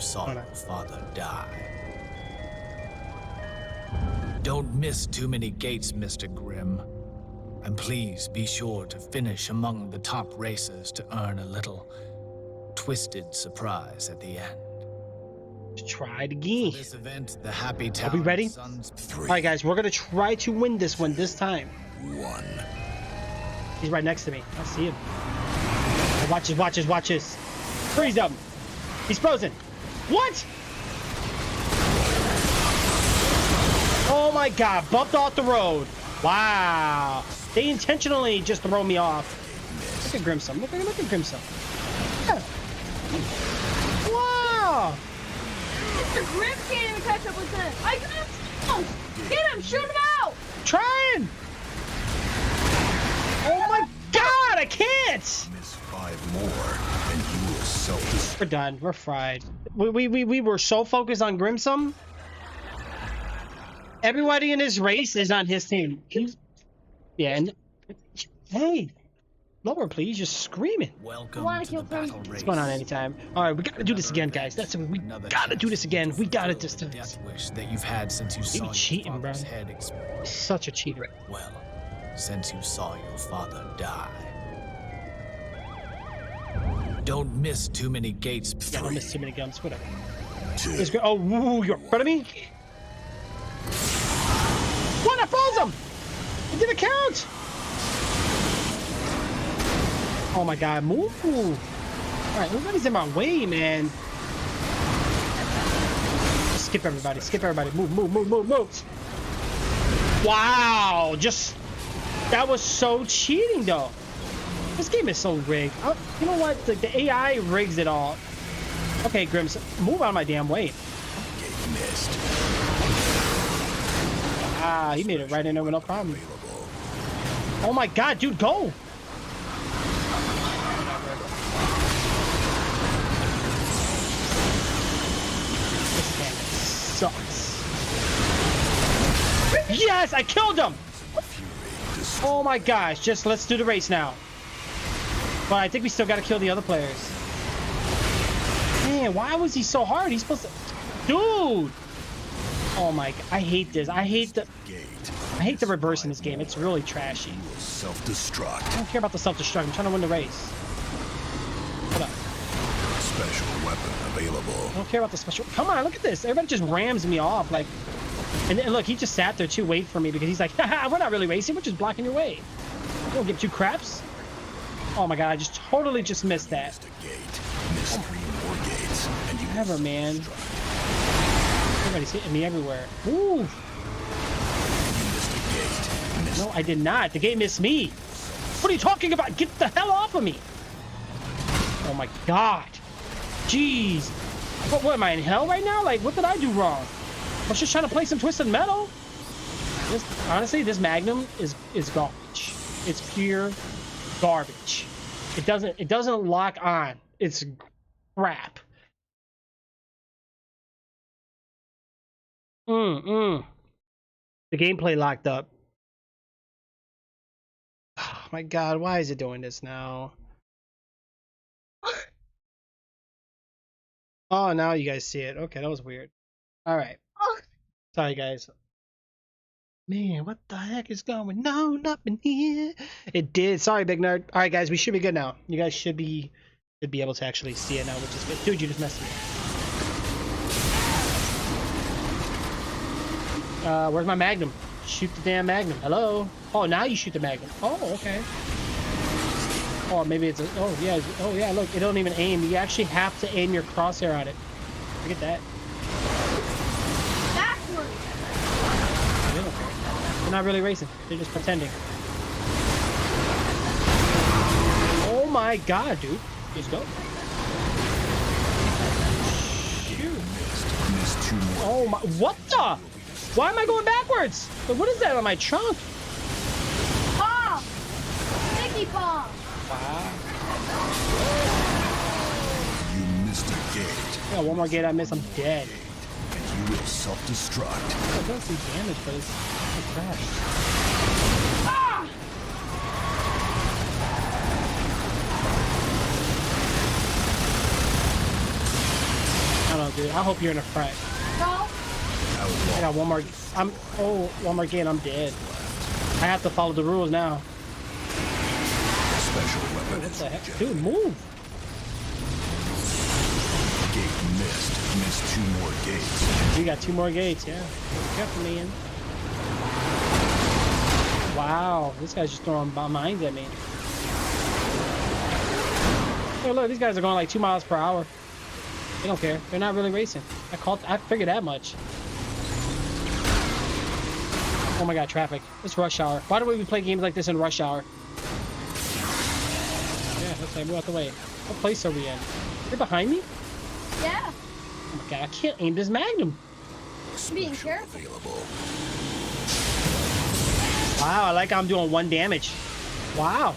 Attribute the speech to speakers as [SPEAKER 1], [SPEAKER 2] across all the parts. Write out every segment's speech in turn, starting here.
[SPEAKER 1] saw your father die. Don't miss too many gates, Mr. Grimm. And please be sure to finish among the top racers to earn a little twisted surprise at the end.
[SPEAKER 2] Try it again.
[SPEAKER 1] For this event, the Happy Town
[SPEAKER 2] Are we ready?
[SPEAKER 1] Sons...
[SPEAKER 2] All right, guys, we're gonna try to win this one this time.
[SPEAKER 3] 1.
[SPEAKER 2] He's right next to me. I see him. Watch this. Freeze him. He's frozen. What? Oh my God! Bumped off the road. Wow. They intentionally just throw me off. Look at Grimsum. Look at Grimsum. Yeah. Wow.
[SPEAKER 4] Mr. Grimm can't even catch up with him. I got him. Get him. Shoot him out.
[SPEAKER 2] Trying. Oh my God! I can't.
[SPEAKER 3] Miss 5 more, and you will self-destruct.
[SPEAKER 2] We're done. We're fried. We were so focused on Grimsum. Everybody in this race is on his team. Yeah, and hey, lower please. You're screaming.
[SPEAKER 1] Welcome
[SPEAKER 4] wanna
[SPEAKER 1] to
[SPEAKER 4] kill
[SPEAKER 1] the battle
[SPEAKER 4] Grim?
[SPEAKER 1] race.
[SPEAKER 2] What's going on anytime? All right, we gotta do this again, guys. That's what we gotta do this again. We gotta just do
[SPEAKER 1] The
[SPEAKER 2] this.
[SPEAKER 1] death wish that you've had since you saw your
[SPEAKER 2] cheating, bro.
[SPEAKER 1] father's head explode.
[SPEAKER 2] Such a cheater.
[SPEAKER 1] Well, since you saw your father die. Don't miss too many gates.
[SPEAKER 2] Yeah, I missed too many gums. Whatever.
[SPEAKER 3] 2.
[SPEAKER 2] It's good. Oh, woo, you're in front of me. What? I froze him. It didn't count. Oh my God, move. All right, everybody's in my way, man. Skip everybody. Move. Wow, that was so cheating though. This game is so rigged. You know what? The AI rigs it all. Okay, Grims, move out of my damn way.
[SPEAKER 3] Gate missed.
[SPEAKER 2] Ah, he made it right in there with no problem. Oh my God, dude, go! This game sucks. Yes, I killed him! Oh my gosh, let's do the race now. But I think we still gotta kill the other players. Man, why was he so hard? He's supposed to... Dude! Oh my God, I hate this. I hate the reverse in this game. It's really trashy.
[SPEAKER 3] Self-destruct.
[SPEAKER 2] I don't care about the self-destruct. I'm trying to win the race. Hold up.
[SPEAKER 3] Special weapon available.
[SPEAKER 2] I don't care about the special. Come on, look at this. Everybody just rams me off. Like, and look, he just sat there too, wait for me because he's like, haha, we're not really racing. We're just blocking your way. You don't give 2 craps. Oh my God, I just totally just missed that.
[SPEAKER 3] Missed a gate. Missed 3 more gates, and you
[SPEAKER 2] Never,
[SPEAKER 3] will
[SPEAKER 2] man.
[SPEAKER 3] self-destruct.
[SPEAKER 2] Everybody's hitting me everywhere. Ooh.
[SPEAKER 3] You missed a gate. Missed
[SPEAKER 2] No, I did not. The game missed me. What are you talking about? Get the hell off of me. Oh my God. Jeez. What am I in hell right now? Like, what did I do wrong? I was just trying to play some Twisted Metal. Honestly, this Magnum is garbage. It's pure garbage. It doesn't lock on. It's crap. The gameplay locked up. Oh my God, why is it doing this now? Oh, now you guys see it. Okay, that was weird. All right. Sorry, guys. Man, what the heck is going on up in here? It did. Sorry, big nerd. All right, guys, we should be good now. You guys should be able to actually see it now, which is good. Dude, you just messed me up. Where's my Magnum? Shoot the damn Magnum. Hello? Oh, now you shoot the Magnum. Oh, okay. Oh, maybe it's a... Oh, yeah, look. It don't even aim. You actually have to aim your crosshair on it. Look at that.
[SPEAKER 4] Backwards.
[SPEAKER 2] They're not really racing. They're just pretending. Oh my God, dude. Just go. Shoot.
[SPEAKER 3] Missed 2 more.
[SPEAKER 2] Oh my... What the... Why am I going backwards? What is that on my trunk?
[SPEAKER 4] Bomb. Sticky bomb.
[SPEAKER 2] Wow.
[SPEAKER 3] You missed a gate.
[SPEAKER 2] Yeah, one more gate I miss, I'm dead.
[SPEAKER 3] And you will self-destruct.
[SPEAKER 2] I don't see damage, but it's trash.
[SPEAKER 4] Ah!
[SPEAKER 2] I don't dude. I hope you're in the front.
[SPEAKER 4] No.
[SPEAKER 2] I got one more. One more game. I'm dead. I have to follow the rules now.
[SPEAKER 3] Special weapon.
[SPEAKER 2] What the heck? Dude, move.
[SPEAKER 3] Gate missed. Missed 2 more gates.
[SPEAKER 2] We got 2 more gates, yeah. Careful, man. Wow, this guy's just throwing mines at me. Hey, look, these guys are going like 2 miles per hour. They don't care. They're not really racing. I figured that much. Oh my god, traffic. It's rush hour. Why do we play games like this in rush hour? Yeah, let's move out the way. What place are we in? You're behind me?
[SPEAKER 4] Yeah.
[SPEAKER 2] Oh my god, I can't aim this Magnum.
[SPEAKER 4] Being careful.
[SPEAKER 3] Available.
[SPEAKER 2] Wow, I like how I'm doing 1 damage. Wow.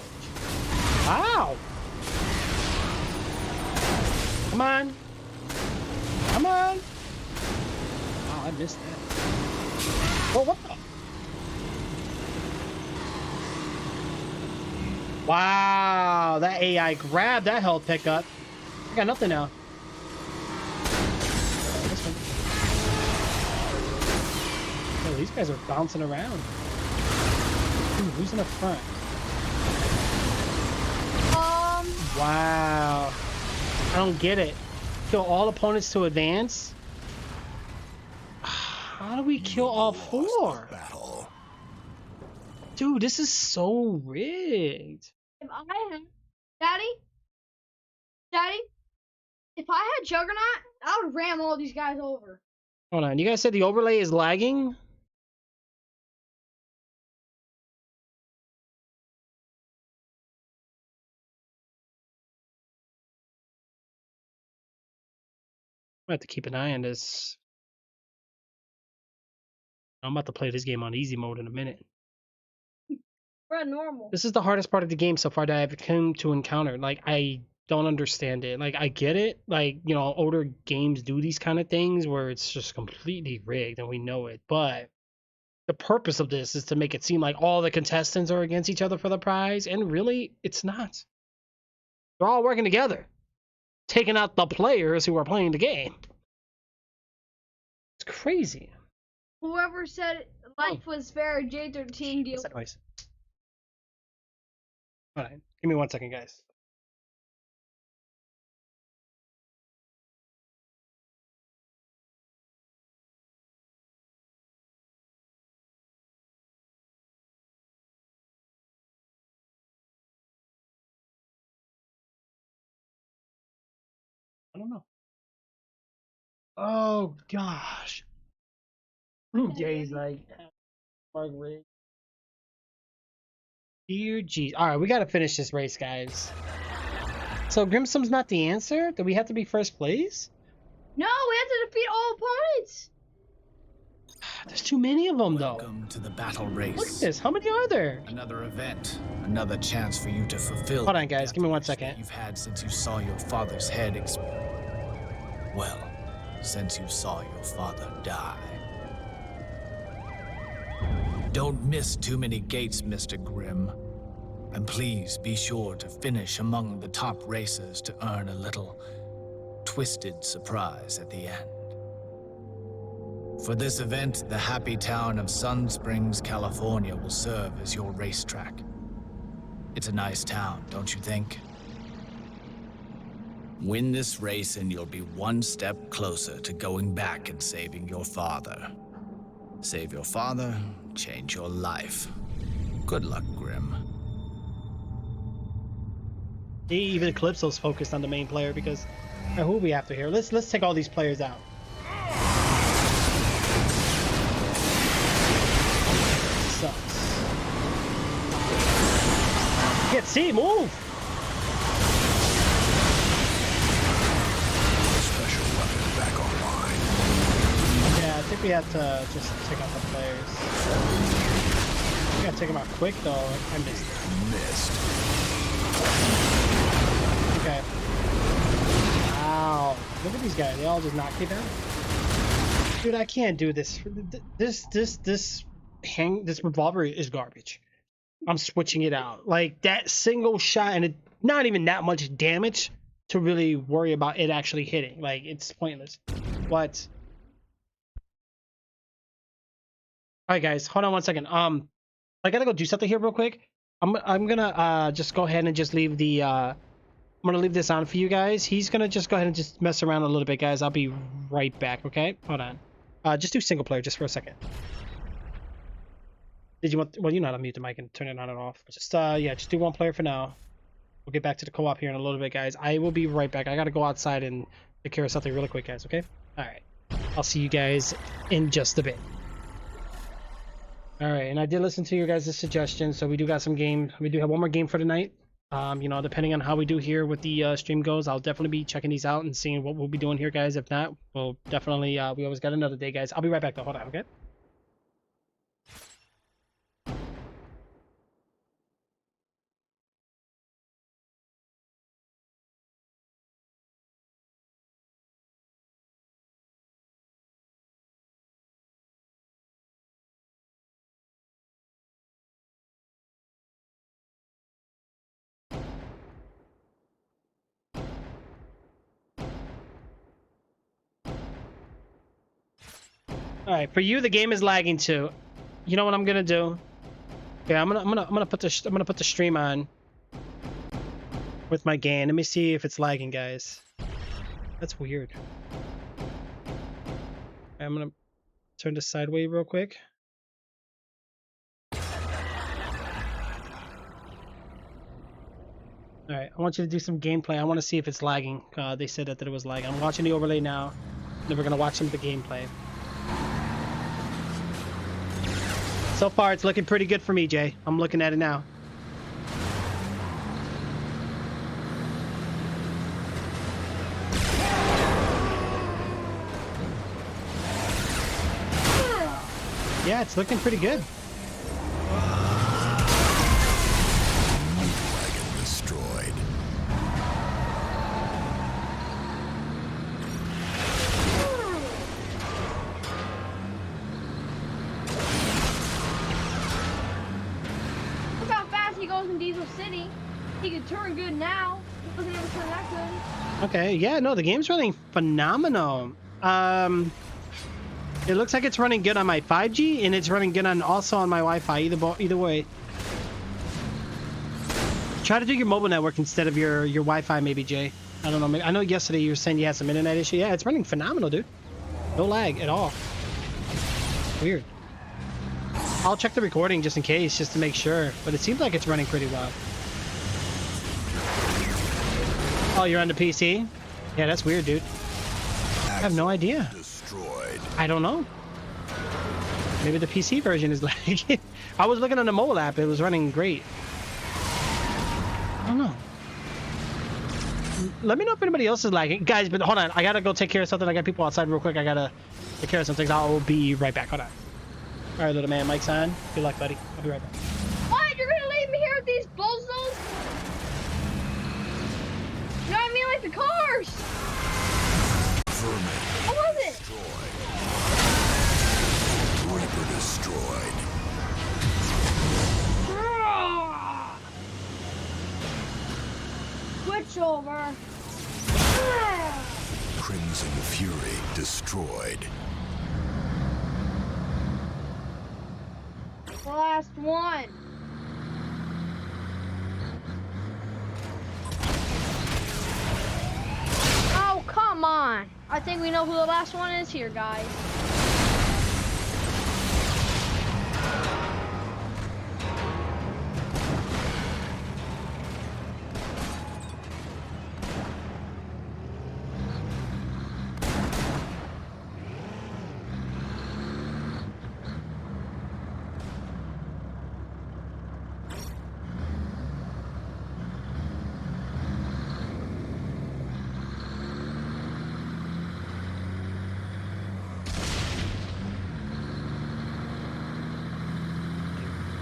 [SPEAKER 2] Wow. Come on. Come on. Wow, I missed that. Oh, what the? Wow, that AI grabbed that health pickup. I got nothing now. This one. Oh, these guys are bouncing around. Ooh, who's in the front? Wow. I don't get it. Kill all opponents to advance? How do we kill all 4?
[SPEAKER 3] Battle.
[SPEAKER 2] Dude, this is so rigged.
[SPEAKER 4] If I had, Daddy, if I had Juggernaut, I would ram all these guys over.
[SPEAKER 2] Hold on, you guys said the overlay is lagging? I have to keep an eye on this. I'm about to play this game on easy mode in a minute.
[SPEAKER 4] We're at normal.
[SPEAKER 2] This is the hardest part of the game so far that I've come to encounter. Like, I don't understand it. Like, I get it. Like, you know, older games do these kind of things where it's just completely rigged and we know it. But the purpose of this is to make it seem like all the contestants are against each other for the prize. And really, it's not. They're all working together, taking out the players who are playing the game. It's crazy.
[SPEAKER 4] Whoever said life was fair, J13 deal.
[SPEAKER 2] What's that noise? All right, give me 1 second, guys. I don't know. Oh gosh. Jay's like Margaret. Dear jeez. Alright, we gotta finish this race, guys. So Grimsum's not the answer? Do we have to be first place?
[SPEAKER 4] No, we have to defeat all opponents.
[SPEAKER 2] There's too many of them though.
[SPEAKER 1] Welcome to the battle race.
[SPEAKER 2] Look at this. How many are there?
[SPEAKER 1] Another event, another chance for you to fulfill.
[SPEAKER 2] Hold on, guys.
[SPEAKER 1] the
[SPEAKER 2] Give me 1
[SPEAKER 1] wish
[SPEAKER 2] second.
[SPEAKER 1] that You've had since you saw your father's head. Well, since you saw your father die. Don't miss too many gates, Mr. Grimm. And please be sure to finish among the top racers to earn a little twisted surprise at the end. For this event, the happy town of Sun Springs, California will serve as your racetrack. It's a nice town, don't you think? Win this race and you'll be 1 step closer to going back and saving your father. Save your father, change your life. Good luck, Grimm.
[SPEAKER 2] Even Calypso's focused on the main player because who are we after here? Let's take all these players out. Sucks. Get C, move!
[SPEAKER 3] Special weapon back online.
[SPEAKER 2] Yeah, I think we have to just take out the players. We gotta take them out quick though. I missed it.
[SPEAKER 3] Missed.
[SPEAKER 2] Okay. Wow. Look at these guys. They all just knocked me down. Dude, I can't do this. This revolver is garbage. I'm switching it out. Like that single shot and it not even that much damage to really worry about it actually hitting. Like, it's pointless. What? All right, guys, hold on one second. I gotta go do something here real quick. I'm gonna just go ahead and just leave the I'm gonna leave this on for you guys. He's gonna just go ahead and just mess around a little bit, guys. I'll be right back. Okay, hold on. Just do single player just for a second. Did you want? Well, you know how to mute the mic and turn it on and off. Just yeah, just do one player for now. We'll get back to the co-op here in a little bit, guys. I will be right back. I gotta go outside and take care of something really quick, guys. Okay? All right. I'll see you guys in just a bit. All right, and I did listen to your guys' suggestions, so we do got some game. We do have one more game for tonight. You know, depending on how we do here with the stream goes, I'll definitely be checking these out and seeing what we'll be doing here, guys. If not, we'll definitely we always got another day, guys. I'll be right back though. Hold on, okay? All right, for you, the game is lagging too. You know what I'm gonna do? Yeah, I'm gonna put the stream on with my gain. Let me see if it's lagging, guys. That's weird. I'm gonna turn this sideways real quick. All right, I want you to do some gameplay. I want to see if it's lagging. They said that it was lagging. I'm watching the overlay now. Then we're gonna watch some of the gameplay. So far, it's looking pretty good for me, Jay. I'm looking at it now. Yeah, it's looking pretty good.
[SPEAKER 3] Wagon destroyed.
[SPEAKER 4] Look how fast he goes in Diesel City. He can turn good now. He wasn't able to turn that good.
[SPEAKER 2] Okay, yeah, no, the game's running phenomenal. It looks like it's running good on my 5G, and it's running good on also on my Wi-Fi. Either way. Try to do your mobile network instead of your Wi-Fi, maybe, Jay. I don't know. I know yesterday you were saying you had some internet issue. Yeah, it's running phenomenal, dude. No lag at all. Weird. I'll check the recording just in case, just to make sure. But it seems like it's running pretty well. Oh, you're on the PC? Yeah, that's weird, dude. I have no idea.
[SPEAKER 3] Destroyed.
[SPEAKER 2] I don't know. Maybe the PC version is lagging. I was looking on the mobile app. It was running great. I don't know. Let me know if anybody else is lagging. Guys, but hold on. I gotta go take care of something. I got people outside real quick. I gotta take care of some things. I'll be right back. Hold on. All right, little man. Mic's on. Good luck, buddy. I'll be right back.
[SPEAKER 4] What? You're gonna leave me here with these bozos? You know what I mean? Like the cars.
[SPEAKER 3] Vermin
[SPEAKER 4] What was it?
[SPEAKER 3] destroyed. Reaper destroyed.
[SPEAKER 4] Switch over.
[SPEAKER 3] Crimson Fury destroyed.
[SPEAKER 4] The last one. Oh, come on. I think we know who the last one is here, guys.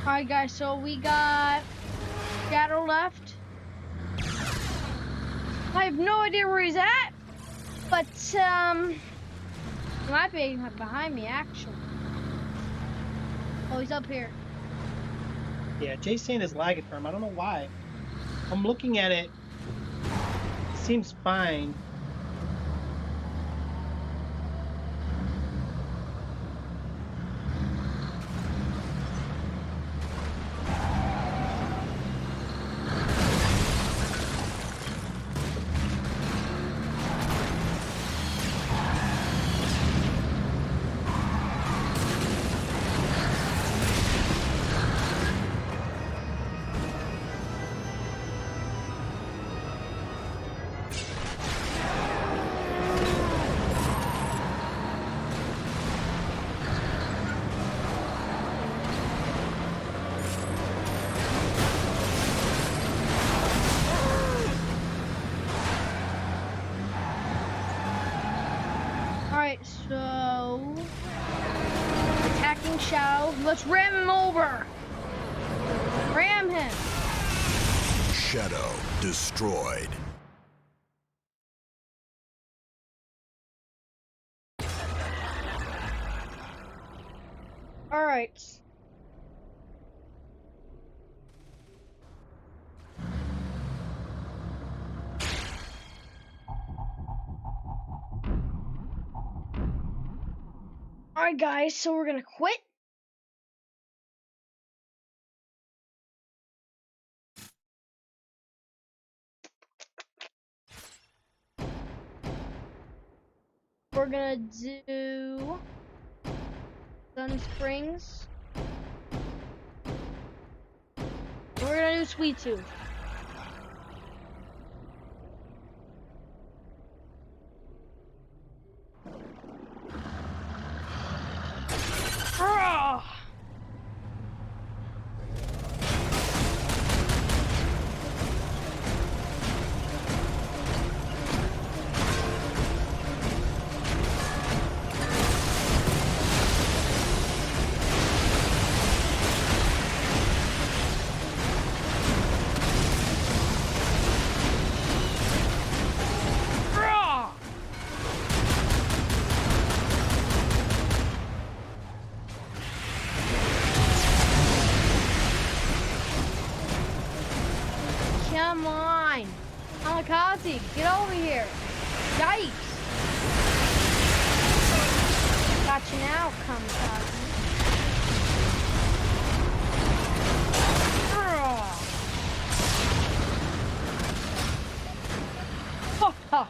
[SPEAKER 4] Alright guys, so we got Shadow left. I have no idea where he's at, but he might be behind me actually. Oh, he's up here.
[SPEAKER 2] Yeah, Jay's saying it's lagging for him. I don't know why. I'm looking at it. seems fine.
[SPEAKER 4] Alright, so attacking Shadow. Let's ram him over. Ram him.
[SPEAKER 3] Shadow destroyed.
[SPEAKER 4] Alright. Alright guys, so we're gonna quit. We're gonna do Sun Springs. We're gonna do Sweet Tooth. Ah! Come on. Kamikaze, get over here. Yikes. Got you now, Kamikaze. Ha ha.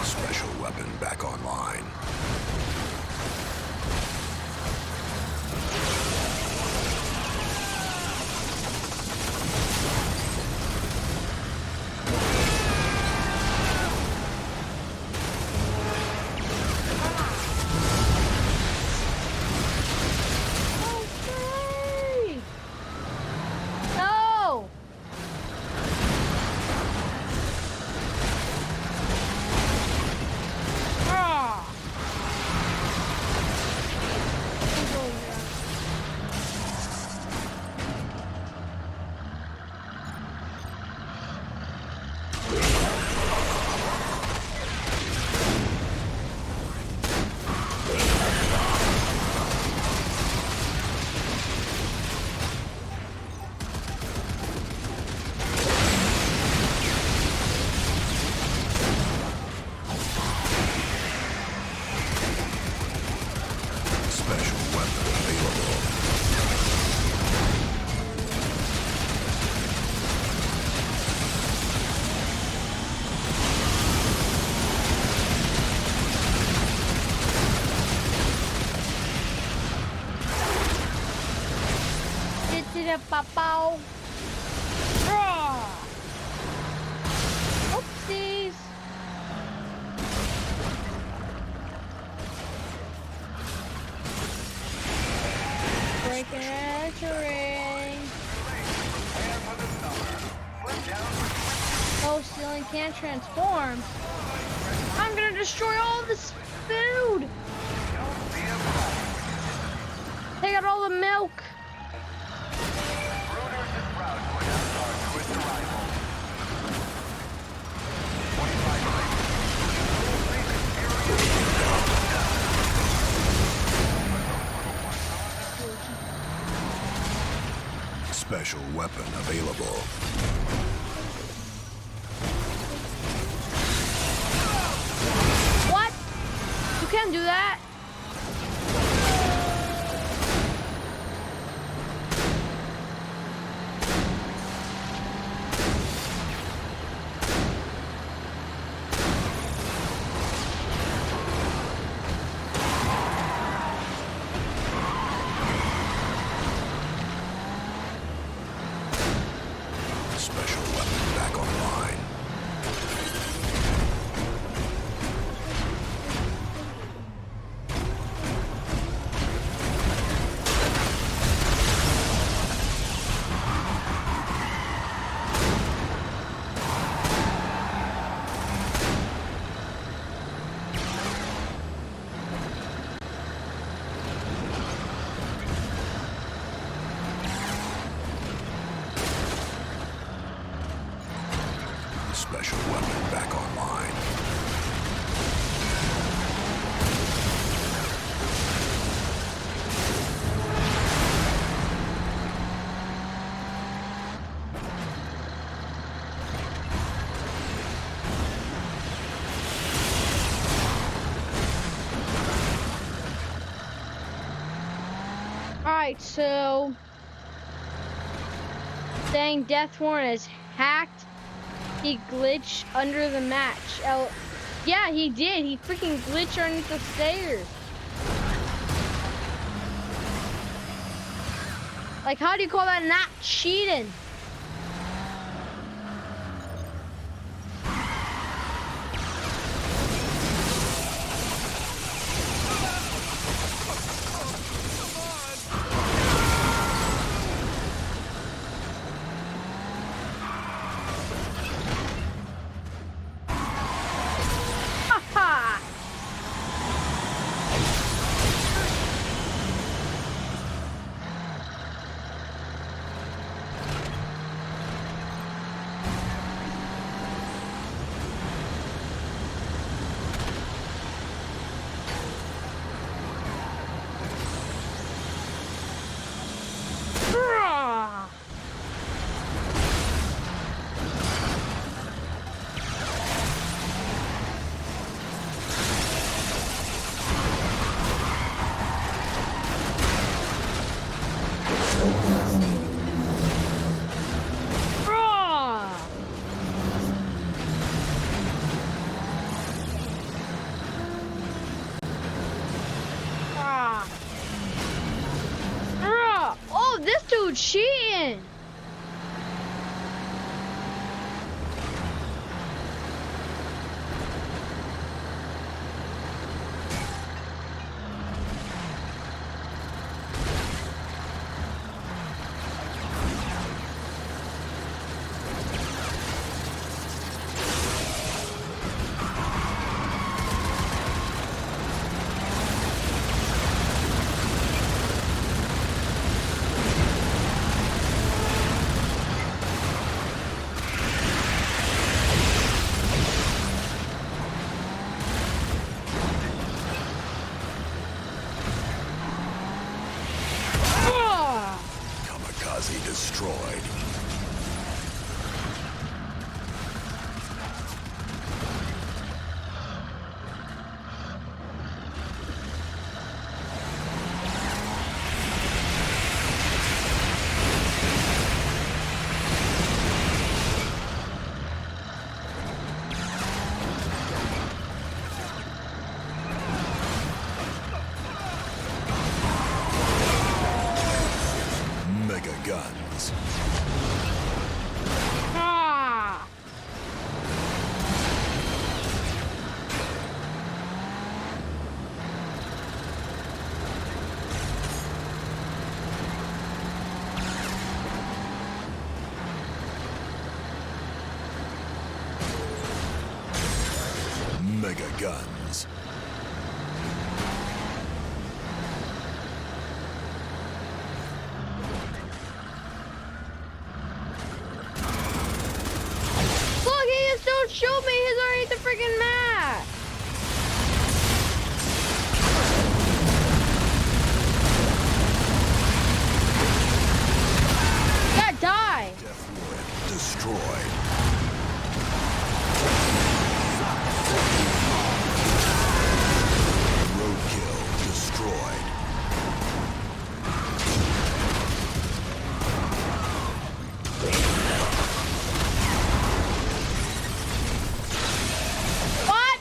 [SPEAKER 3] Special weapon back online.
[SPEAKER 4] Okay. No. Ah.
[SPEAKER 3] Special weapon available.
[SPEAKER 4] Pow. Oopsies. Breaking it. Oh, Ceiling can't transform. I'm gonna destroy all this food. Take out all the milk.
[SPEAKER 3] Special weapon available.
[SPEAKER 4] What? You can't do that.
[SPEAKER 3] Special weapon back online. Special weapon back online.
[SPEAKER 4] Alright, so saying Deathworn is hacked. He glitched under the match. Yeah, he did. He freaking glitched underneath the stairs. Like, how do you call that not cheating? Oh, this dude's cheating.
[SPEAKER 3] Mega guns.
[SPEAKER 4] Look, he just don't show me. He's already at the freaking map. Yeah, die.
[SPEAKER 3] Death Warrant destroyed. Roadkill destroyed.
[SPEAKER 4] What?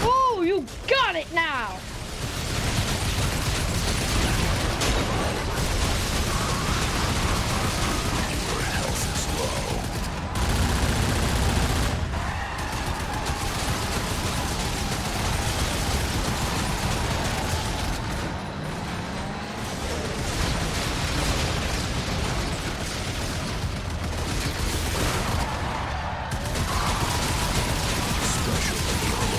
[SPEAKER 4] Oh, you got it now.
[SPEAKER 3] Your health is low. Special available.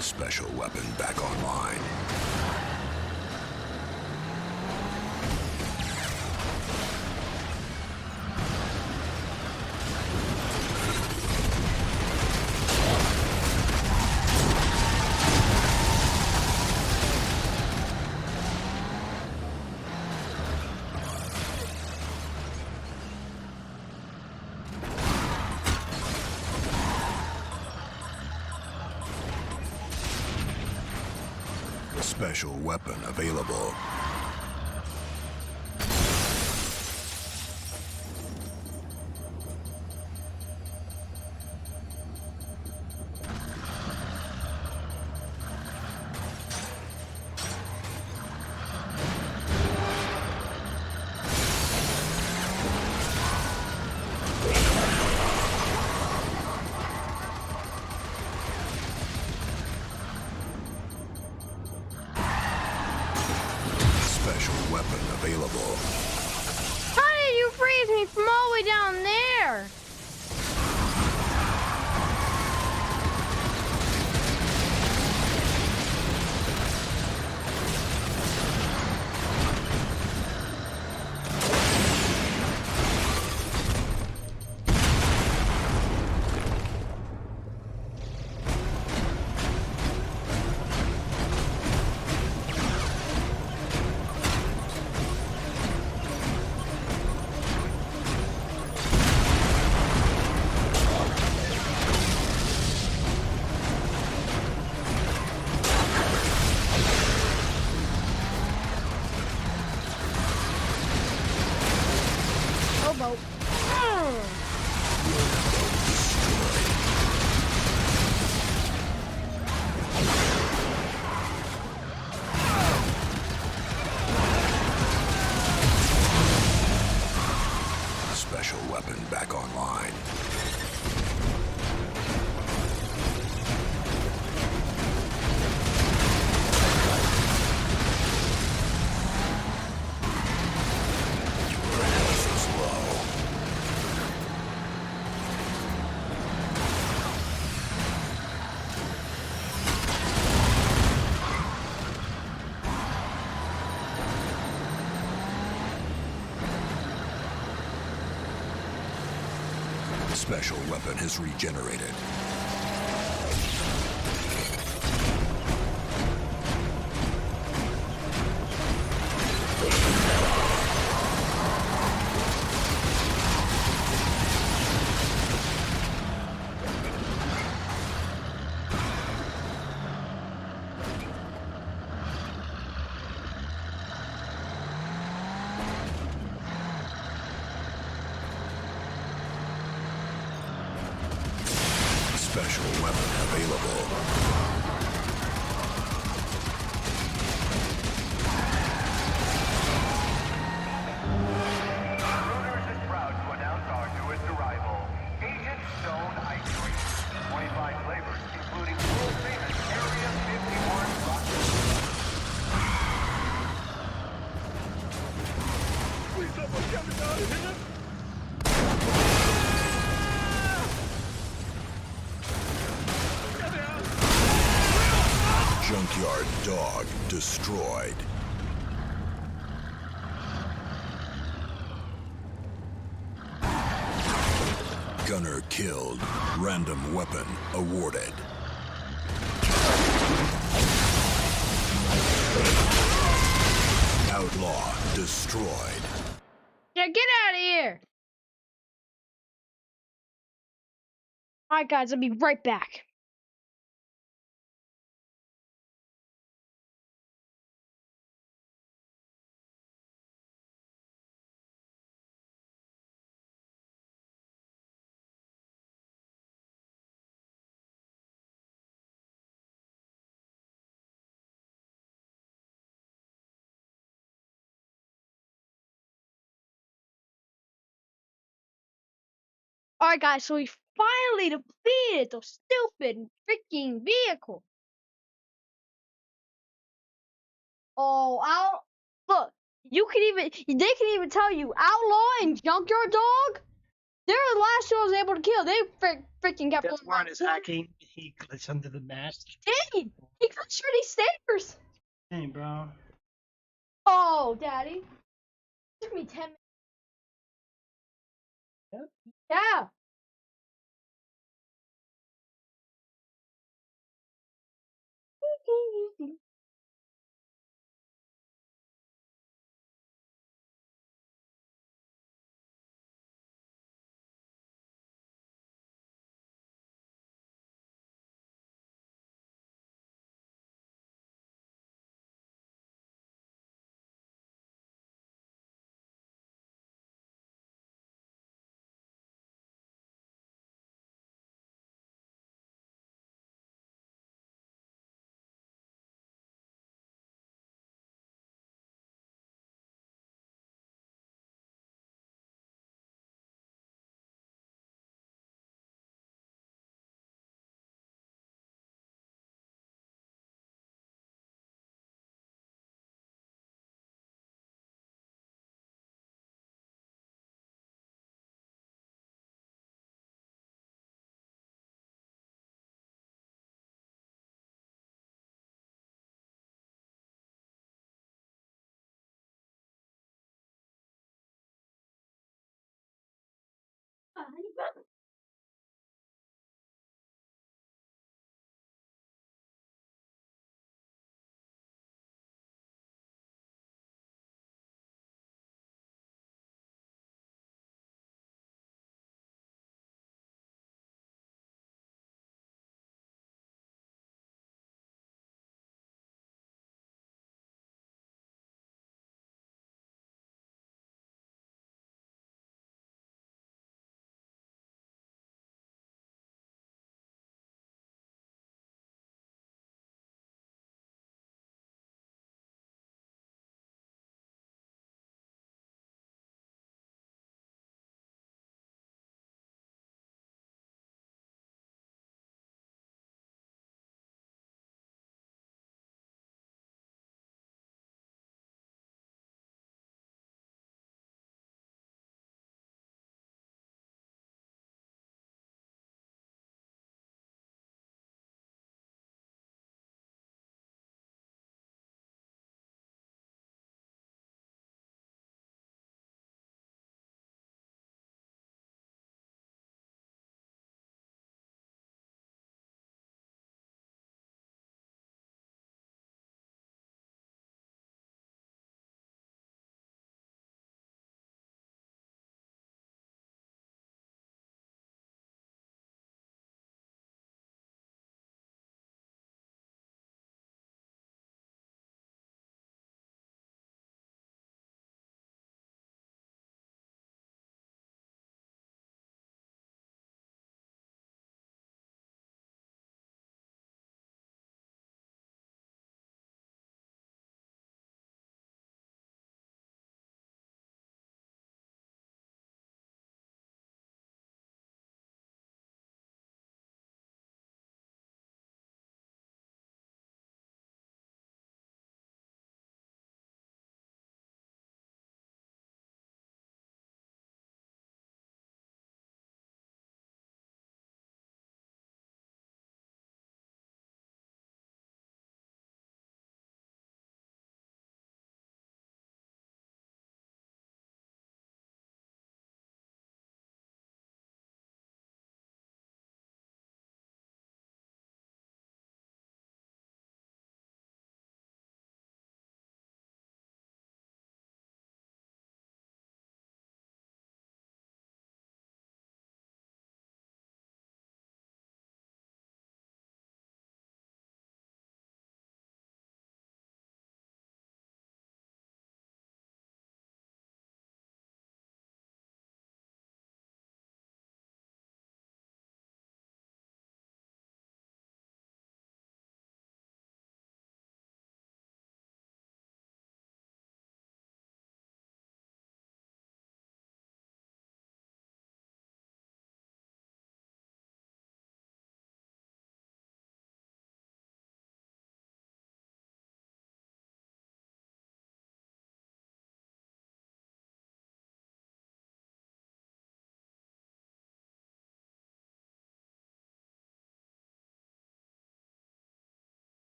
[SPEAKER 3] Special weapon back online. Special weapon available. Special weapon available.
[SPEAKER 4] How did you freeze me from all the way down there? Rowboat.
[SPEAKER 3] Special weapon back online. Your health is low. Special weapon has regenerated. special weapon available.
[SPEAKER 5] Runners is proud to announce our newest arrival, Agent Stone Ice Cream. 25 flavors, including world-famous Area 51 rocket.
[SPEAKER 3] Please, someone get me out of here! Junkyard Dog destroyed. Gunner killed. Random weapon awarded. Outlaw destroyed.
[SPEAKER 4] Yeah, get out of here. All right, guys, I'll be right back. All right, guys, so we finally defeated those stupid freaking vehicle. Oh, look, they can even tell you, Outlaw and Junkyard Dog, they're the last two I was able to kill. They freaking kept
[SPEAKER 2] That's
[SPEAKER 4] pulling
[SPEAKER 2] why
[SPEAKER 4] my
[SPEAKER 2] is
[SPEAKER 4] gun.
[SPEAKER 2] hacking. He glitched under the mask.
[SPEAKER 4] Dang, he glitched through these stairs.
[SPEAKER 2] Hey, bro.
[SPEAKER 4] Oh, Daddy, took me 10 minutes. Yeah.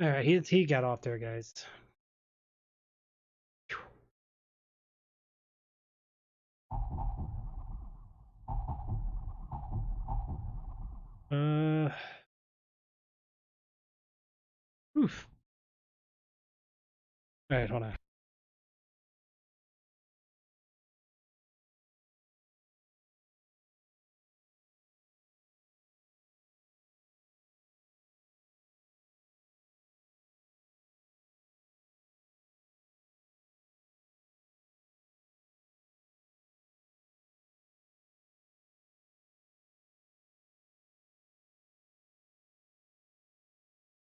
[SPEAKER 2] All right, he got off there, guys. Oof. All right, hold on.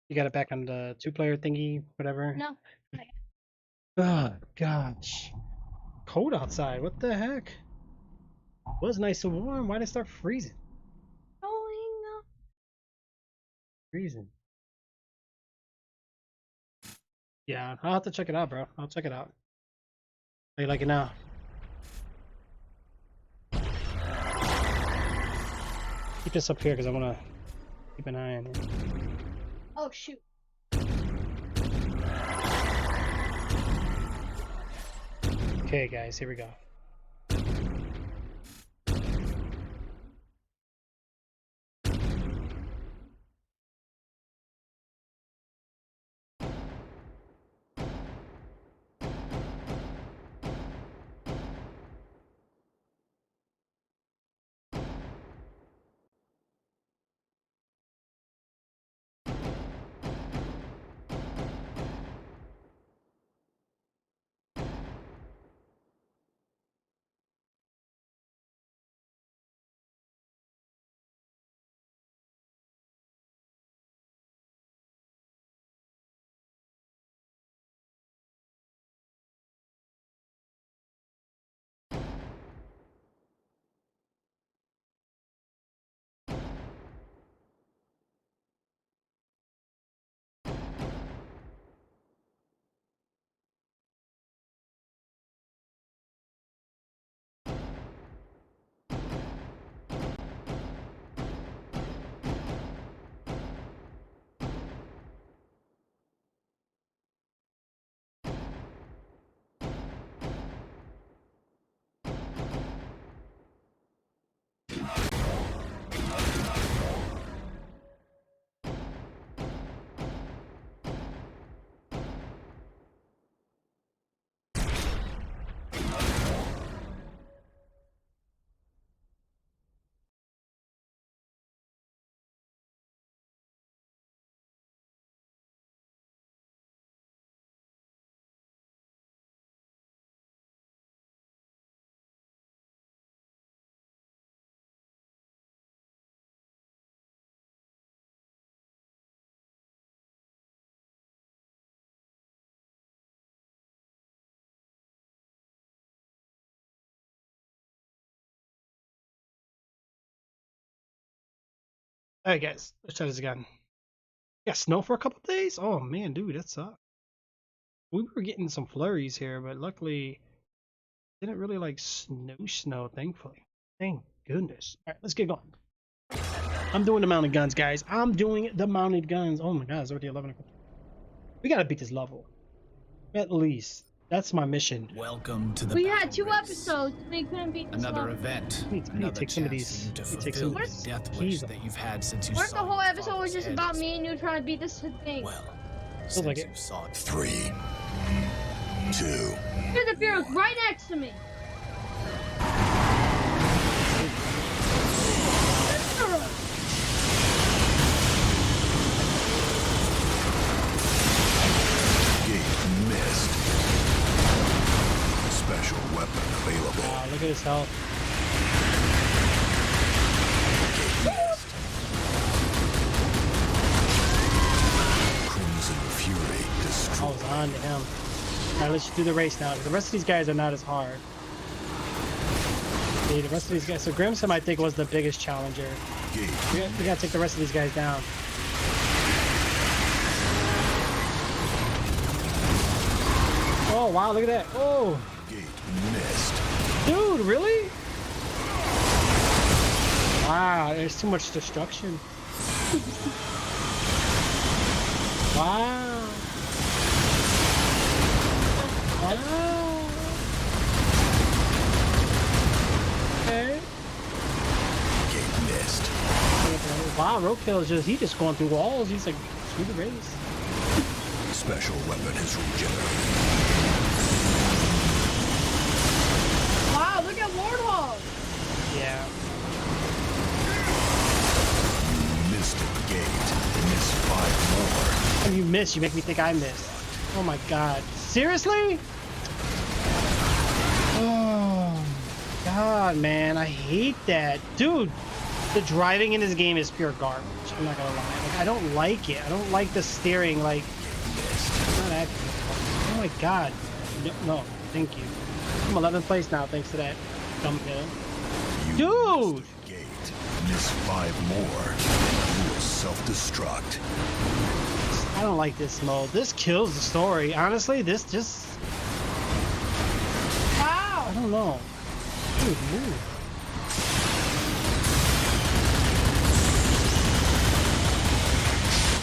[SPEAKER 2] You got it back on the two-player thingy, whatever.
[SPEAKER 4] No.
[SPEAKER 2] Oh gosh, cold outside. What the heck? Was nice and warm. Why did it start freezing? Freezing. Yeah, I'll have to check it out, bro. I'll check it out. How you like it now? Keep this up here because I want to keep an eye on it.
[SPEAKER 4] Oh shoot.
[SPEAKER 2] Okay, guys, here we go. Alright, guys, let's try this again. Yeah, snow for a couple days? Oh man, dude, that sucks. We were getting some flurries here, but luckily didn't really like snow, thankfully. Thank goodness. Alright, let's get going. I'm doing the mounted guns, guys. I'm doing the mounted guns. Oh my god, it's already 11 o'clock. We gotta beat this level. At least. That's my mission.
[SPEAKER 1] Welcome to the
[SPEAKER 4] We
[SPEAKER 1] battle
[SPEAKER 4] had 2
[SPEAKER 1] race.
[SPEAKER 4] episodes. We couldn't beat this
[SPEAKER 1] Another
[SPEAKER 4] level.
[SPEAKER 1] event.
[SPEAKER 2] We need to
[SPEAKER 1] Another
[SPEAKER 2] take some of
[SPEAKER 1] chance
[SPEAKER 2] these-
[SPEAKER 1] for you to
[SPEAKER 2] we take
[SPEAKER 1] fulfill
[SPEAKER 2] some
[SPEAKER 4] of
[SPEAKER 1] the
[SPEAKER 4] these
[SPEAKER 1] death
[SPEAKER 2] keys
[SPEAKER 1] wish
[SPEAKER 2] off.
[SPEAKER 1] that you've had since you
[SPEAKER 4] What if
[SPEAKER 1] saw
[SPEAKER 4] the whole
[SPEAKER 1] your
[SPEAKER 4] episode was
[SPEAKER 1] father's
[SPEAKER 4] just
[SPEAKER 1] head
[SPEAKER 4] about
[SPEAKER 1] is-
[SPEAKER 4] me and you trying to beat this thing?
[SPEAKER 1] Well,
[SPEAKER 2] Feels
[SPEAKER 1] since
[SPEAKER 2] like it.
[SPEAKER 1] you saw it.
[SPEAKER 3] 3, 2,
[SPEAKER 4] Here's the Fearless right next to me.
[SPEAKER 3] gate missed. Special weapon available.
[SPEAKER 2] Wow, look at his health.
[SPEAKER 3] Crimson Fury
[SPEAKER 2] I
[SPEAKER 3] destroyed.
[SPEAKER 2] was on to him. Alright, let's do the race now. The rest of these guys are not as hard. See, the rest of these guys. So Grimson, I think, was the biggest challenger.
[SPEAKER 3] Gate
[SPEAKER 2] We gotta take the rest of these guys down. Oh wow, look at that. Oh,
[SPEAKER 3] gate missed.
[SPEAKER 2] dude, really? Wow, there's too much destruction. Wow. Wow. Okay.
[SPEAKER 3] Gate missed.
[SPEAKER 2] Wow, Roadkill is just, he just going through walls. He's like, screw the race.
[SPEAKER 3] Special weapon has regenerated.
[SPEAKER 4] Wow, look at Warthog.
[SPEAKER 2] Yeah.
[SPEAKER 3] Missed a gate. Missed 5 more.
[SPEAKER 2] And you miss, you make me think I missed. Oh my god. Seriously? Oh god, man, I hate that. Dude, the driving in this game is pure garbage. I'm not gonna lie. Like, I don't like it. I don't like the steering, like, it's not accurate. Oh my god. No, thank you. I'm 11th place now thanks to that dumb hill.
[SPEAKER 3] You
[SPEAKER 2] Dude!
[SPEAKER 3] missed a gate. Miss 5 more. You will self-destruct.
[SPEAKER 2] I don't like this mode. This kills the story. Honestly, this just...
[SPEAKER 4] Wow.
[SPEAKER 2] I don't know. Dude, move.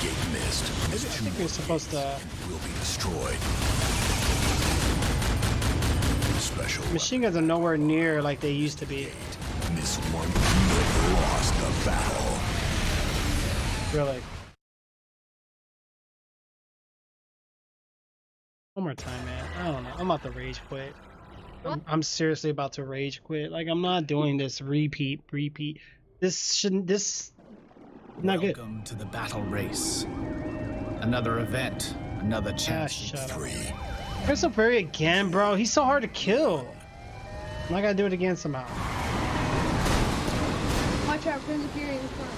[SPEAKER 3] Gate missed. Miss 2
[SPEAKER 2] I think
[SPEAKER 3] more
[SPEAKER 2] we're supposed to...
[SPEAKER 3] gates and will be destroyed. Special
[SPEAKER 2] Machine guns are nowhere near like they used to be.
[SPEAKER 3] weapon. Miss 1. You have lost the battle.
[SPEAKER 2] Really. One more time, man. I don't know. I'm about to rage quit. I'm seriously about to rage quit. Like, I'm not doing this repeat. This shouldn't, this... Not good.
[SPEAKER 1] Welcome to the battle race. Another event, another
[SPEAKER 2] Ah,
[SPEAKER 1] chance.
[SPEAKER 2] shut up.
[SPEAKER 3] 3.
[SPEAKER 2] Crystal Fury again, bro. He's so hard to kill. I'm not gonna do it again somehow.
[SPEAKER 4] Watch out, Prince of Fury in front.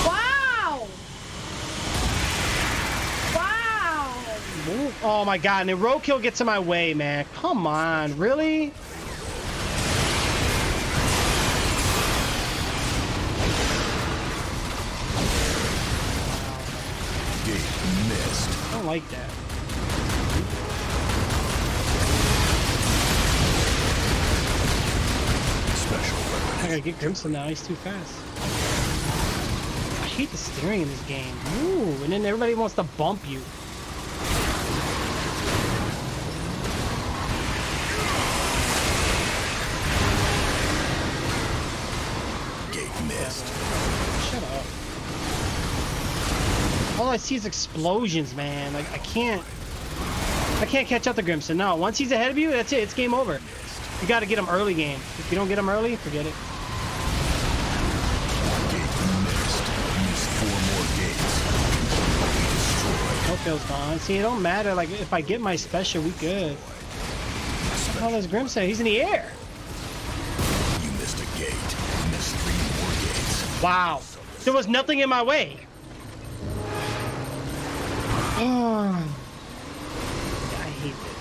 [SPEAKER 4] Wow! Wow!
[SPEAKER 2] Oh my god, and then Roadkill gets in my way, man. Come on, really?
[SPEAKER 3] Gate missed.
[SPEAKER 2] I don't like that.
[SPEAKER 3] Special weapon.
[SPEAKER 2] I gotta get Grimson now, he's too fast. I hate the steering in this game. Ooh, and then everybody wants to bump you.
[SPEAKER 3] Gate missed.
[SPEAKER 2] Shut up. All I see is explosions, man. Like, I can't catch up to Grimson. No, once he's ahead of you, that's it. It's game over. You gotta get him early game. If you don't get him early, forget it.
[SPEAKER 3] Gate missed. Miss 4 more gates. Destroyed.
[SPEAKER 2] Roadkill's gone. See, it don't matter. Like, if I get my special, we good. Oh, there's Grimson. He's in the air.
[SPEAKER 3] You missed a gate. Missed 3 more gates.
[SPEAKER 2] Wow. There was nothing in my way. Oh. I hate this.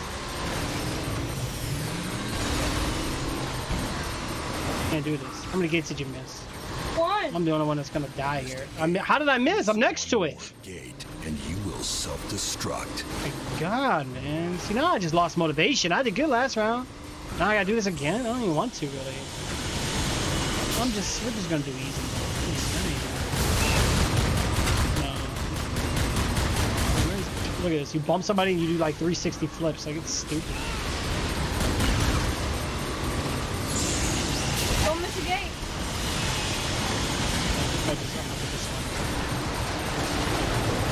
[SPEAKER 2] Can't do this. How many gates did you miss?
[SPEAKER 4] One.
[SPEAKER 2] I'm the only one that's gonna die here. How did I miss? I'm next to it.
[SPEAKER 3] Gate, and you will self-destruct.
[SPEAKER 2] My God, man. See, now I just lost motivation. I did good last round. Now I gotta do this again. I don't even want to really. We're just gonna do easy. No. Look at this. You bump somebody and you do like 360 flips. Like, it's stupid.
[SPEAKER 4] Don't miss a gate.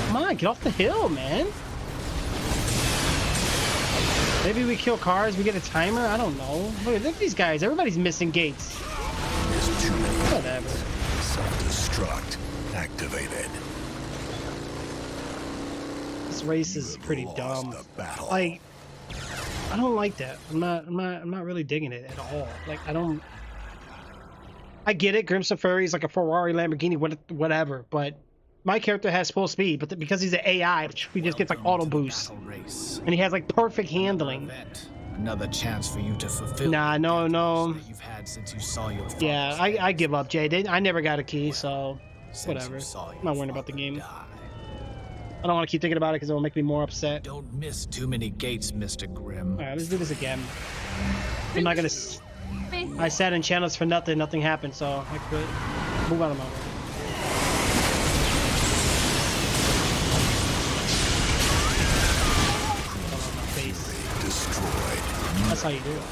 [SPEAKER 2] Come on, get off the hill, man. Maybe we kill cars, we get a timer. I don't know. Look at these guys. Everybody's missing gates.
[SPEAKER 3] Missed too many
[SPEAKER 2] Whatever.
[SPEAKER 3] self-destruct activated.
[SPEAKER 2] This race
[SPEAKER 3] You
[SPEAKER 2] is
[SPEAKER 3] have
[SPEAKER 2] pretty
[SPEAKER 3] lost
[SPEAKER 2] dumb.
[SPEAKER 3] the battle.
[SPEAKER 2] Like, I don't like that. I'm not really digging it at all. Like, I get it. Grimson Fury is like a Ferrari, Lamborghini, whatever. But my character has full speed, but because he's an AI, he just gets like auto
[SPEAKER 1] Welcome to the
[SPEAKER 2] boost,
[SPEAKER 1] battle race.
[SPEAKER 2] and he has like perfect handling.
[SPEAKER 1] Event, another chance for you to fulfill
[SPEAKER 2] Nah,
[SPEAKER 1] the
[SPEAKER 2] no.
[SPEAKER 1] endeavors that you've had since you saw your
[SPEAKER 2] Yeah,
[SPEAKER 1] father's
[SPEAKER 2] I give up, Jay. I never got a key, so
[SPEAKER 1] since
[SPEAKER 2] whatever.
[SPEAKER 1] you saw
[SPEAKER 2] I'm
[SPEAKER 1] your
[SPEAKER 2] not worrying about the
[SPEAKER 1] father
[SPEAKER 2] game.
[SPEAKER 1] die.
[SPEAKER 2] I don't want to keep thinking about it because it will make me more upset.
[SPEAKER 1] Don't miss too many gates, Mr. Grimm.
[SPEAKER 2] All right, let's do this again. I'm not gonna. I sat in channels for nothing. Nothing happened, so I quit. Move out of my way. That's how you do it.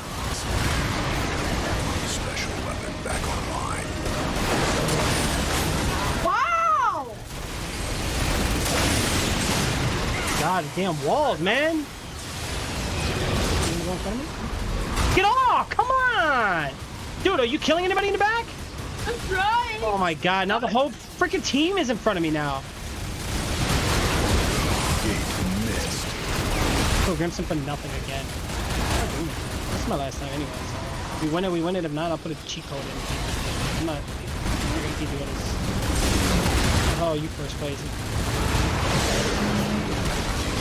[SPEAKER 3] Special weapon back online.
[SPEAKER 4] Wow!
[SPEAKER 2] God damn walls, man. Get off! Come on! Dude, are you killing anybody in the back?
[SPEAKER 4] I'm trying.
[SPEAKER 2] Oh my god, now the whole freaking team is in front of me now.
[SPEAKER 3] Gate missed.
[SPEAKER 2] Oh, Grimson for nothing again. This is my last time anyway, so if we win it, we win it. If not, I'll put a cheat code in. I'm not gonna keep doing this. Oh, you first place.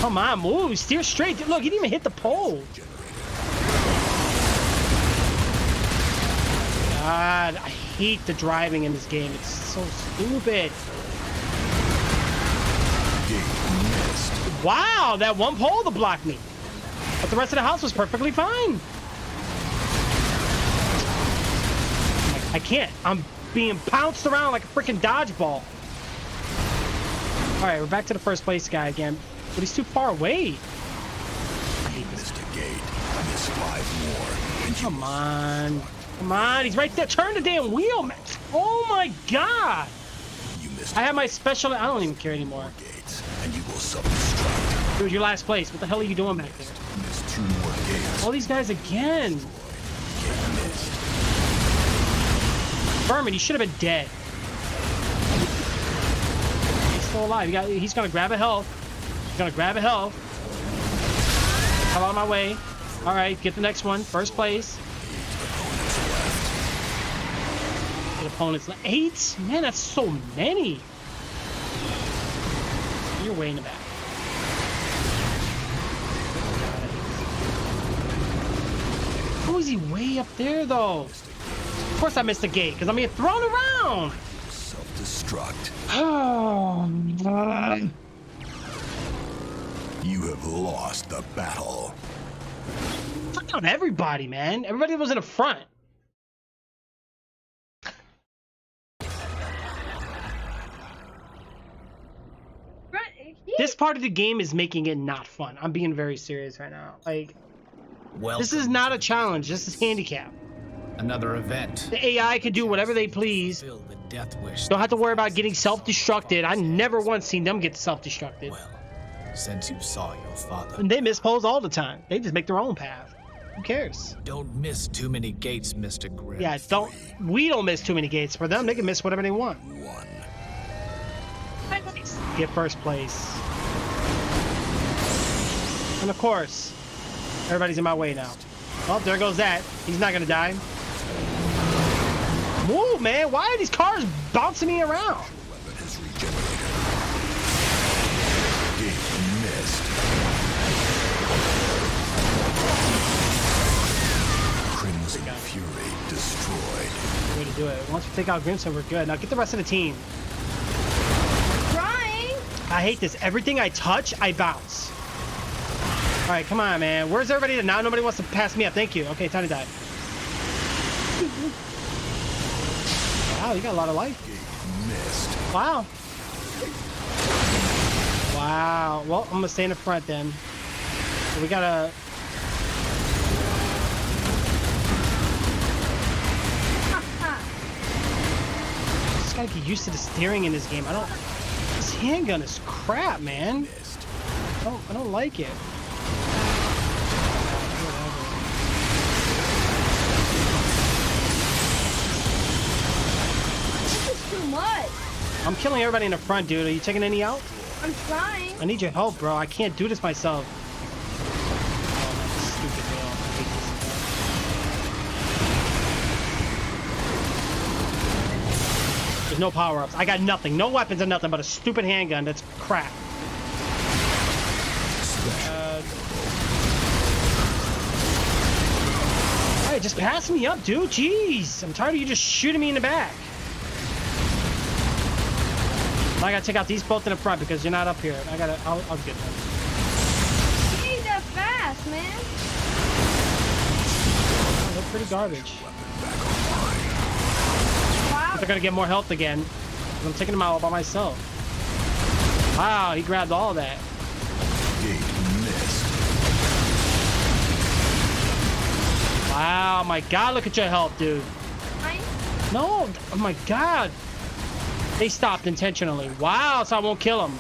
[SPEAKER 2] Come on, move, steer straight. Look, he didn't even hit the pole. God, I hate the driving in this game. It's so stupid.
[SPEAKER 3] Gate missed.
[SPEAKER 2] Wow, that one pole that blocked me. But the rest of the house was perfectly fine. I can't. I'm being pounced around like a freaking dodgeball. All right, we're back to the first place guy again. But he's too far away. I hate this.
[SPEAKER 3] Missed a gate. Missed 5 more. And you
[SPEAKER 2] Come on. Come on, he's right there. Turn the damn wheel, man. Oh my god.
[SPEAKER 3] missed
[SPEAKER 2] I have my special. I don't even care anymore.
[SPEAKER 3] gates, and you will self-destruct.
[SPEAKER 2] Dude, you're last place. What the hell are you doing back there?
[SPEAKER 3] Missed 2 more gates.
[SPEAKER 2] All these guys again.
[SPEAKER 3] Gate missed.
[SPEAKER 2] Furman, he should have been dead. He's still alive. He's gonna grab a health. He's gonna grab a health. Come out of my way. All right, get the next one. First place. Get opponents. 8? Man, that's so many. You're way in the back. How is he way up there, though? Of course I missed the gate, because I'm being thrown around.
[SPEAKER 3] Self-destruct.
[SPEAKER 2] Oh,
[SPEAKER 3] You have lost the battle.
[SPEAKER 2] fuck on everybody, man. Everybody was in the front. This part of the game is making it not fun. I'm being very serious right now. Like, this is not a challenge. This is handicap.
[SPEAKER 1] Another event.
[SPEAKER 2] The AI can do whatever they please.
[SPEAKER 1] Fulfill the death wish.
[SPEAKER 2] Don't have to worry about getting self-destructed. I never once seen them get self-destructed.
[SPEAKER 1] Well, since you saw your father,
[SPEAKER 2] And they mispose all the time. They just make their own path. Who cares?
[SPEAKER 1] don't miss too many gates, Mr. Grimm.
[SPEAKER 2] Yeah, we don't miss too many gates. For them, they can miss whatever they want.
[SPEAKER 3] 1.
[SPEAKER 2] Get first place. And of course, everybody's in my way now. Well, there goes that. He's not gonna die. Move, man. Why are these cars bouncing me around?
[SPEAKER 3] Weapon has regenerated. Gate missed. Crimson Fury destroyed.
[SPEAKER 2] Way to do it. Once we take out Grimson, we're good. Now get the rest of the team.
[SPEAKER 4] Trying.
[SPEAKER 2] I hate this. Everything I touch, I bounce. All right, come on, man. Where's everybody? Now nobody wants to pass me up. Thank you. Okay, time to die. Wow, you got a lot of life.
[SPEAKER 3] Gate missed.
[SPEAKER 2] Wow. Wow. Well, I'm gonna stay in the front then. So we gotta. Just gotta get used to the steering in this game. This handgun is crap, man.
[SPEAKER 3] Missed.
[SPEAKER 2] I don't like it.
[SPEAKER 4] This is too much.
[SPEAKER 2] I'm killing everybody in the front, dude. Are you taking any out?
[SPEAKER 4] I'm trying.
[SPEAKER 2] I need your help, bro. I can't do this myself. Oh, that's stupid wheel. I hate this. There's no power-ups. I got nothing. No weapons or nothing but a stupid handgun. That's crap. Alright, just pass me up, dude. Jeez. I'm tired of you just shooting me in the back. I gotta take out these both in the front because you're not up here. I'll get them.
[SPEAKER 4] You ain't that fast, man.
[SPEAKER 2] Oh, they're pretty garbage.
[SPEAKER 4] Wow.
[SPEAKER 2] They're gonna get more health again. I'm taking them out all by myself. Wow, he grabbed all that.
[SPEAKER 3] Gate missed.
[SPEAKER 2] Wow, my God, look at your health, dude.
[SPEAKER 4] Mine?
[SPEAKER 2] No, oh my God. They stopped intentionally. Wow, so I won't kill him.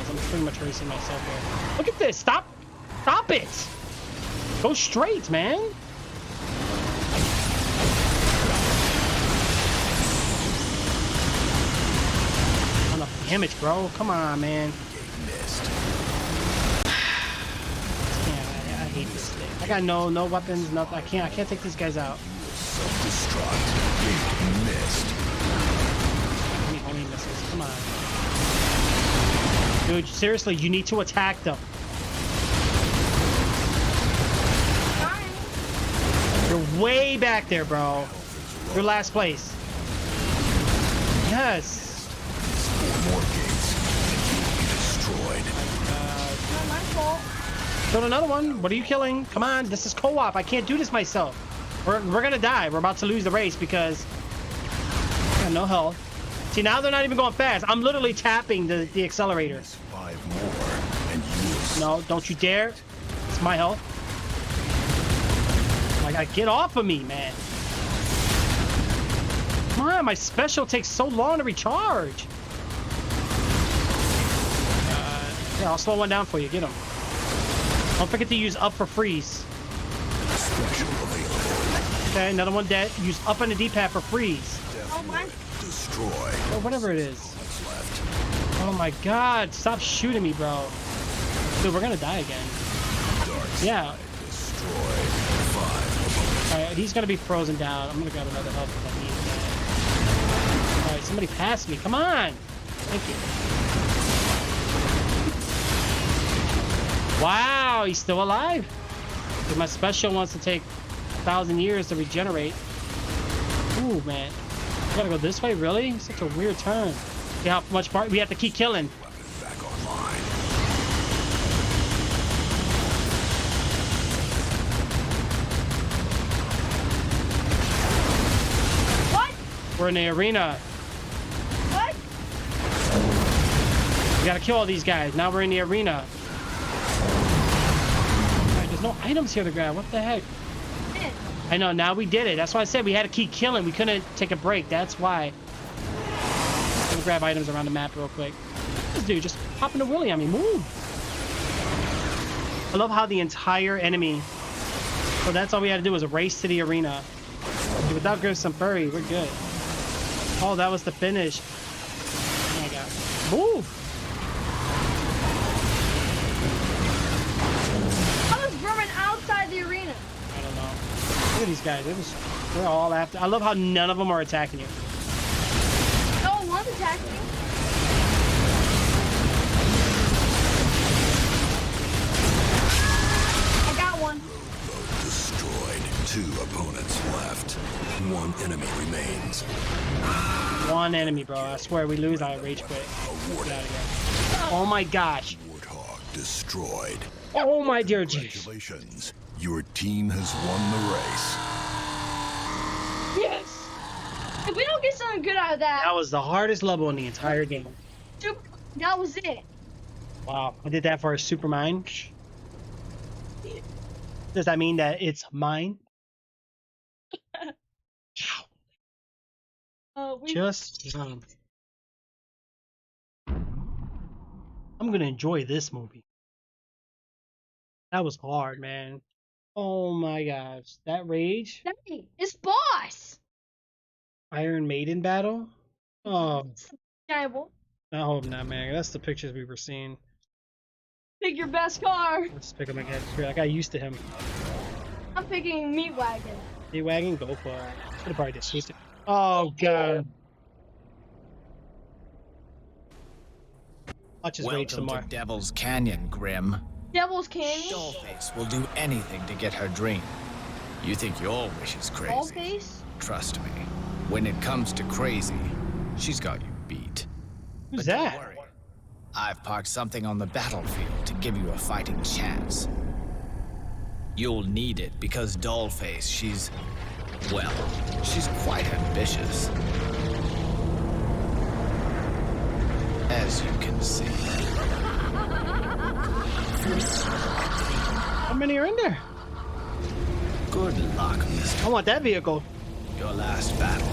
[SPEAKER 2] I'm pretty much racing myself here. Look at this. Stop it. Go straight, man. Enough damage, bro. Come on, man. I hate this thing. I got no weapons, nothing. I can't take these guys out.
[SPEAKER 3] Self-destruct. Big missed.
[SPEAKER 2] Only missiles. Come on. Dude, seriously, you need to attack them. You're way back there, bro. You're last place. Yes.
[SPEAKER 3] 4 more gates. Be destroyed.
[SPEAKER 4] Not my fault.
[SPEAKER 2] Killed another one. What are you killing? Come on, this is co-op. I can't do this myself. We're gonna die. We're about to lose the race because I got no health. See, now they're not even going fast. I'm literally tapping the accelerator.
[SPEAKER 3] 5 more, and you will
[SPEAKER 2] No, don't you dare. It's my health. Like, get off of me, man. Come on, my special takes so long to recharge. Yeah, I'll slow one down for you. Get him. Don't forget to use up for freeze.
[SPEAKER 3] special available.
[SPEAKER 2] Okay, another one dead. Use up on the D-pad for freeze.
[SPEAKER 4] Oh my.
[SPEAKER 3] Destroy.
[SPEAKER 2] Or whatever it is.
[SPEAKER 3] What's left?
[SPEAKER 2] Oh my God! Stop shooting me, bro. Dude, we're gonna die again.
[SPEAKER 3] Dark
[SPEAKER 2] Yeah.
[SPEAKER 3] Destroy. 5.
[SPEAKER 2] All right, he's gonna be frozen down. I'm gonna grab another health if I need that. All right, somebody pass me. Come on. Thank you. Wow, he's still alive. Dude, my special wants to take 1,000 years to regenerate. Ooh, man. We gotta go this way, really? Such a weird turn. See how much part we have to keep killing.
[SPEAKER 3] Back online.
[SPEAKER 4] What?
[SPEAKER 2] We're in the arena.
[SPEAKER 4] What?
[SPEAKER 2] We gotta kill all these guys. Now we're in the arena. Alright, there's no items here to grab. What the heck?
[SPEAKER 4] Man.
[SPEAKER 2] I know, now we did it. That's why I said we had to keep killing. We couldn't take a break. That's why. I'm gonna grab items around the map real quick. This dude just popping a willy on me. Move. I love how the entire enemy. So that's all we had to do was race to the arena. Dude, without Grissom Furry, we're good. Oh, that was the finish. Oh my God. Move.
[SPEAKER 4] I was running outside the arena.
[SPEAKER 2] I don't know. Look at these guys. They're all after. I love how none of them are attacking you.
[SPEAKER 4] No one's attacking me. I got one.
[SPEAKER 3] Destroyed. 2 opponents left. 1 enemy remains.
[SPEAKER 2] One enemy, bro. I swear we lose, I rage quit. Get out of here. Oh my gosh.
[SPEAKER 3] Warthog destroyed.
[SPEAKER 2] Oh my dear jeez.
[SPEAKER 3] Congratulations. Your team has won the race.
[SPEAKER 4] Yes. If we don't get something good out of that,
[SPEAKER 2] That was the hardest level in the entire game.
[SPEAKER 4] that was it.
[SPEAKER 2] Wow. I did that for a super mine. Does that mean that it's mine? Just I'm gonna enjoy this movie. That was hard, man. Oh my gosh. That rage.
[SPEAKER 4] Hey, it's boss.
[SPEAKER 2] Iron Maiden battle? Oh,
[SPEAKER 4] Terrible.
[SPEAKER 2] I hope not, man. That's the pictures we were seeing.
[SPEAKER 4] Pick your best car.
[SPEAKER 2] Let's pick him again. I got used to him.
[SPEAKER 4] I'm picking Meat Wagon.
[SPEAKER 2] D-Wagon, go for it. Should have probably just switched it. Oh, God. Watch his rage some
[SPEAKER 1] Welcome
[SPEAKER 2] more.
[SPEAKER 1] to Devil's Canyon, Grim.
[SPEAKER 4] Devil's Canyon.
[SPEAKER 1] Dollface will do anything to get her dream. You think your wish is crazy?
[SPEAKER 4] Dollface?
[SPEAKER 1] Trust me, when it comes to crazy, she's got you beat.
[SPEAKER 2] Who's
[SPEAKER 1] But don't
[SPEAKER 2] that?
[SPEAKER 1] worry. I've parked something on the battlefield to give you a fighting chance. You'll need it because Dollface, she's quite ambitious. As you can see.
[SPEAKER 2] How many are in there?
[SPEAKER 1] Good luck, Mr.
[SPEAKER 2] I want that vehicle.
[SPEAKER 1] Your last battle,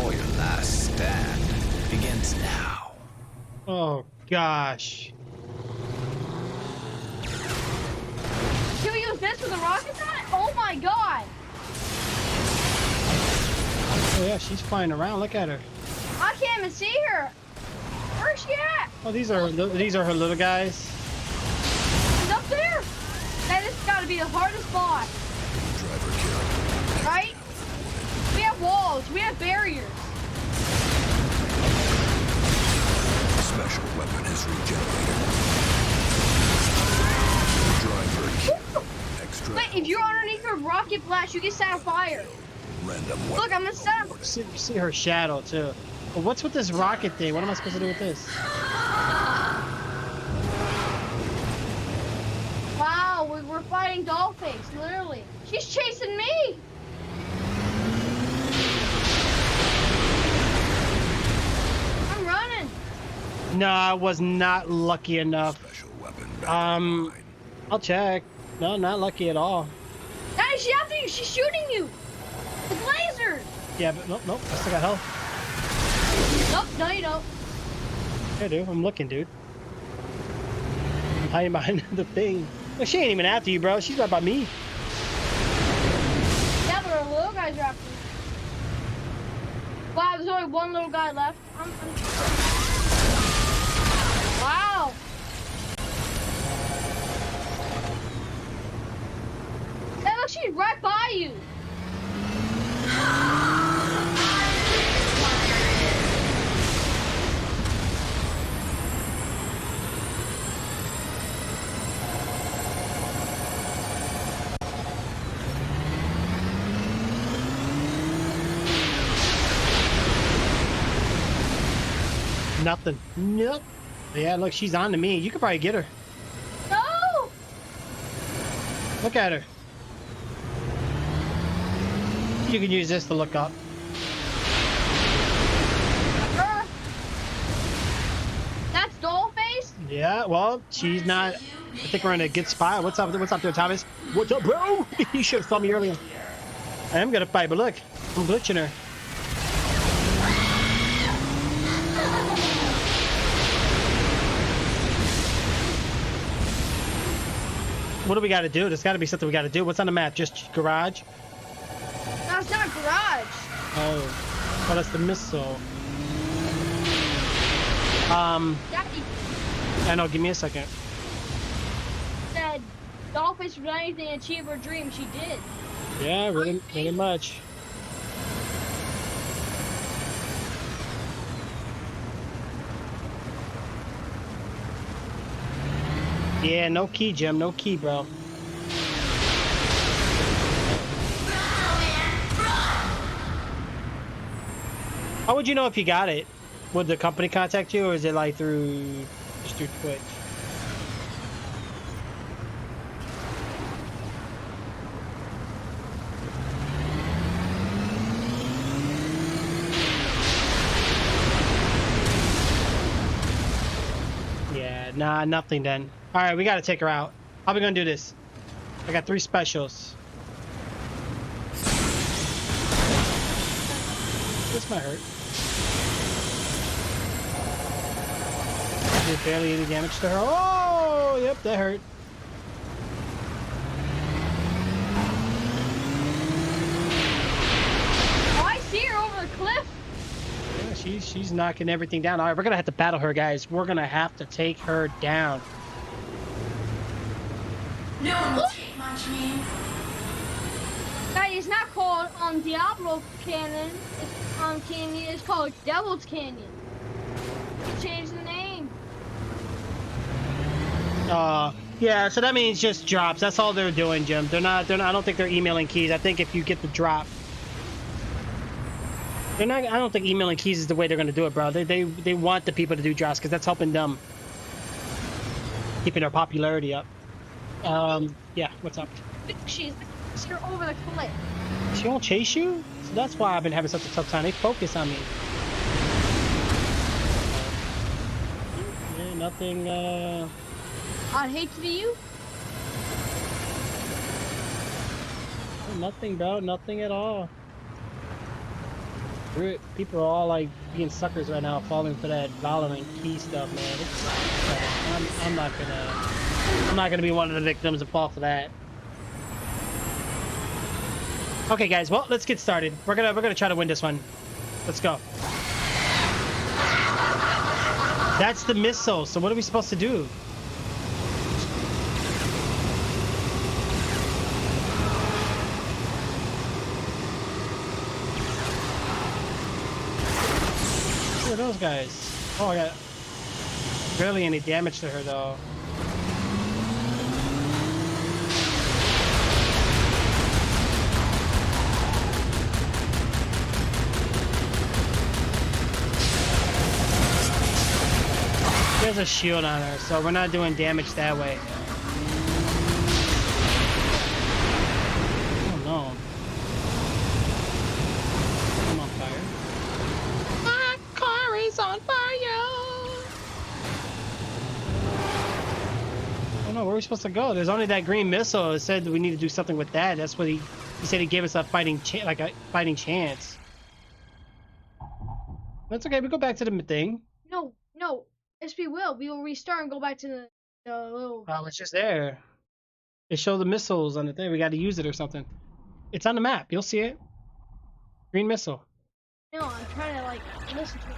[SPEAKER 1] or your last stand, begins now.
[SPEAKER 2] Oh gosh.
[SPEAKER 4] Can we use this with the rockets on it? Oh my god!
[SPEAKER 2] Oh yeah, she's flying around. Look at her.
[SPEAKER 4] I can't even see her. Where's she at?
[SPEAKER 2] Oh, these are her little guys.
[SPEAKER 4] She's up there. That has got to be the hardest boss,
[SPEAKER 3] Driver kill.
[SPEAKER 4] right? We have walls. We have barriers.
[SPEAKER 3] Special weapon is regenerated. Driver kill. Extra.
[SPEAKER 4] Wait, if you're underneath a rocket blast, you get set on fire.
[SPEAKER 3] Random weapon.
[SPEAKER 4] Look, I'm gonna set up.
[SPEAKER 2] See her shadow too. But what's with this rocket thing? What am I supposed to do with this?
[SPEAKER 4] Wow, we're fighting Dollface, literally. She's chasing me. I'm running.
[SPEAKER 2] No, I was not lucky enough.
[SPEAKER 3] Special weapon. Back online.
[SPEAKER 2] I'll check. No, not lucky at all.
[SPEAKER 4] Guys, she's after you. She's shooting you with lasers.
[SPEAKER 2] Yeah, but nope, I still got health.
[SPEAKER 4] Nope, no, you don't.
[SPEAKER 2] I do. I'm looking, dude. I'm hiding behind the thing. Well, she ain't even after you, bro. She's right by me.
[SPEAKER 4] Yeah, but our little guys are after me. Wow, there's only one little guy left. Wow. Hey, look, she's right by you.
[SPEAKER 2] Nothing. Nope. Yeah, look, she's on to me. You could probably get her.
[SPEAKER 4] No.
[SPEAKER 2] Look at her. You can use this to look up.
[SPEAKER 4] Her. That's Dollface?
[SPEAKER 2] Yeah, well, she's not. I think we're in a good spot. What's up? What's up there, Thomas? What's up, bro? You should have saw me earlier. I am gonna fight, but look, I'm glitching her. What do we got to do? There's got to be something we got to do. What's on the map? Just garage?
[SPEAKER 4] No, it's not garage.
[SPEAKER 2] Oh, that's the missile.
[SPEAKER 4] Daddy
[SPEAKER 2] I know. Give me a second.
[SPEAKER 4] said Dollface would anything to achieve her dream. She did.
[SPEAKER 2] Yeah, really much. Yeah, no key, Jim. No key, bro. How would you know if you got it? Would the company contact you, or is it like just through Twitch? Yeah, nah, nothing then. All right, we gotta take her out. How are we gonna do this? I got 3 specials. This might hurt. Did barely any damage to her. Oh, yep, that hurt.
[SPEAKER 4] Oh, I see her over the cliff.
[SPEAKER 2] Yeah, she's knocking everything down. All right, we're gonna have to battle her, guys. We're gonna have to take her down.
[SPEAKER 6] No one will take my dream.
[SPEAKER 4] Guys, it's not called Diablo Canyon. It's Canyon. It's called Devil's Canyon. They changed the name.
[SPEAKER 2] Yeah, so that means just drops. That's all they're doing, Jim. They're not, I don't think they're emailing keys. I think if you get the drop. I don't think emailing keys is the way they're gonna do it, bro. They want the people to do drops because that's helping them. Keeping their popularity up. Yeah, what's up?
[SPEAKER 4] She's over the cliff.
[SPEAKER 2] She won't chase you? So that's why I've been having such a tough time. They focus on me. Yeah, nothing,
[SPEAKER 4] I'd hate to be you.
[SPEAKER 2] Nothing, bro. Nothing at all. People are all like being suckers right now, falling for that Valorant key stuff, man. I'm not gonna be one of the victims and fall for that. Okay, guys. Well, let's get started. We're gonna try to win this one. Let's go. That's the missile. So what are we supposed to do? Who are those guys? Oh, I got barely any damage to her though. She has a shield on her, so we're not doing damage that way. Oh no. I'm on fire. My car is on fire! Oh no, where are we supposed to go? There's only that green missile. It said we need to do something with that. That's what he said he gave us a fighting chance. That's okay, we go back to the thing.
[SPEAKER 4] No. Yes, we will. We will restart and go back to the little.
[SPEAKER 2] Oh, it's just there. It showed the missiles on the thing. We got to use it or something. It's on the map. You'll see it. Green missile.
[SPEAKER 4] No, I'm trying to like listen to it.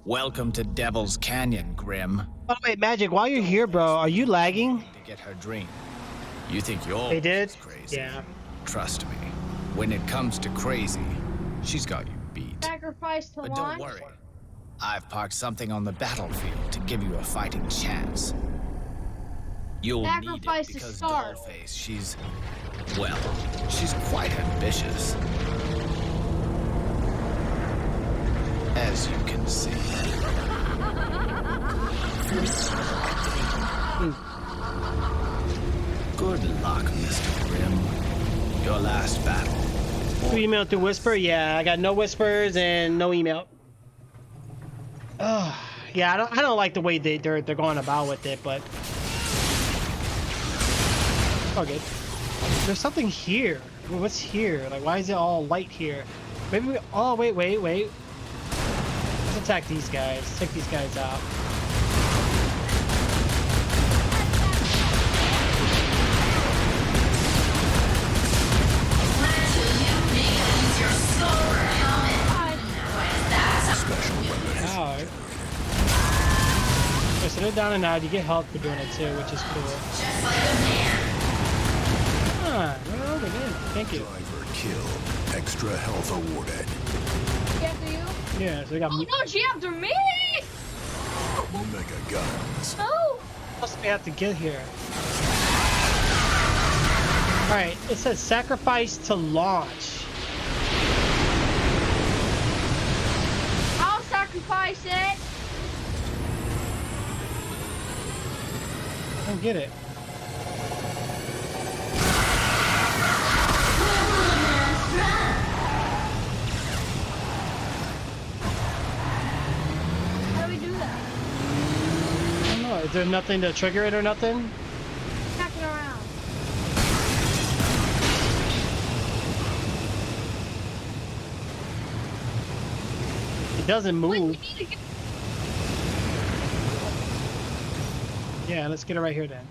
[SPEAKER 1] Welcome to Devil's Canyon, Grim.
[SPEAKER 2] By the way, Magic, while you're here, bro, are you lagging?
[SPEAKER 1] To get her dream. You think you're
[SPEAKER 2] They did?
[SPEAKER 1] crazy?
[SPEAKER 2] Yeah.
[SPEAKER 1] Trust me. When it comes to crazy, she's got you beat.
[SPEAKER 4] Sacrifice to
[SPEAKER 1] But
[SPEAKER 4] launch.
[SPEAKER 1] don't worry. I've parked something on the battlefield to give you a fighting chance. You'll need it
[SPEAKER 4] Sacrifice to
[SPEAKER 1] because
[SPEAKER 4] start.
[SPEAKER 1] Dollface, she's quite ambitious. As you can see. Good luck, Mr. Grimm. Your last battle.
[SPEAKER 2] Who emailed through Whisper? Yeah, I got no whispers and no email. Yeah, I don't like the way they're going about with it, but okay. There's something here. What's here? Like, why is it all light here? Maybe we. Oh, wait. Let's attack these guys. Take these guys out. Alright. Okay, so they're down and out. You get health for doing it too, which is cool. Ah, well, they did. Thank you.
[SPEAKER 3] Driver killed. Extra health awarded.
[SPEAKER 4] After you?
[SPEAKER 2] Yeah, so we got.
[SPEAKER 4] Oh no, she after me!
[SPEAKER 3] Mega guns.
[SPEAKER 4] No!
[SPEAKER 2] Plus we have to get here. Alright, it says sacrifice to launch.
[SPEAKER 4] I'll sacrifice it.
[SPEAKER 2] I don't get it.
[SPEAKER 4] How do we do that?
[SPEAKER 2] I don't know. Is there nothing to trigger it or nothing?
[SPEAKER 4] Tacking around.
[SPEAKER 2] It doesn't
[SPEAKER 4] Wait, we
[SPEAKER 2] move.
[SPEAKER 4] need to get.
[SPEAKER 2] Yeah, let's get it right here then.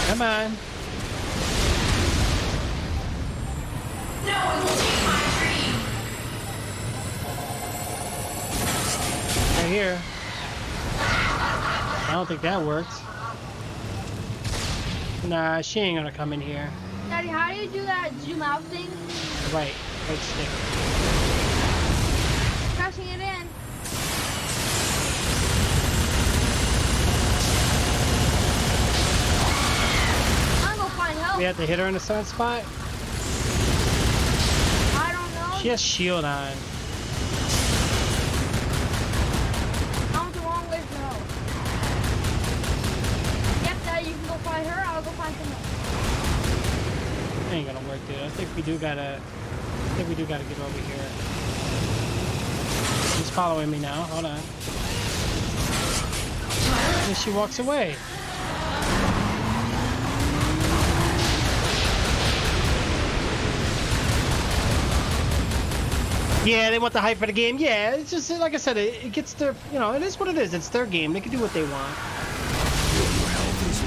[SPEAKER 2] Come on.
[SPEAKER 6] No one will take my dream.
[SPEAKER 2] Right here. I don't think that worked. Nah, she ain't gonna come in here.
[SPEAKER 4] Daddy, how do you do that zoom out thing?
[SPEAKER 2] Right stick.
[SPEAKER 4] Pressing it in. I'm gonna find help.
[SPEAKER 2] We have to hit her in a certain spot.
[SPEAKER 4] I
[SPEAKER 2] She has shield on.
[SPEAKER 4] I'm the wrong way to go. Yep, Daddy, you can go find her. I'll go find someone.
[SPEAKER 2] Ain't gonna work, dude. I think we do gotta get over here. She's following me now. Hold on. And she walks away. Yeah, they want the hype for the game. Yeah, it's just like I said, it gets their, you know, it is what it is. It's their game. They can do what they want.
[SPEAKER 3] Your health is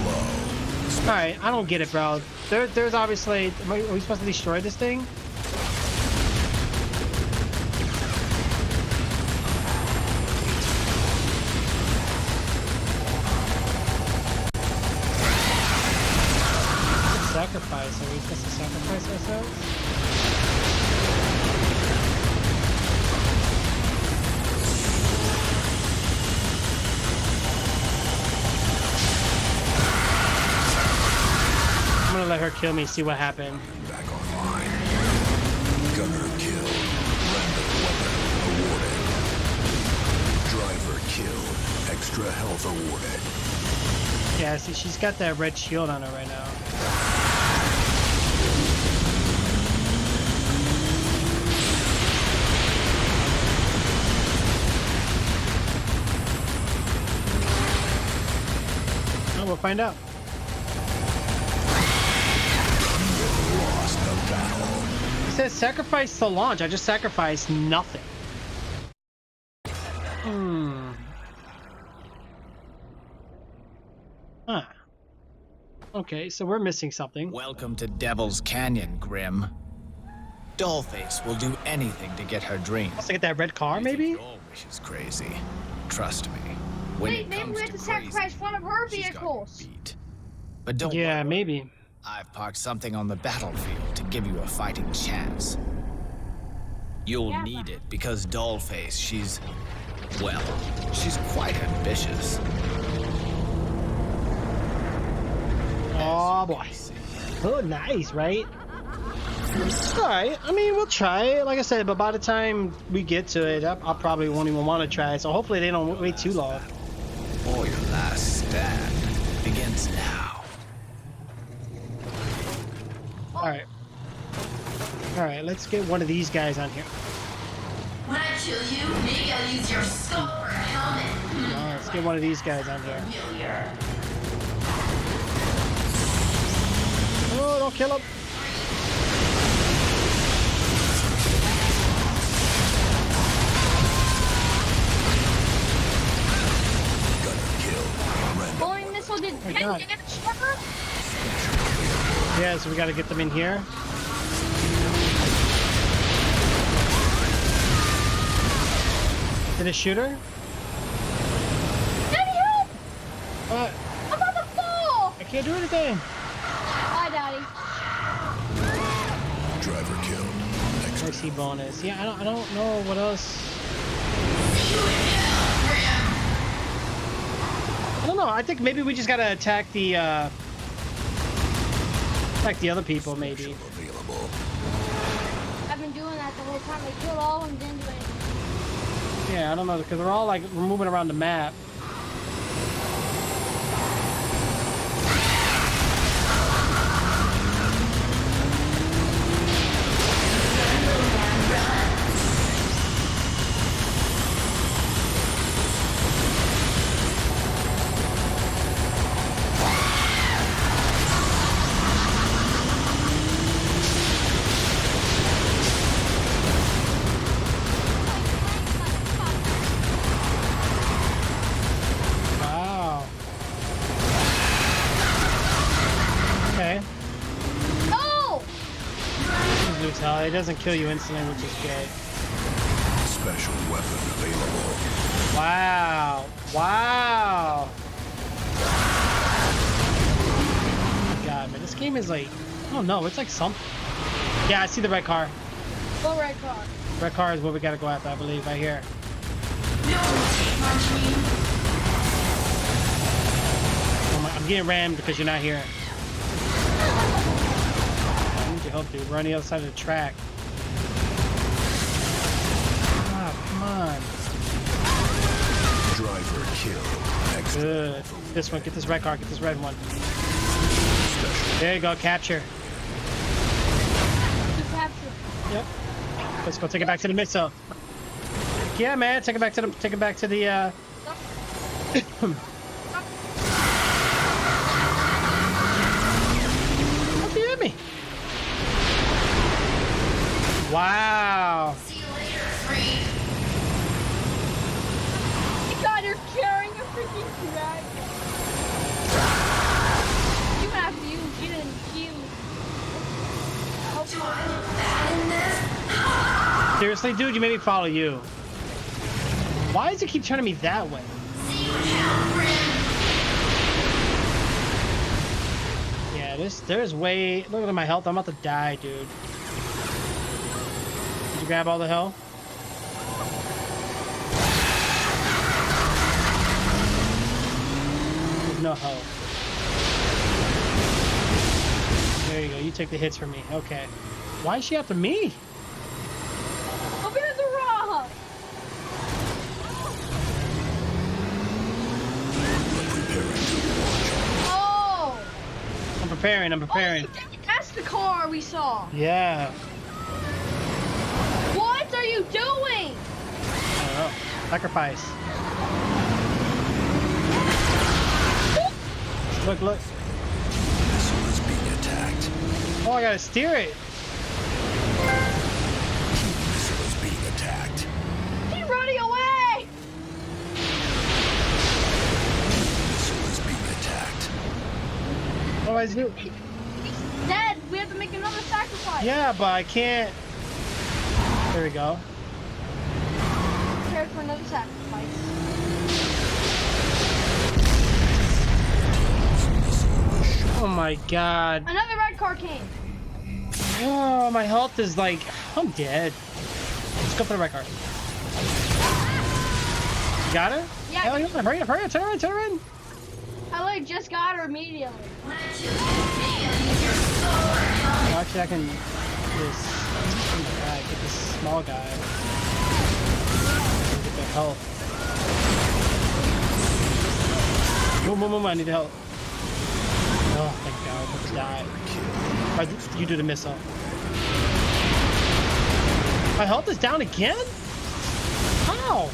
[SPEAKER 3] low.
[SPEAKER 2] All right, I don't get it, bro. There's obviously. Are we supposed to destroy this thing? Sacrifice. Are we supposed to sacrifice ourselves? I'm gonna let her kill me, see what happened.
[SPEAKER 3] Back online. Gunner killed. Random weapon awarded. Driver killed. Extra health awarded.
[SPEAKER 2] Yeah, see, she's got that red shield on her right now. Oh, we'll find out.
[SPEAKER 3] Lost the battle.
[SPEAKER 2] It says sacrifice to launch. I just sacrificed nothing. Huh. Okay, so we're missing something.
[SPEAKER 1] Welcome to Devil's Canyon, Grim. Dollface will do anything to get her dreams.
[SPEAKER 2] Let's get that red car, maybe?
[SPEAKER 1] Your wish is crazy. Trust me. When
[SPEAKER 4] Wait,
[SPEAKER 1] it
[SPEAKER 4] maybe
[SPEAKER 1] comes
[SPEAKER 4] we have to
[SPEAKER 1] crazy,
[SPEAKER 4] sacrifice one of her
[SPEAKER 1] she's got you
[SPEAKER 4] vehicles.
[SPEAKER 1] beat. But don't
[SPEAKER 2] Yeah,
[SPEAKER 1] worry.
[SPEAKER 2] maybe.
[SPEAKER 1] I've parked something on the battlefield to give you a fighting chance. You'll
[SPEAKER 4] Yeah,
[SPEAKER 1] need
[SPEAKER 4] but-
[SPEAKER 1] it because Dollface, she's quite ambitious.
[SPEAKER 2] Oh boy. Oh, nice, right? Alright, I mean, we'll try it, like I said, but by the time we get to it, I probably won't even want to try it, so hopefully they don't wait too long.
[SPEAKER 1] Or your last stand begins now.
[SPEAKER 2] Alright. Alright, let's get one of these guys on here.
[SPEAKER 6] When I kill you, maybe I'll use your skull for a helmet.
[SPEAKER 2] Alright, let's get one of these guys on here.
[SPEAKER 6] Familiar.
[SPEAKER 2] Oh, don't kill him.
[SPEAKER 3] Gunner killed. Random
[SPEAKER 4] Blowing missile did
[SPEAKER 2] my
[SPEAKER 4] 10
[SPEAKER 2] God.
[SPEAKER 4] damage to her?
[SPEAKER 2] Yeah, so we gotta get them in here. Did it shoot her?
[SPEAKER 4] Daddy, help!
[SPEAKER 2] What?
[SPEAKER 4] I'm about to fall!
[SPEAKER 2] I can't do anything.
[SPEAKER 4] Hi, Daddy.
[SPEAKER 3] driver killed. Extra
[SPEAKER 2] Mercy bonus. Yeah, I don't know what else. I don't know. I think maybe we just gotta attack the other people, maybe.
[SPEAKER 3] available.
[SPEAKER 4] I've been doing that the whole time. I killed all of them, didn't do anything.
[SPEAKER 2] Yeah, I don't know, because they're all like we're moving around the map. Wow. Okay.
[SPEAKER 4] No!
[SPEAKER 2] Brutality. It doesn't kill you instantly, which is good.
[SPEAKER 3] Special weapon available.
[SPEAKER 2] Wow. Wow. God, man, this game is like, I don't know, it's like something. Yeah, I see the red car.
[SPEAKER 4] Go red car.
[SPEAKER 2] Red car is what we gotta go after, I believe, right here.
[SPEAKER 6] No, take my dream.
[SPEAKER 2] I'm getting rammed because you're not here. I need your help, dude. We're on the other side of the track. Good. This one. Get this red car. Get this red one. There you go. Capture.
[SPEAKER 4] To capture.
[SPEAKER 2] Yep. Let's go take it back to the missile. Yeah, man. Take it back to the. What did you hit me? Wow.
[SPEAKER 6] See you later, freak.
[SPEAKER 4] God, you're carrying a freaking dragon. You have to use. You didn't use.
[SPEAKER 6] Do I look bad in this?
[SPEAKER 2] Seriously, dude, you made me follow you. Why does it keep turning me that way?
[SPEAKER 6] See you now, Grim.
[SPEAKER 2] Yeah, there's way. Look at my health. I'm about to die, dude. Did you grab all the hell? There's no health. There you go. You take the hits from me. Okay. Why is she after me?
[SPEAKER 4] Open the rock. Oh.
[SPEAKER 2] I'm preparing.
[SPEAKER 4] Oh, that's the car we saw.
[SPEAKER 2] Yeah.
[SPEAKER 4] What are you doing?
[SPEAKER 2] I don't know. Sacrifice. Look.
[SPEAKER 3] Missile is being attacked.
[SPEAKER 2] Oh, I gotta steer it.
[SPEAKER 3] Missile is being attacked.
[SPEAKER 4] He's running away.
[SPEAKER 3] Missile is being attacked.
[SPEAKER 2] What do I do?
[SPEAKER 4] He's dead. We have to make another sacrifice.
[SPEAKER 2] Yeah, but I can't. There we go.
[SPEAKER 4] Prepare for another sacrifice.
[SPEAKER 2] Oh my god.
[SPEAKER 4] Another red car came.
[SPEAKER 2] Oh, my health is like, I'm dead. Let's go for the red card. You got her?
[SPEAKER 4] Yeah.
[SPEAKER 2] Hell yeah, hurry up, turn around.
[SPEAKER 4] I like just got her immediately.
[SPEAKER 6] When I kill you, maybe I'll use your solar helmet.
[SPEAKER 2] Oh, actually, I can get this small guy. Get the health. Move, I need help. Oh, thank God, let's die. Alright, you do the missile. My health is down again? How?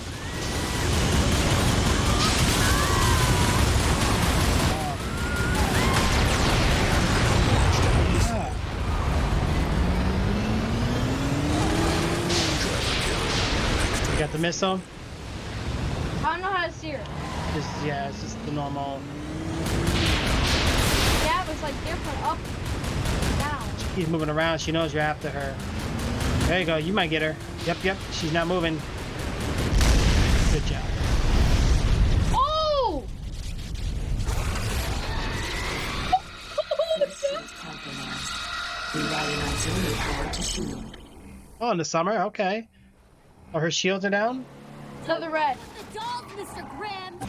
[SPEAKER 2] You got the missile?
[SPEAKER 4] I don't know how to steer it.
[SPEAKER 2] Yeah, it's just the normal.
[SPEAKER 4] Yeah, it was like different up, down.
[SPEAKER 2] She's moving around. She knows you're after her. There you go. You might get her. Yep. She's not moving. Good job.
[SPEAKER 4] Oh!
[SPEAKER 2] Oh, in the summer? Okay. Oh, her shields are down?
[SPEAKER 4] Another red.
[SPEAKER 7] The dog, Mr. Grimm.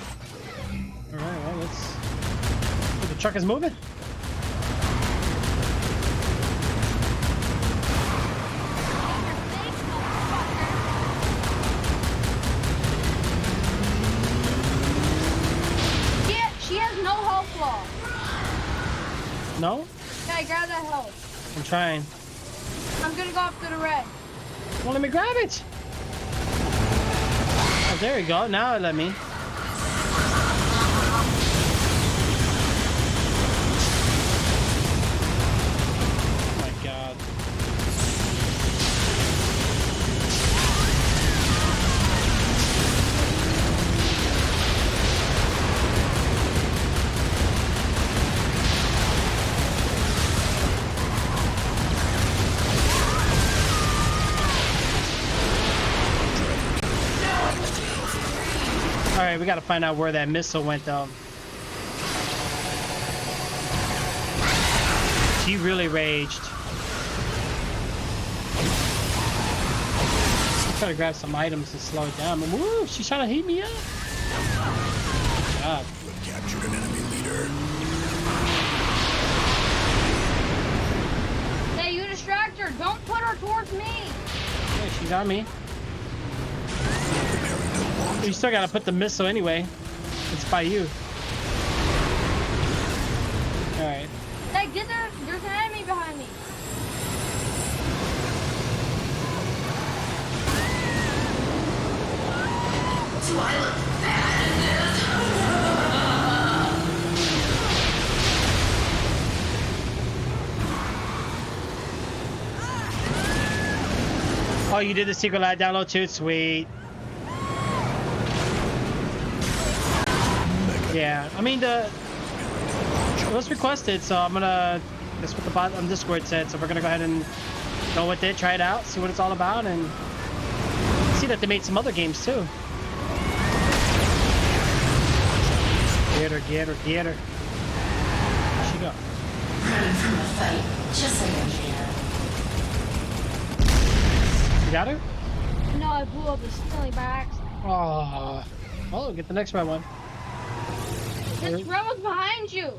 [SPEAKER 2] Alright, well, let's... Oh, the truck is moving.
[SPEAKER 4] Yeah, she has no health flaw.
[SPEAKER 2] No?
[SPEAKER 4] Okay, grab that health.
[SPEAKER 2] I'm trying.
[SPEAKER 4] I'm gonna go after the red.
[SPEAKER 2] Well, let me grab it. Oh, there you go. Now it let me. Oh my God. All right, we got to find out where that missile went, though. She really raged. I'm trying to grab some items to slow it down. Woo, she's trying to heat me up. Good job.
[SPEAKER 3] You have captured an enemy leader.
[SPEAKER 4] Hey, you distract her. Don't put her towards me.
[SPEAKER 2] Yeah, she's on me.
[SPEAKER 3] Preparing to launch.
[SPEAKER 2] You still got to put the missile anyway. It's by you. Alright.
[SPEAKER 4] Hey, get there. There's an enemy behind me.
[SPEAKER 6] Do I look bad in this?
[SPEAKER 2] Oh, you did the secret lab download too? Sweet. Yeah, I mean, it was requested, so I'm gonna, that's what the bot on Discord said, so we're gonna go ahead and go with it, try it out, see what it's all about, and see that they made some other games too. Get her, get her, get her. Where'd she go?
[SPEAKER 6] Running from a fight, just like a man.
[SPEAKER 2] You got her?
[SPEAKER 4] No, I blew up the silly by accident.
[SPEAKER 2] Oh, well, get the next red one.
[SPEAKER 4] This red one's behind you.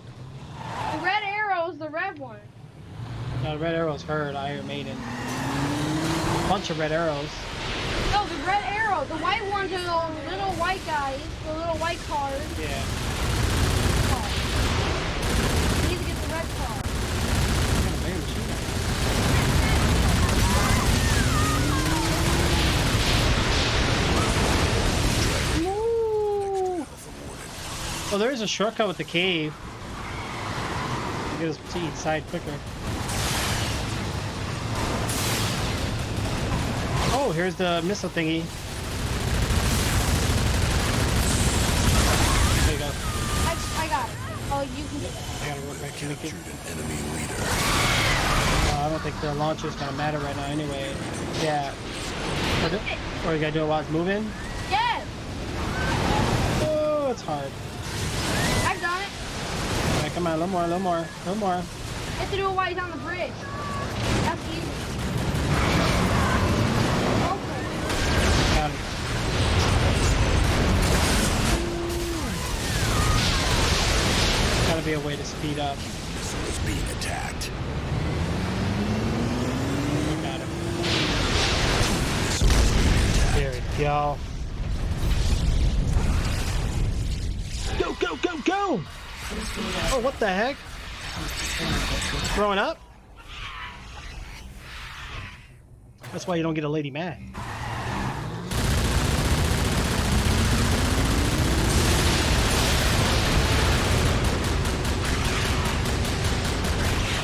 [SPEAKER 4] The red arrow is the red one.
[SPEAKER 2] No, the red arrow's her, Iron Maiden. Bunch of red arrows.
[SPEAKER 4] No, the red arrow. The white ones are the little white guys. The little white cars.
[SPEAKER 2] Yeah.
[SPEAKER 4] You need to get the red car.
[SPEAKER 2] Ooh. Oh, there is a shortcut with the cave. Get us to each side quicker. Oh, here's the missile thingy. There you go.
[SPEAKER 4] I got it. Oh, you can get it.
[SPEAKER 2] I gotta work back to make it.
[SPEAKER 3] Captured an enemy leader.
[SPEAKER 2] I don't think the launcher's gonna matter right now anyway. Yeah. Or you gotta do it while it's moving?
[SPEAKER 4] Yes.
[SPEAKER 2] Oh, it's hard.
[SPEAKER 4] I've done it.
[SPEAKER 2] Alright, come on, a little more, a little more, a little more.
[SPEAKER 4] You have to do it while he's on the bridge. That's easy. Okay.
[SPEAKER 2] Got it. Gotta be a way to speed up.
[SPEAKER 3] Missile is being attacked.
[SPEAKER 2] Got it.
[SPEAKER 3] Missile is being attacked.
[SPEAKER 2] There we go. Go, go, go, go! Oh, what the heck? Throwing up? That's why you don't get a lady mad.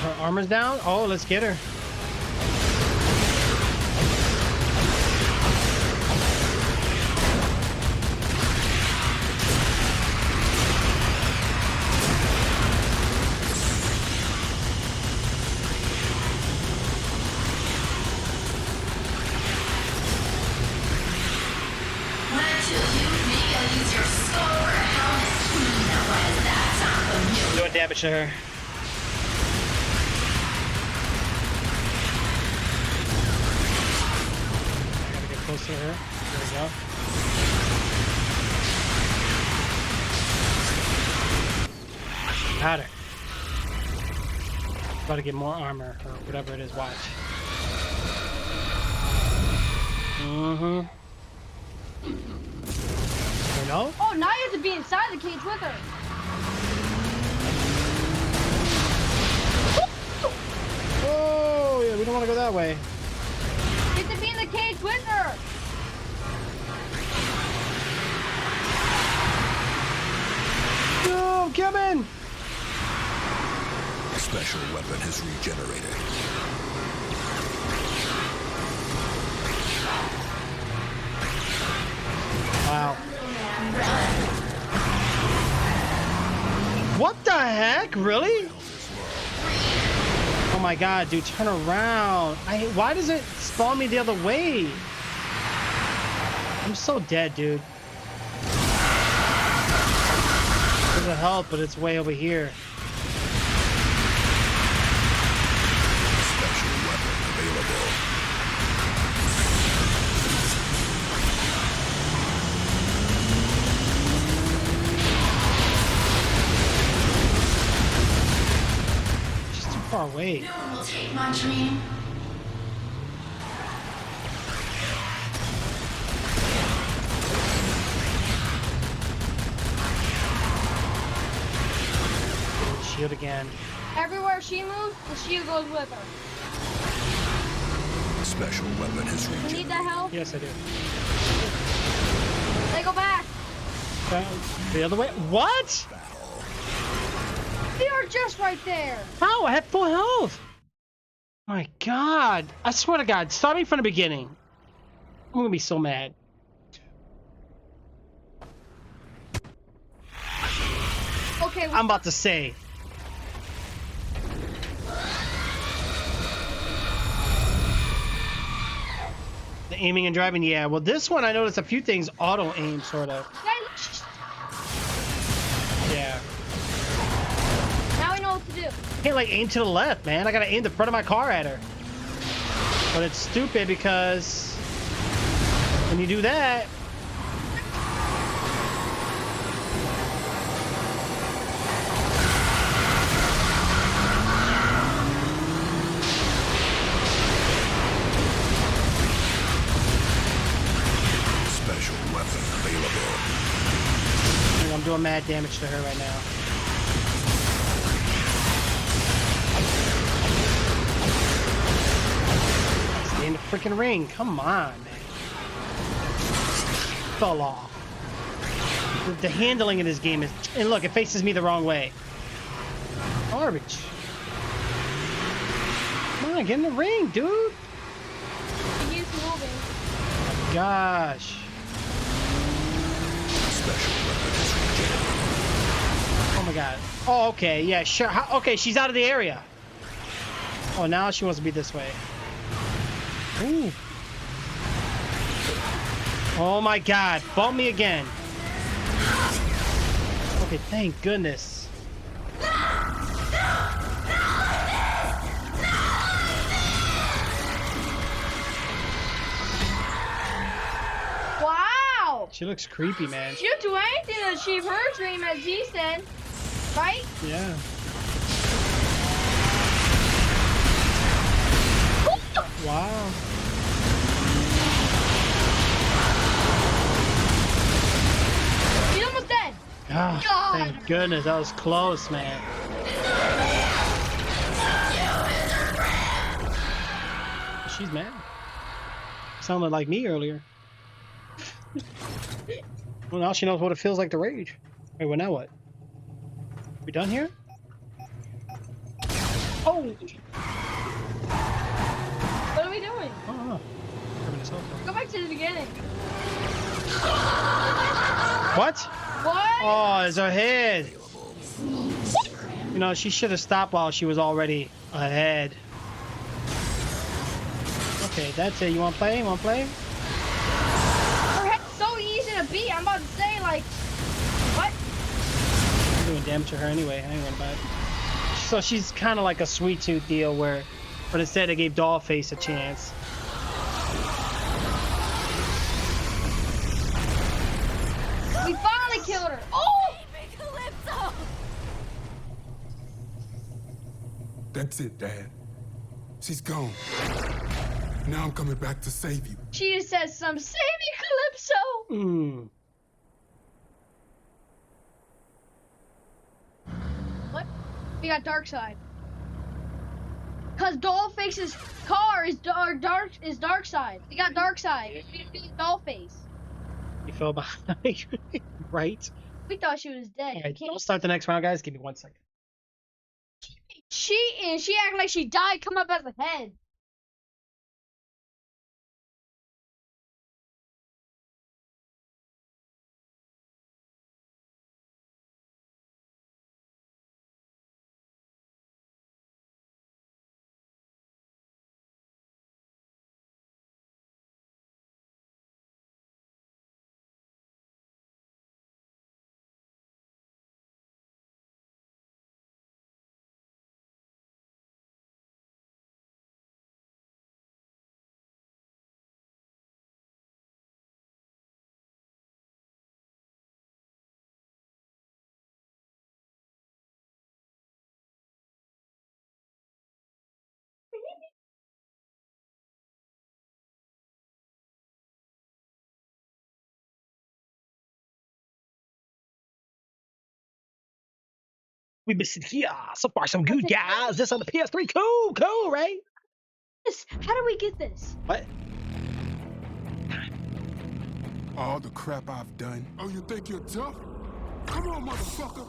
[SPEAKER 2] Her armor's down? Oh, let's get her.
[SPEAKER 6] When I kill you, maybe I'll use your skull for a helmet. Now why does that sound familiar?
[SPEAKER 2] Doing damage to her. I gotta get close to her. There we go. Got her. About to get more armor or whatever it is. Watch. Mm-hmm. You know?
[SPEAKER 4] Oh, now you have to be inside the cage with her.
[SPEAKER 2] Oh, yeah, we don't want to go that way.
[SPEAKER 4] You have to be in the cage with her.
[SPEAKER 2] No, I'm coming!
[SPEAKER 3] Special weapon has regenerated.
[SPEAKER 2] Wow. What the heck? Really? Oh my god, dude, turn around. Why does it spawn me the other way? I'm so dead, dude. There's a help, but it's way over here.
[SPEAKER 3] Special weapon available.
[SPEAKER 2] She's too far away.
[SPEAKER 6] No one will take my dream.
[SPEAKER 2] shield again.
[SPEAKER 4] Everywhere she moves, the shield goes with her.
[SPEAKER 3] Special weapon is
[SPEAKER 4] You need
[SPEAKER 3] regenerated.
[SPEAKER 4] that help?
[SPEAKER 2] Yes, I do.
[SPEAKER 4] They go back.
[SPEAKER 2] The other way? What?
[SPEAKER 4] They are just right there.
[SPEAKER 2] How? I had full health. My God. I swear to God. Start me from the beginning. I'm gonna be so mad.
[SPEAKER 4] Okay,
[SPEAKER 2] I'm about to say. The aiming and driving, yeah. Well, this one I noticed a few things auto aim, sort of. Yeah.
[SPEAKER 4] now we know what to do.
[SPEAKER 2] Can't like aim to the left, man. I gotta aim the front of my car at her. But it's stupid because when you do that,
[SPEAKER 3] Special weapon available.
[SPEAKER 2] I'm doing mad damage to her right now. Stay in the freaking ring. Come on, man. Fell off. The handling in this game is... And look, it faces me the wrong way. Garbage. Come on, get in the ring, dude.
[SPEAKER 4] He's moving.
[SPEAKER 2] Gosh.
[SPEAKER 3] Special weapon is regenerated.
[SPEAKER 2] Oh my God. Oh, okay. Yeah, sure. Okay, she's out of the area. Oh, now she wants to be this way. Ooh. Oh my God. Bump me again. Okay, thank goodness.
[SPEAKER 4] Wow.
[SPEAKER 2] She looks creepy, man.
[SPEAKER 4] She'll do anything to achieve her dream, as he said. Right?
[SPEAKER 2] Yeah. Wow.
[SPEAKER 4] He's almost dead.
[SPEAKER 2] Ah,
[SPEAKER 4] God.
[SPEAKER 2] thank goodness. That was close, man. She's mad. Sounded like me earlier. Well, now she knows what it feels like to rage. Wait, well, now what? We done here? Oh!
[SPEAKER 4] What are we doing?
[SPEAKER 2] Oh, grabbing his cell phone.
[SPEAKER 4] Go back to the beginning.
[SPEAKER 2] What?
[SPEAKER 4] What?
[SPEAKER 2] Oh, it's her head. You know, she should have stopped while she was already ahead. Okay, that's it. You want to play? You want to play?
[SPEAKER 4] Her head's so easy to beat. I'm about to say, like, what?
[SPEAKER 2] I'm doing damage to her anyway. I ain't worried about it. So she's kind of like a Sweet Tooth deal where, but instead they gave Dollface a chance.
[SPEAKER 4] We finally killed her. Oh!
[SPEAKER 7] Calypso!
[SPEAKER 8] That's it, Dad. She's gone. Now I'm coming back to save you.
[SPEAKER 4] She just says some save me, Calypso.
[SPEAKER 2] Hmm.
[SPEAKER 4] What? We got Darkseid. Cause Dollface's car is Darkseid. We got Darkseid. We beat Dollface.
[SPEAKER 2] You fell behind. Right?
[SPEAKER 4] We thought she was dead.
[SPEAKER 2] Alright, I'll start the next round, guys. Give me 1 second.
[SPEAKER 4] She acted like she died. Come up as a head.
[SPEAKER 2] We've been sitting here. So far, so good, guys. This on the PS3. Cool, right?
[SPEAKER 4] How do we get this?
[SPEAKER 2] What?
[SPEAKER 8] All the crap I've done. Oh, you think you're tough? Come on, motherfucker.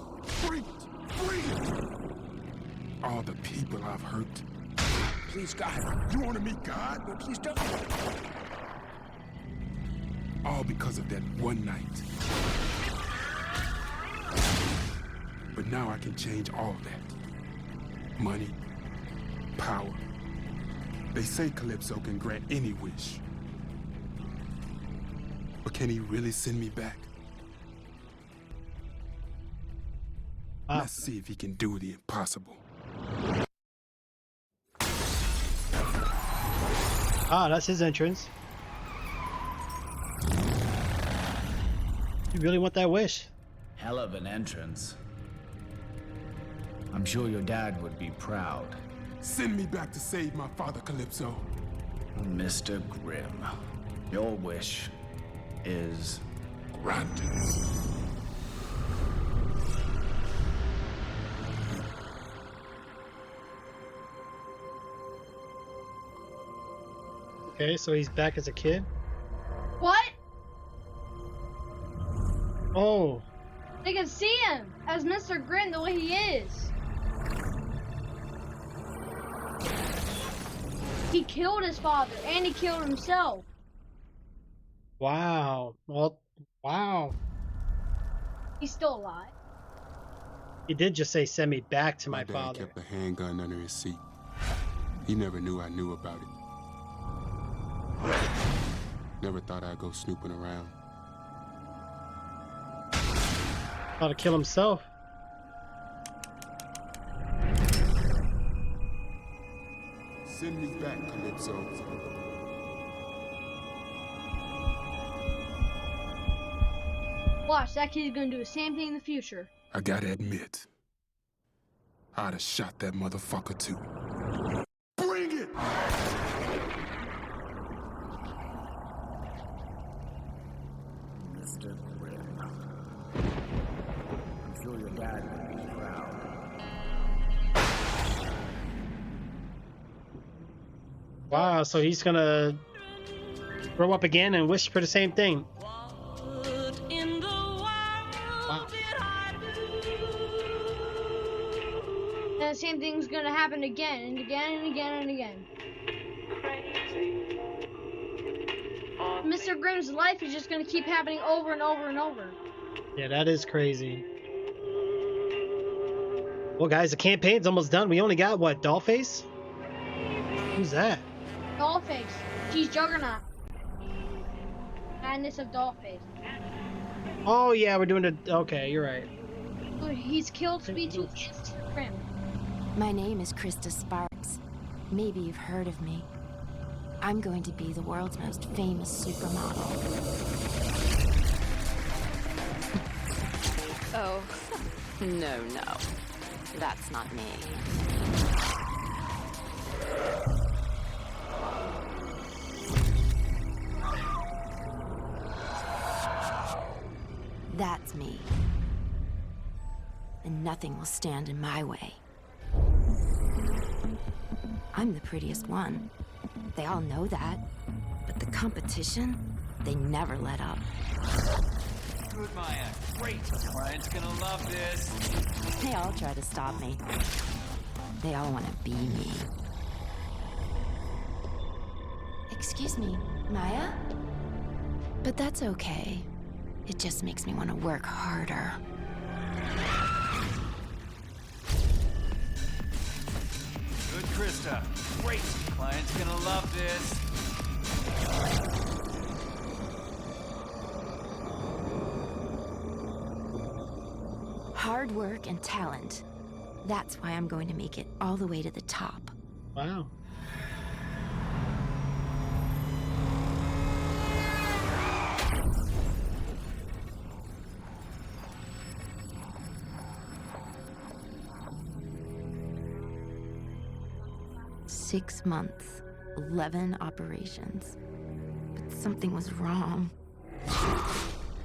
[SPEAKER 8] Bring it. Bring it. All the people I've hurt.
[SPEAKER 3] Please, God.
[SPEAKER 8] You want to meet God?
[SPEAKER 3] No, please don't.
[SPEAKER 8] All because of that one night. But now I can change all that. Money, power. They say Calypso can grant any wish. But can he really send me back? Let's see if he can do the impossible.
[SPEAKER 2] Ah, that's his entrance. You really want that wish?
[SPEAKER 1] Hell of an entrance. I'm sure your dad would be proud.
[SPEAKER 8] Send me back to save my father, Calypso.
[SPEAKER 1] Mr. Grimm, your wish is
[SPEAKER 8] Granted.
[SPEAKER 2] Okay, so he's back as a kid.
[SPEAKER 4] What?
[SPEAKER 2] Oh,
[SPEAKER 4] They can see him as Mr. Grimm the way he is. He killed his father and he killed himself.
[SPEAKER 2] wow. Well, wow.
[SPEAKER 4] He's still alive.
[SPEAKER 2] He did just say, "Send me back to my
[SPEAKER 8] dad
[SPEAKER 2] father."
[SPEAKER 8] kept a handgun under his seat. He never knew I knew about it. Never thought I'd go snooping around.
[SPEAKER 2] How to kill himself.
[SPEAKER 8] Send me back, Calypso.
[SPEAKER 4] Watch, that kid's gonna do the same thing in the future.
[SPEAKER 8] I gotta admit, I'd have shot that motherfucker too. Bring it!
[SPEAKER 1] Mr. Grimm. I'm sure your dad would be proud.
[SPEAKER 2] Wow, so he's gonna grow up again and wish for the same thing. Wow.
[SPEAKER 4] And the same thing's gonna happen again and again and again and again. Mr. Grimm's life is just gonna keep happening over and over and over.
[SPEAKER 2] Yeah, that is crazy. Well, guys, the campaign's almost done. We only got, what, Dollface? Who's that?
[SPEAKER 4] Dollface. She's Juggernaut. Madness of Dollface.
[SPEAKER 2] Oh, yeah, we're doing the... Okay, you're right.
[SPEAKER 4] Look, he's killed speeches and Mr. Grimm.
[SPEAKER 6] My name is Krista Sparks. Maybe you've heard of me. I'm going to be the world's most famous supermodel. Oh, no. That's not me. That's me. And nothing will stand in my way. I'm the prettiest one. They all know that. But the competition, they never let up.
[SPEAKER 9] Good, Maya. Great. Client's gonna love this.
[SPEAKER 6] They all try to stop me. They all want to be me. Excuse me, Maya? But that's okay. It just makes me want to work harder.
[SPEAKER 9] Good, Krista. Great. Client's gonna love this.
[SPEAKER 6] Hard work and talent. That's why I'm going to make it all the way to the top.
[SPEAKER 2] Wow.
[SPEAKER 6] Six months, 11 operations. But something was wrong.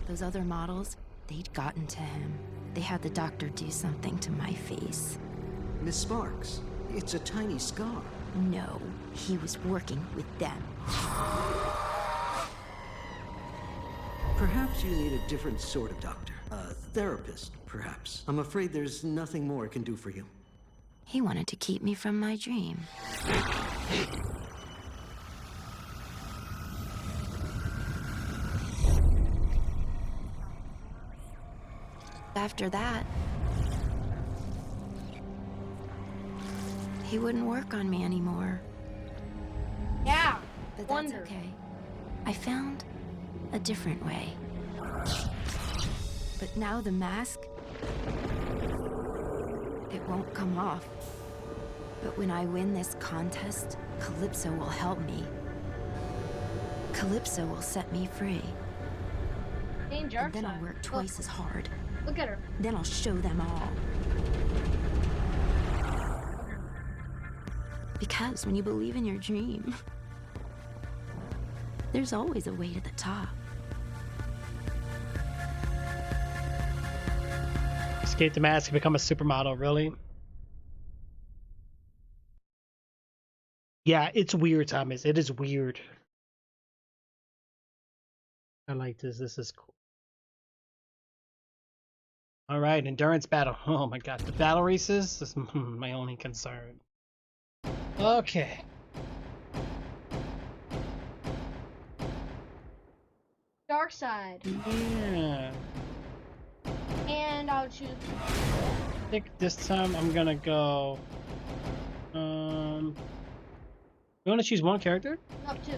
[SPEAKER 6] Those other models, they'd gotten to him. They had the doctor do something to my face.
[SPEAKER 10] Miss Sparks, it's a tiny scar.
[SPEAKER 6] No, he was working with them.
[SPEAKER 10] Perhaps you need a different sort of doctor. A therapist, perhaps. I'm afraid there's nothing more I can do for you.
[SPEAKER 6] He wanted to keep me from my dream. After that, he wouldn't work on me anymore.
[SPEAKER 4] Yeah.
[SPEAKER 6] But that's
[SPEAKER 4] Wonder.
[SPEAKER 6] okay. I found a different way. But now the mask, it won't come off. But when I win this contest, Calypso will help me. Calypso will set me free.
[SPEAKER 4] Danger.
[SPEAKER 6] And then I'll work twice as hard.
[SPEAKER 4] Look at her.
[SPEAKER 6] Then I'll show them all. Because when you believe in your dream, there's always a way to the top.
[SPEAKER 2] Escape the mask and become a supermodel, really? Yeah, it's weird, Thomas. It is weird. I like this. This is cool. All right, endurance battle. Oh my god, the battle races is my only concern. Okay.
[SPEAKER 4] Dark side.
[SPEAKER 2] Yeah.
[SPEAKER 4] And I'll choose.
[SPEAKER 2] I think this time I'm gonna go. You want to choose one character?
[SPEAKER 4] Up two.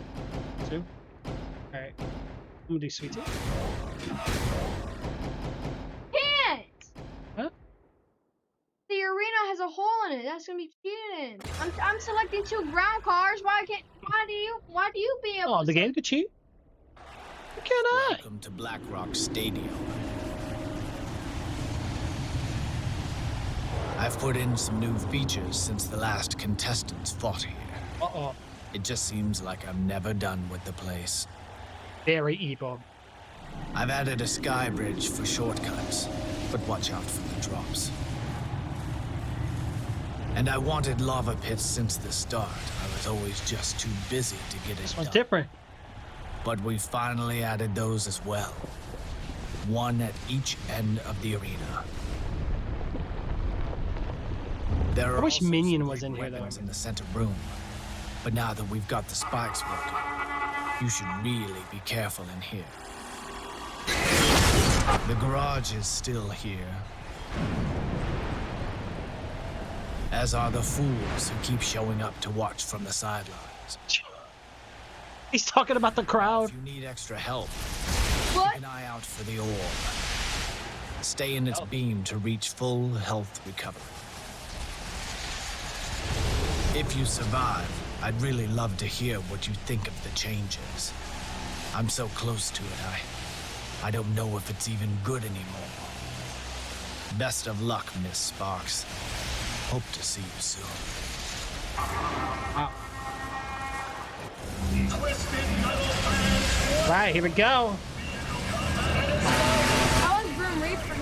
[SPEAKER 2] Two. All right. I'm gonna do Sweet Tea.
[SPEAKER 4] Can't.
[SPEAKER 2] Huh?
[SPEAKER 4] The arena has a hole in it. That's gonna be cheating. I'm selecting two ground cars. Why do you be able?
[SPEAKER 2] Oh, the game could cheat. Why can't I?
[SPEAKER 1] Welcome to Black Rock Stadium. I've put in some new features since the last contestants fought here.
[SPEAKER 2] Uh-oh.
[SPEAKER 1] It just seems like I'm never done with the place.
[SPEAKER 2] Very evil.
[SPEAKER 1] I've added a sky bridge for shortcuts, but watch out for the drops. And I wanted lava pits since the start. I was always just too busy to get it
[SPEAKER 2] This one's
[SPEAKER 1] done.
[SPEAKER 2] different.
[SPEAKER 1] But we finally added those as well. One at each end of the arena. There are
[SPEAKER 2] I wish
[SPEAKER 1] also
[SPEAKER 2] Minion
[SPEAKER 1] some
[SPEAKER 2] was
[SPEAKER 1] great
[SPEAKER 2] in here, though.
[SPEAKER 1] weapons in the center room. But now that we've got the spikes working, you should really be careful in here. The garage is still here. As are the fools who keep showing up to watch from the sidelines.
[SPEAKER 2] He's talking about the crowd.
[SPEAKER 1] If you need extra help,
[SPEAKER 4] What?
[SPEAKER 1] keep an eye out for the orb. Stay in its beam to reach full health recovery. If you survive, I'd really love to hear what you think of the changes. I'm so close to it, I don't know if it's even good anymore. Best of luck, Miss Sparks. Hope to see you soon.
[SPEAKER 2] Right, here we go.
[SPEAKER 4] How is Grim Reaper?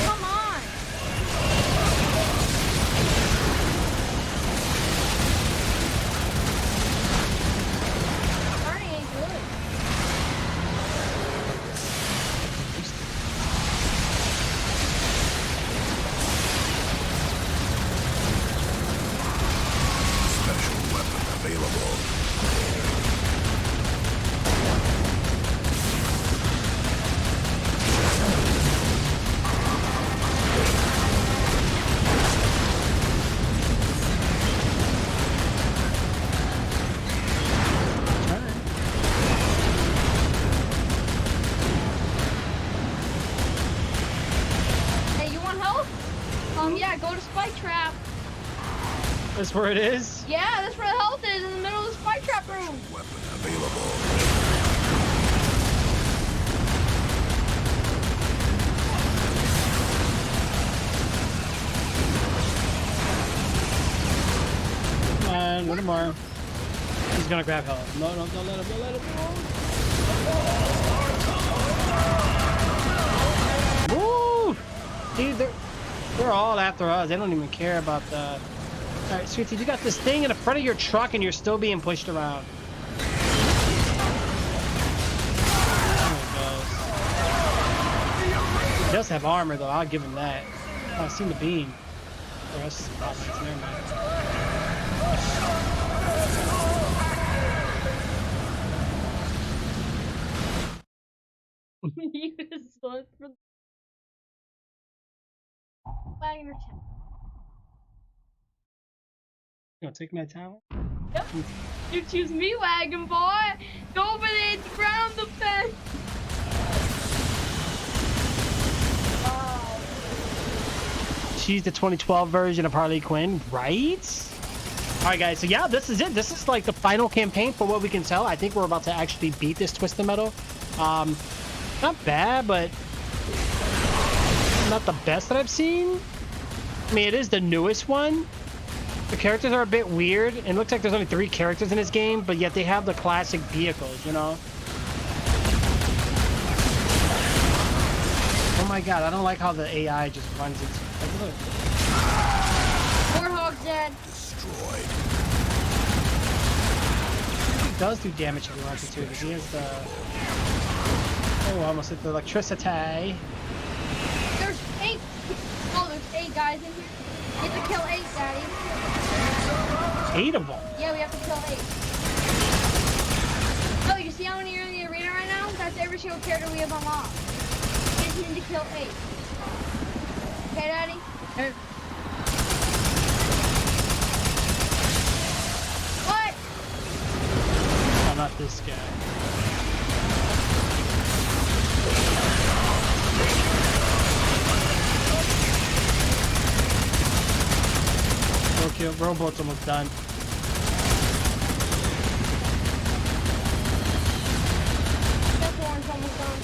[SPEAKER 4] Come on. Bernie ain't good.
[SPEAKER 3] Special weapon available.
[SPEAKER 4] Hey, you want help? Yeah, go to Spike Trap.
[SPEAKER 2] That's where it is.
[SPEAKER 4] Yeah, that's where the health is, in the middle of the Spike Trap room.
[SPEAKER 3] Weapon available.
[SPEAKER 2] Come on, a little more. He's gonna grab health. No, don't let him. Don't let him. Dude, they're all after us. They don't even care about the... All right, Sweetie, you got this thing in the front of your truck and you're still being pushed around. He does have armor, though. I'll give him that. Oh, I've seen the beam. Oh, that's never mind.
[SPEAKER 4] You just look for Wagner Town.
[SPEAKER 2] You gonna take my towel?
[SPEAKER 4] Yep. You choose me, Wagon Boy. Go over there and ground the fence. Wow.
[SPEAKER 2] She's the 2012 version of Harley Quinn, right? All right, guys. So yeah, this is it. This is like the final campaign for what we can tell. I think we're about to actually beat this Twisted Metal. Not bad, but not the best that I've seen. I mean, it is the newest one. The characters are a bit weird. It looks like there's only 3 characters in this game, but yet they have the classic vehicles, you know? Oh my god, I don't like how the AI just runs its... Like, look.
[SPEAKER 4] Warhawk's dead.
[SPEAKER 3] Destroyed.
[SPEAKER 2] He does do damage if he wants it to, because he has the... Oh, almost hit the electricity.
[SPEAKER 4] There's 8. Oh, there's 8 guys in here. You have to kill 8, Daddy.
[SPEAKER 2] 8 of them?
[SPEAKER 4] Yeah, we have to kill 8. Oh, you see how many are in the arena right now? That's every single character we have unlocked. We just need to kill 8. Okay, Daddy?
[SPEAKER 2] Okay.
[SPEAKER 4] What?
[SPEAKER 2] Oh, not this guy. Okay, robot's almost done.
[SPEAKER 4] That one's almost done.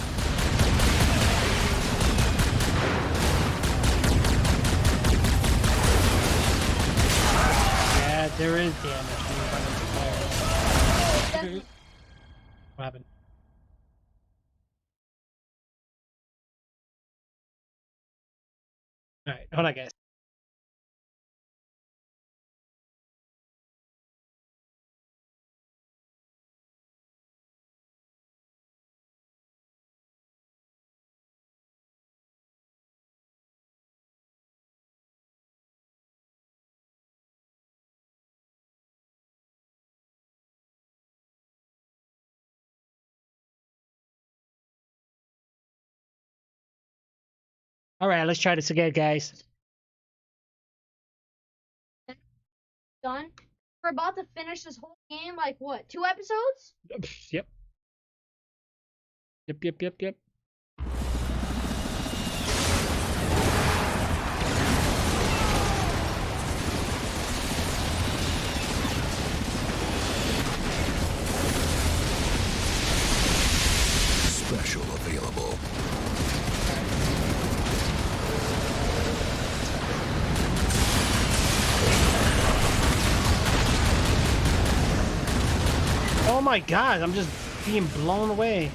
[SPEAKER 2] Yeah, there is damage when you run into fire. What happened? Alright, hold on, guys. Alright, let's try this again, guys.
[SPEAKER 4] Done. We're about to finish this whole game, like what, 2 episodes?
[SPEAKER 2] Yep. Yep.
[SPEAKER 3] Special available.
[SPEAKER 2] Oh my god, I'm just being blown away.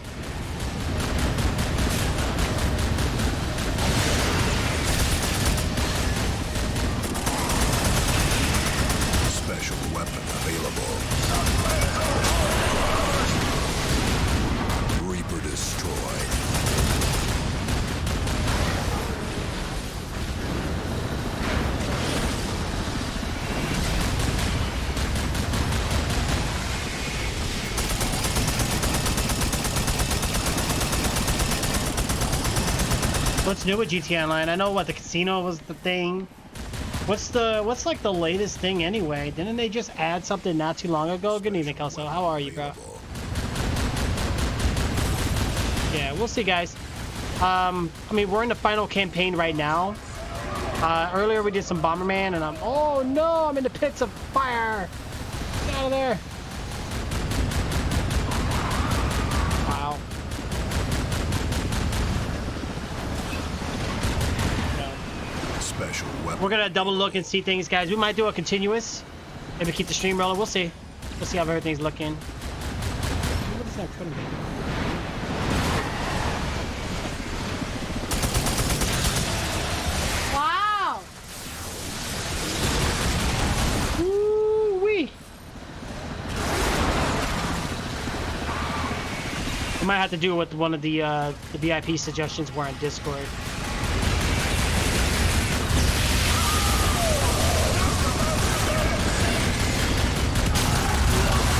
[SPEAKER 3] Special weapon available. Reaper destroyed.
[SPEAKER 2] What's new with GTA Online? I know what the casino was the thing. What's like the latest thing anyway? Didn't they just add something not too long ago? Good evening, Kelso. How are you, bro? Yeah, we'll see, guys. I mean, we're in the final campaign right now. Earlier we did some Bomberman, and oh no, I'm in the pits of fire. Get out of there. Wow.
[SPEAKER 3] Special weapon.
[SPEAKER 2] We're gonna double look and see things, guys. We might do a continuous. Maybe keep the stream rolling. We'll see. We'll see how everything's looking. What is that putting there? might have to do what one of the VIP suggestions were on Discord.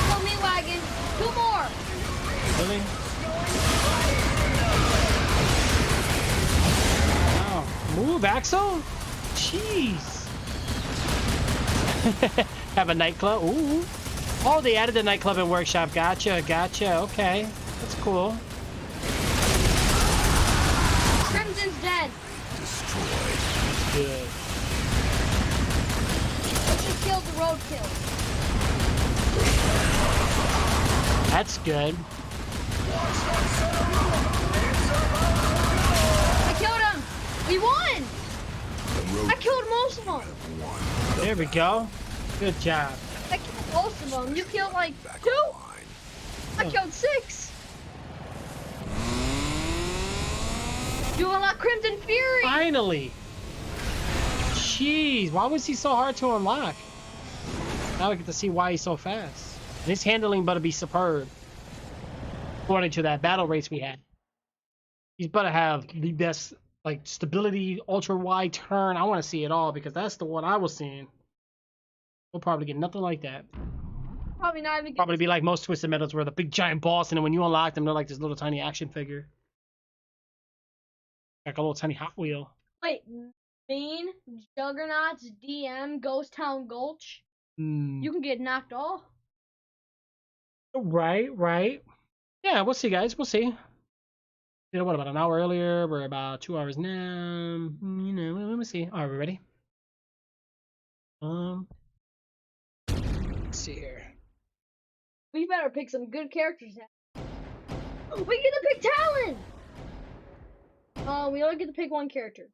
[SPEAKER 4] Kill me, wagon. 2 more.
[SPEAKER 2] Really? Wow. Move, Axel? Jeez. Have a nightclub? Ooh. Oh, they added the nightclub and workshop. Gotcha, gotcha. Okay. That's cool.
[SPEAKER 4] Crimson's dead.
[SPEAKER 3] Destroyed.
[SPEAKER 2] Good.
[SPEAKER 4] Let's just kill the roadkill.
[SPEAKER 2] That's good.
[SPEAKER 4] I killed him. We won. I killed most of them.
[SPEAKER 2] There we go. Good job.
[SPEAKER 4] I killed most of them. You killed like 2. I killed 6. You unlock Crimson Fury.
[SPEAKER 2] Finally. Jeez, why was he so hard to unlock? Now we get to see why he's so fast. And his handling better be superb. According to that battle race we had. He's better have the best, like, stability, ultra wide turn. I want to see it all because that's the one I was seeing. We'll probably get nothing like that.
[SPEAKER 4] Probably not even.
[SPEAKER 2] Probably be like most Twisted Metals where the big giant boss, and then when you unlock them, they're like this little tiny action figure. Like a little tiny Hot Wheel.
[SPEAKER 4] Wait, Main, Juggernauts, DM, Ghost Town Gulch. You can get knocked off.
[SPEAKER 2] Right, right. Yeah, we'll see, guys. We'll see. You know what? About an hour earlier. We're about 2 hours now. You know, let me see. All right, we ready? Let's see here.
[SPEAKER 4] We better pick some good characters now. We get to pick Talon. We only get to pick one character.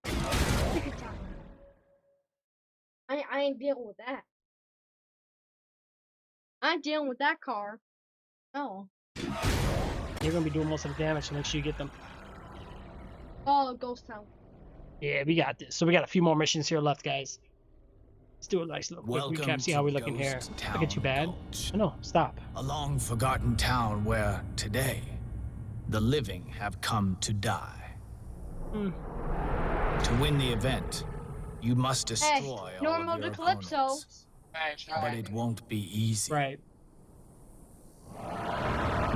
[SPEAKER 4] Pick a Talon. I ain't dealing with that. I ain't dealing with that car. No.
[SPEAKER 2] You're gonna be doing most of the damage, so make sure you get them.
[SPEAKER 4] Oh, Ghost Town.
[SPEAKER 2] Yeah, we got this. So we got a few more missions here left, guys. Let's do a nice little quick
[SPEAKER 1] Welcome
[SPEAKER 2] recap. See how
[SPEAKER 1] to
[SPEAKER 2] we looking here.
[SPEAKER 1] Ghost
[SPEAKER 2] Look at you bad.
[SPEAKER 1] Gulch.
[SPEAKER 2] Oh, no, stop.
[SPEAKER 1] A long forgotten town where today the living have come to die. To win the event, you must destroy all
[SPEAKER 4] Normal
[SPEAKER 1] of your
[SPEAKER 4] to Calypso.
[SPEAKER 1] opponents. But it won't be easy.
[SPEAKER 2] Right.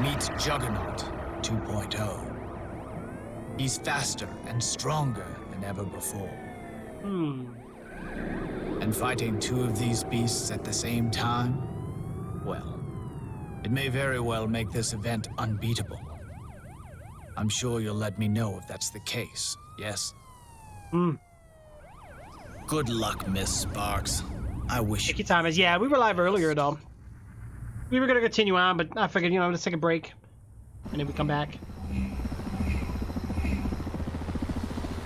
[SPEAKER 1] Meet Juggernaut 2.0. He's faster and stronger than ever before. And fighting 2 of these beasts at the same time, well, it may very well make this event unbeatable. I'm sure you'll let me know if that's the case, yes? Good luck, Miss Sparks. I wish
[SPEAKER 2] Take your time. Yeah, we were live earlier, though. We were going to continue on, but I figured, you know, let's take a break. And then we come back.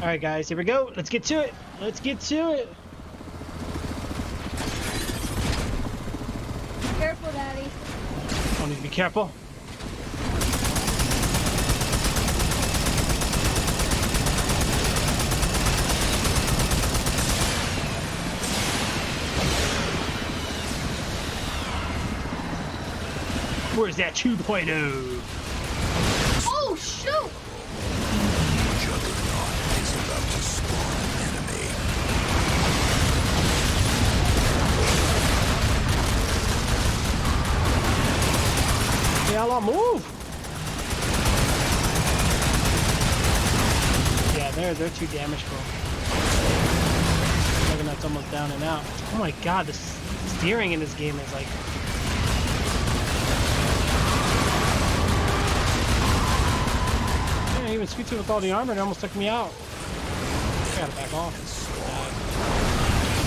[SPEAKER 2] All right, guys, here we go. Let's get to it. Let's get to it.
[SPEAKER 4] Careful, Daddy.
[SPEAKER 2] I need to be careful. Where's that 2.0?
[SPEAKER 4] Oh, shoot!
[SPEAKER 3] Juggernaut is about to spawn an enemy.
[SPEAKER 2] Yeah, I'll move. Yeah, they're too damageful. Juggernaut's almost down and out. Oh my god, the steering in this game is like. Yeah, even Sweet Tooth with all the armor, it almost took me out. I gotta back off.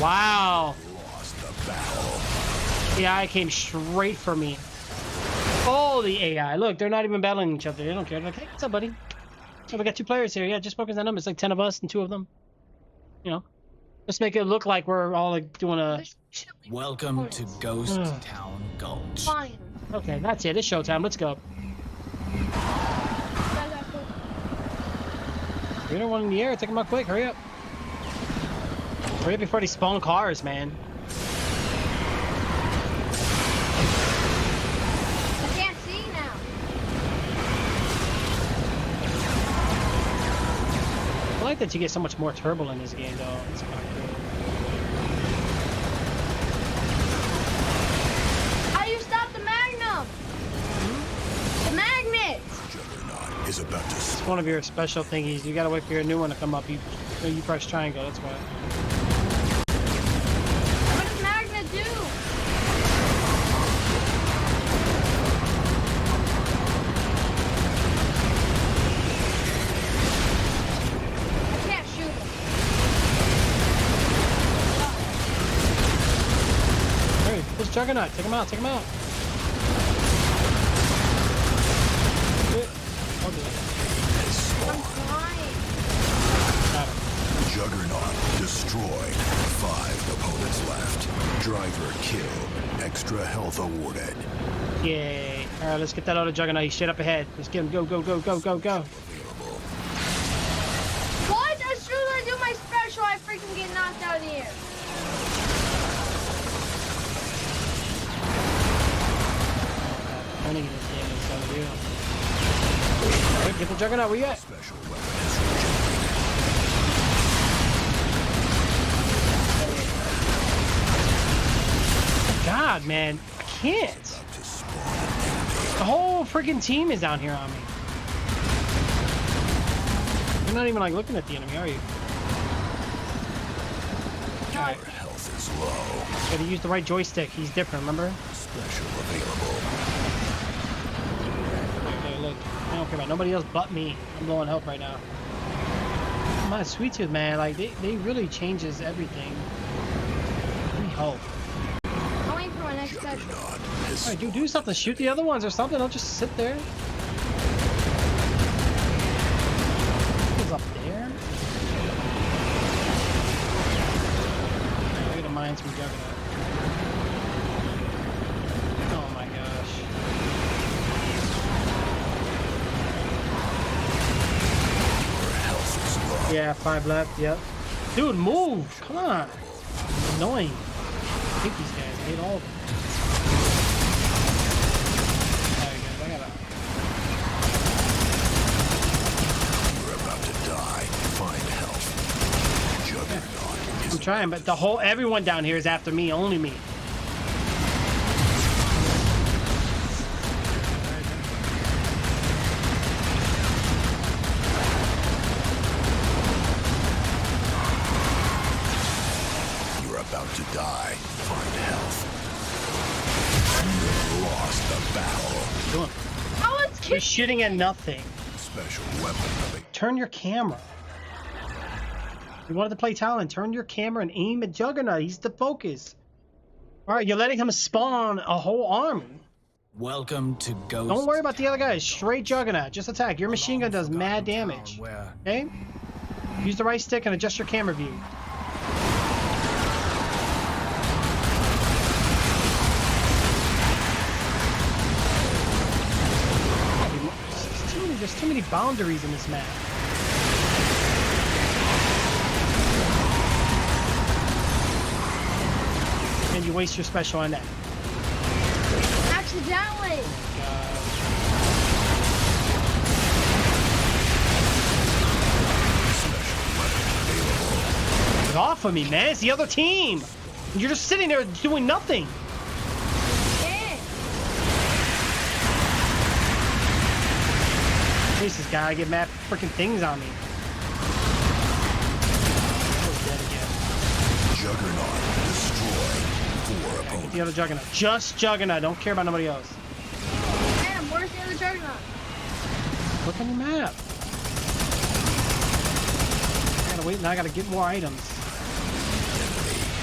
[SPEAKER 2] Wow.
[SPEAKER 3] Lost the battle.
[SPEAKER 2] The AI came straight for me. Oh, the AI. Look, they're not even battling each other. They don't care. They're like, hey, what's up, buddy? So we got 2 players here. Yeah, just focus on them. It's like 10 of us and 2 of them. You know, let's make it look like we're all like doing a.
[SPEAKER 1] Welcome to Ghost Town Gulch.
[SPEAKER 4] Fine.
[SPEAKER 2] Okay, that's it. It's showtime. Let's go. You're the one in the air. Take them out quick. Hurry up. Hurry up before they spawn cars, man.
[SPEAKER 4] I can't see now.
[SPEAKER 2] like that you get so much more turbo in this game, though. It's kind of cool.
[SPEAKER 4] How do you stop the Magnum? The magnet!
[SPEAKER 3] Juggernaut is about to
[SPEAKER 2] It's one of your special thingies. You gotta wait for your new one to come up. You press triangle, that's why.
[SPEAKER 4] What does magnet do? I can't shoot him.
[SPEAKER 2] Hey, this Juggernaut. Take him out, take him out. I'll do it.
[SPEAKER 4] I'm flying.
[SPEAKER 2] Got him.
[SPEAKER 3] Juggernaut destroyed. 5 opponents left. Driver killed. Extra health awarded.
[SPEAKER 2] Yay. Alright, let's get that other Juggernaut. He's straight up ahead. Let's get him. Go, go, go, go, go, go.
[SPEAKER 3] Available.
[SPEAKER 4] What? As soon as I do my special, I freaking get knocked out of the air.
[SPEAKER 2] Turning in this game is so real. Alright, get the Juggernaut. Where you at?
[SPEAKER 3] Special weapon is regenerated.
[SPEAKER 2] God, man. I can't.
[SPEAKER 3] About to spawn an enemy.
[SPEAKER 2] The whole freaking team is down here on me. You're not even like looking at the enemy, are you? Alright.
[SPEAKER 3] Your health is low.
[SPEAKER 2] Gotta use the right joystick. He's different, remember?
[SPEAKER 3] Special available.
[SPEAKER 2] Look, look. I don't care about nobody else but me. I'm low on health right now. My Sweet Tooth, man, like they really changes everything. Let me hope.
[SPEAKER 4] I'm waiting for my next special.
[SPEAKER 3] Juggernaut has
[SPEAKER 2] Alright, dude, do something. Shoot the other ones or something. Don't just sit there. He's up there. Look at the mines from Juggernaut. Oh my gosh.
[SPEAKER 3] your health is low.
[SPEAKER 2] Yeah, 5 left. Yep. Dude, move! Come on. Annoying. I hate these guys. I hate all of them. Alright, guys, I gotta.
[SPEAKER 3] You're about to die. Find health. Juggernaut is
[SPEAKER 2] I'm trying, but everyone down here is after me, only me.
[SPEAKER 3] You're about to die. Find health. You have lost the battle.
[SPEAKER 2] Doing.
[SPEAKER 4] Oh, it's
[SPEAKER 2] You're shooting at nothing.
[SPEAKER 3] Special weapon available.
[SPEAKER 2] Turn your camera. You wanted to play Talon. Turn your camera and aim at Juggernaut. He's the focus. Alright, you're letting him spawn a whole army.
[SPEAKER 1] Welcome to Ghost.
[SPEAKER 2] Don't worry about the other guys. Straight Juggernaut. Just attack. Your machine gun does mad damage.
[SPEAKER 1] Where
[SPEAKER 2] Okay? Use the right stick and adjust your camera view. There's too many boundaries in this map. And you waste your special on that.
[SPEAKER 4] accidentally.
[SPEAKER 2] Get off of me, man. It's the other team. You're just sitting there doing nothing.
[SPEAKER 4] Yeah.
[SPEAKER 2] Jesus, guy, I get mad freaking things on me. Oh, dead again.
[SPEAKER 3] Juggernaut destroyed. 4
[SPEAKER 2] Get
[SPEAKER 3] opponents.
[SPEAKER 2] the other Juggernaut. Just Juggernaut. Don't care about nobody else.
[SPEAKER 4] Damn, where's the other Juggernaut?
[SPEAKER 2] Look on your map. I gotta wait. Now I gotta get more items.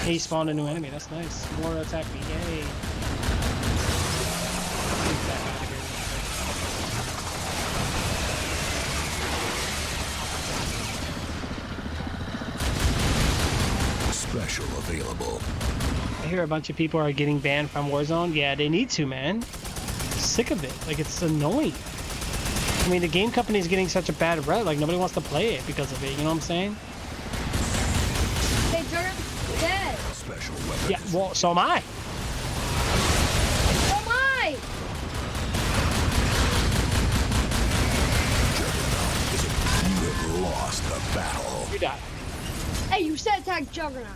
[SPEAKER 2] He spawned a new enemy. That's nice. More attack me. Yay. Get back out of here.
[SPEAKER 3] Special available.
[SPEAKER 2] I hear a bunch of people are getting banned from Warzone. Yeah, they need to, man. Sick of it. Like, it's annoying. I mean, the game company is getting such a bad rep. Like, nobody wants to play it because of it. You know what I'm saying?
[SPEAKER 4] Hey, Juggernaut's dead.
[SPEAKER 3] Special weapon.
[SPEAKER 2] Yeah, well, so am I.
[SPEAKER 4] Oh my!
[SPEAKER 3] You have lost the battle.
[SPEAKER 2] You die.
[SPEAKER 4] Hey, you said attack Juggernaut.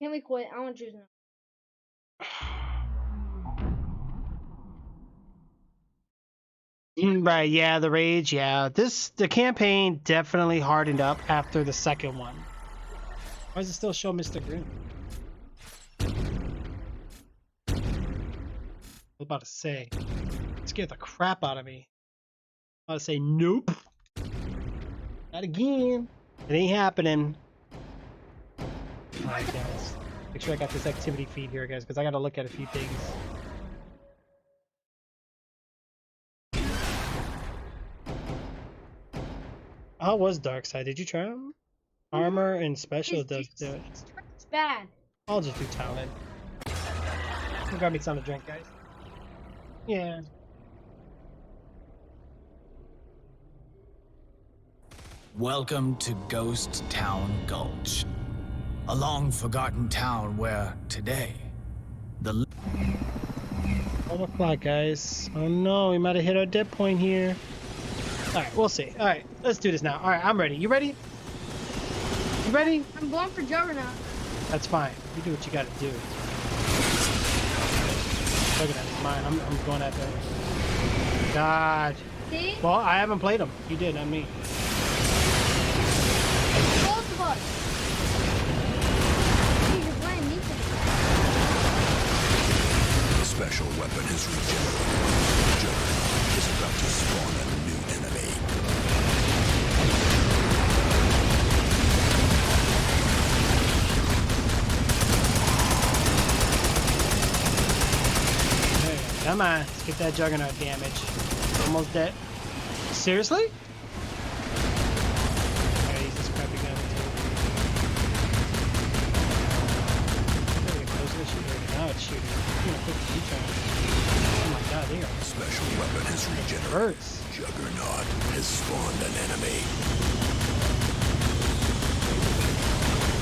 [SPEAKER 4] Can we quit? I want to choose now.
[SPEAKER 2] Right, yeah, the rage, yeah. The campaign definitely hardened up after the second one. Why does it still show Mr. Grimm? I was about to say, it scared the crap out of me. I was about to say, nope. Not again. It ain't happening. Alright, guys. Make sure I got this activity feed here, guys, because I gotta look at a few things. How was Darkseid? Did you try him? Armor and special does do it.
[SPEAKER 4] It's bad.
[SPEAKER 2] I'll just do talent. Grab me something to drink, guys. Yeah.
[SPEAKER 1] Welcome to Ghost Town Gulch, a long-forgotten town where today the
[SPEAKER 2] 12 o'clock, guys. Oh no, we might have hit our dead point here. Alright, we'll see. Alright, let's do this now. Alright, I'm ready. You ready? You ready?
[SPEAKER 4] I'm going for Juggernaut.
[SPEAKER 2] That's fine. You do what you gotta do. Look at that. It's mine. I'm going at that. God.
[SPEAKER 4] See?
[SPEAKER 2] Well, I haven't played them. You did, not me.
[SPEAKER 4] Both of us. See, you're playing me today.
[SPEAKER 3] Special weapon is regenerated. Juggernaut is about to spawn a new enemy.
[SPEAKER 2] Come on, let's get that Juggernaut damage. Almost dead. Seriously? Okay, use this crappy gun too. Now it's shooting. I'm gonna put the heat on. Oh my god, they are.
[SPEAKER 3] Special weapon is regenerated.
[SPEAKER 2] Hurts.
[SPEAKER 3] Juggernaut has spawned an enemy.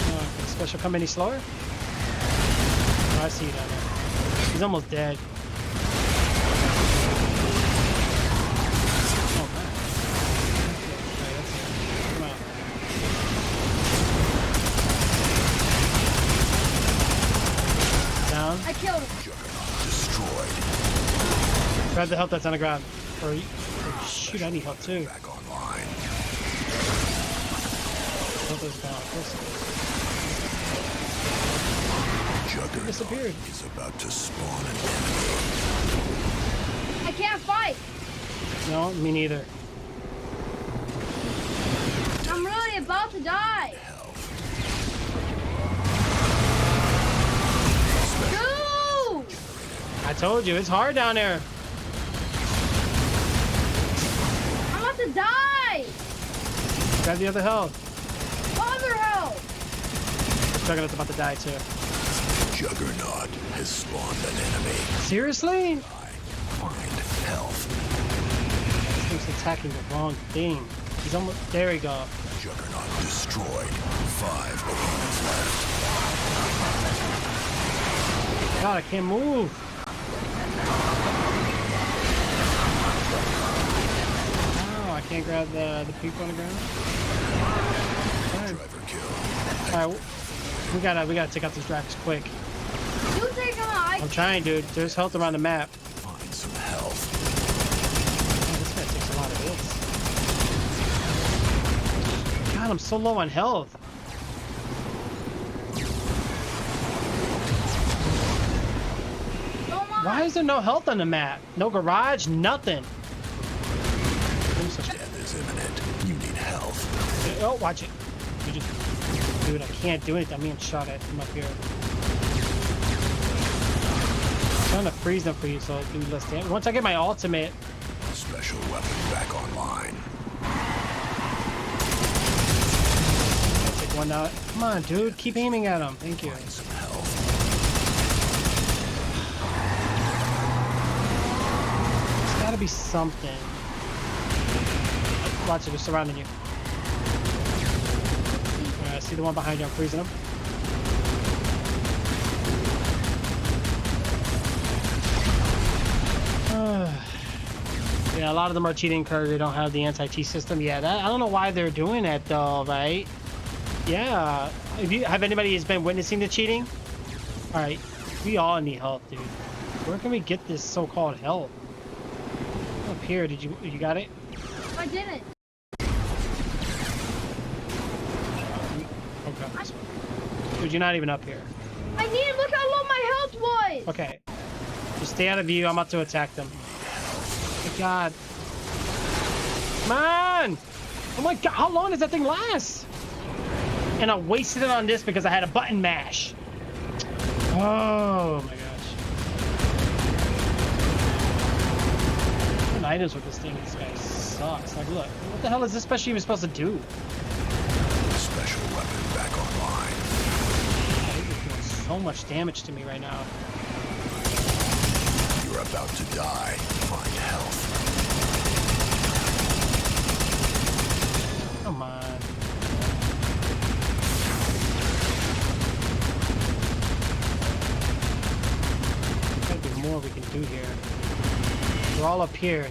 [SPEAKER 2] Can the special come any slower? Oh, I see you down there. He's almost dead. Oh man. Okay, that's it. Come on. Down.
[SPEAKER 4] I killed him.
[SPEAKER 3] Juggernaut destroyed.
[SPEAKER 2] Grab the health that's on the ground. Oh, shoot, I need help too.
[SPEAKER 3] Back online.
[SPEAKER 2] Health is gone. Of course it is.
[SPEAKER 3] Juggernaut
[SPEAKER 2] Disappeared.
[SPEAKER 3] is about to spawn an enemy.
[SPEAKER 4] I can't fight.
[SPEAKER 2] No, me neither.
[SPEAKER 4] I'm really about to die. Dude!
[SPEAKER 2] I told you, it's hard down there.
[SPEAKER 4] I'm about to die.
[SPEAKER 2] Grab the other health.
[SPEAKER 4] Other help.
[SPEAKER 2] Juggernaut's about to die too.
[SPEAKER 3] Juggernaut has spawned an enemy.
[SPEAKER 2] Seriously?
[SPEAKER 3] Find health.
[SPEAKER 2] This thing's attacking the wrong thing. He's almost. There we go.
[SPEAKER 3] Juggernaut destroyed. 5 opponents left.
[SPEAKER 2] God, I can't move. Oh, I can't grab the people on the ground.
[SPEAKER 3] Driver kill.
[SPEAKER 2] Alright, we gotta take out these dragons quick.
[SPEAKER 4] You take him out.
[SPEAKER 2] I'm trying, dude. There's health around the map.
[SPEAKER 3] Find some health.
[SPEAKER 2] Oh, this guy takes a lot of hits. God, I'm so low on health. Why is there no health on the map? No garage, nothing.
[SPEAKER 3] Death is imminent. You need health.
[SPEAKER 2] Oh, watch it. You just, dude, I can't do anything. I'm being shot at from up here. I'm trying to freeze them for you so it'll do less damage. Once I get my ultimate.
[SPEAKER 3] Special weapon back online.
[SPEAKER 2] I'll take one out. Come on, dude. Keep aiming at him. Thank you.
[SPEAKER 3] Find some health.
[SPEAKER 2] There's gotta be something. Watch it. They're surrounding you. Alright, I see the one behind you. I'm freezing him. Yeah, a lot of them are cheating because they don't have the anti-cheat system. Yeah, that, I don't know why they're doing that though, right? Yeah. Have anybody has been witnessing the cheating? All right, we all need help, dude. Where can we get this so-called help? Up here. Did you got it?
[SPEAKER 4] I didn't.
[SPEAKER 2] Okay. Dude, you're not even up here.
[SPEAKER 4] I need to look how low my health was.
[SPEAKER 2] Okay. Just stay out of view. I'm about to attack them. Oh my god. Man! Oh my god, how long does that thing last? And I wasted it on this because I had a button mash. Oh my gosh. What items with this thing? This guy sucks. Like, look. What the hell is this special even supposed to do?
[SPEAKER 3] Special weapon back online.
[SPEAKER 2] You're doing so much damage to me right now.
[SPEAKER 3] You're about to die. Find health.
[SPEAKER 2] Come on. Gotta be more we can do here. We're all up here.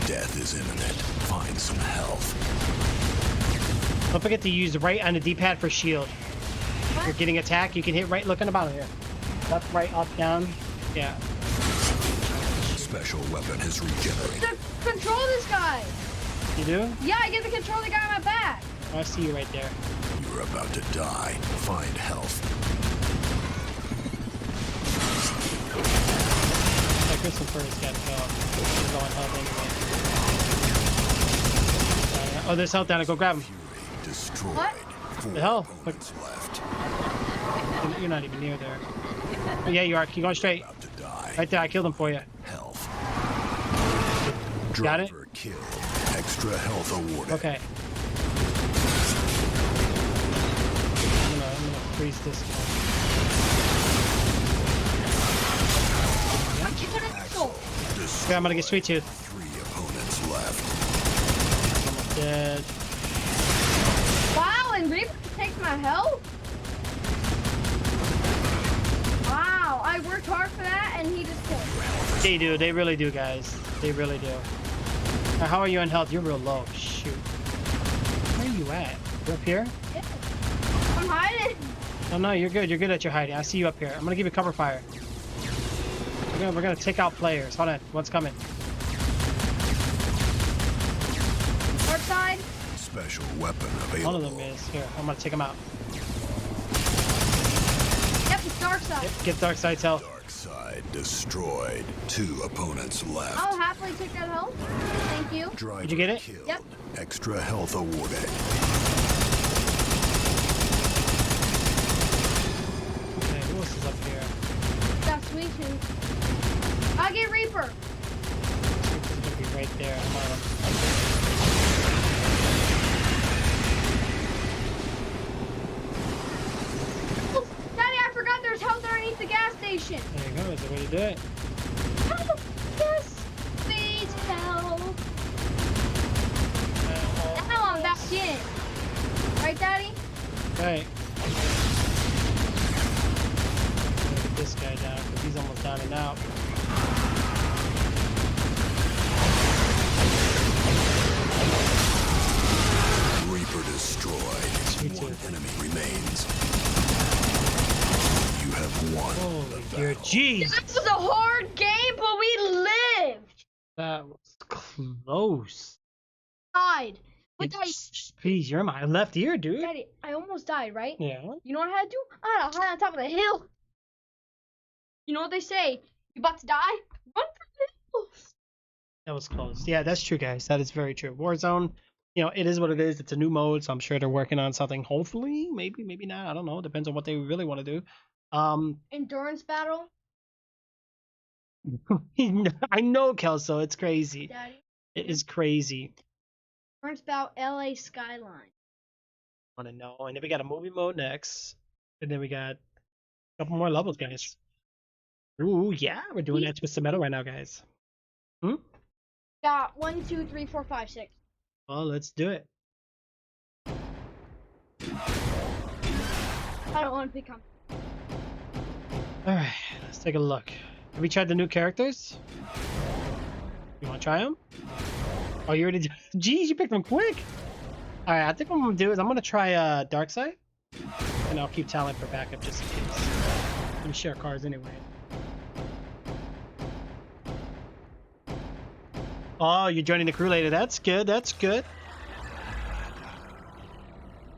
[SPEAKER 3] Death is imminent. Find some health.
[SPEAKER 2] Don't forget to use right on the D-pad for shield. If you're getting attacked, you can hit right. Look on the bottom here. Left, right, up, down. Yeah.
[SPEAKER 3] Special weapon has regenerated.
[SPEAKER 4] To control this guy.
[SPEAKER 2] You do?
[SPEAKER 4] Yeah, I get to control the guy on my back.
[SPEAKER 2] Oh, I see you right there.
[SPEAKER 3] You're about to die. Find health.
[SPEAKER 2] Yeah, Kristen first got to go. She's low on health anyway. Oh, there's health down there. Go grab him.
[SPEAKER 3] Destroyed.
[SPEAKER 4] What?
[SPEAKER 3] Four
[SPEAKER 2] The hell?
[SPEAKER 3] opponents left.
[SPEAKER 2] You're not even near there. Oh, yeah, you are. Keep going straight.
[SPEAKER 3] About to die.
[SPEAKER 2] Right there. I killed him for you.
[SPEAKER 3] Health.
[SPEAKER 2] Got it?
[SPEAKER 3] Driver killed. Extra health awarded.
[SPEAKER 2] Okay. I'm gonna freeze this one.
[SPEAKER 4] I keep it in control.
[SPEAKER 2] Okay, I'm gonna get Sweet Tooth.
[SPEAKER 3] 3 opponents left.
[SPEAKER 2] Almost dead.
[SPEAKER 4] Wow, and Reaper takes my health? Wow, I worked hard for that and he just killed me.
[SPEAKER 2] They do. They really do, guys. They really do. Now, how are you on health? You're real low. Shoot. Where are you at? You up here?
[SPEAKER 4] Yeah. I'm hiding.
[SPEAKER 2] Oh, no, you're good. You're good at your hiding. I see you up here. I'm gonna give you cover fire. We're gonna take out players. Hold on. What's coming?
[SPEAKER 4] North side.
[SPEAKER 3] Special weapon available.
[SPEAKER 2] One of them is. Here, I'm gonna take them out.
[SPEAKER 4] Yep, it's dark side.
[SPEAKER 2] Yep, get Dark Side's health.
[SPEAKER 3] Dark side destroyed. 2 opponents left.
[SPEAKER 4] I'll happily take that health. Thank you.
[SPEAKER 3] Driver
[SPEAKER 2] Did you get it?
[SPEAKER 3] killed.
[SPEAKER 4] Yep.
[SPEAKER 3] Extra health awarded.
[SPEAKER 2] Okay, who else is up here?
[SPEAKER 4] Got Sweet Tooth. I'll get Reaper.
[SPEAKER 2] It's gonna be right there. I'm on.
[SPEAKER 4] Oh, Daddy, I forgot there's health underneath the gas station.
[SPEAKER 2] There you go. That's the way to do it.
[SPEAKER 4] Help! Yes! Please help! Now I'm back in. Right, Daddy?
[SPEAKER 2] Okay. Get this guy down because he's almost down and out.
[SPEAKER 3] Reaper destroyed.
[SPEAKER 2] Sweet
[SPEAKER 3] 1
[SPEAKER 2] Tooth.
[SPEAKER 3] enemy remains. You have won
[SPEAKER 2] Holy
[SPEAKER 3] the
[SPEAKER 2] dear
[SPEAKER 3] battle.
[SPEAKER 2] jeez.
[SPEAKER 4] That was a hard game, but we lived.
[SPEAKER 2] That was close.
[SPEAKER 4] Died. But Daddy,
[SPEAKER 2] Please, you're in my left ear, dude.
[SPEAKER 4] Daddy, I almost died, right?
[SPEAKER 2] Yeah.
[SPEAKER 4] You know what I had to do? I had to hide on top of the hill. You know what they say? You about to die? Run for the hills.
[SPEAKER 2] That was close. Yeah, that's true, guys. That is very true. Warzone, you know, it is what it is. It's a new mode, so I'm sure they're working on something. Hopefully, maybe not. I don't know. Depends on what they really want to do.
[SPEAKER 4] Endurance battle,
[SPEAKER 2] I know, Kelso. It's crazy.
[SPEAKER 4] Daddy.
[SPEAKER 2] It is crazy.
[SPEAKER 4] Endurance battle, LA skyline.
[SPEAKER 2] Want to know? And then we got a movie mode next, and then we got a couple more levels, guys. Ooh, yeah, we're doing that Twisted Metal right now, guys.
[SPEAKER 4] Got 1, 2, 3, 4, 5, 6.
[SPEAKER 2] Well, let's do it.
[SPEAKER 4] I don't want to pick on.
[SPEAKER 2] All right, let's take a look. Have you tried the new characters? You want to try them? Oh, you already did. Jeez, you picked them quick. All right, I think what I'm gonna do is I'm gonna try Darkseid, and I'll keep Talent for backup just in case. We share cars anyway. Oh, you're joining the crew later. That's good. That's good.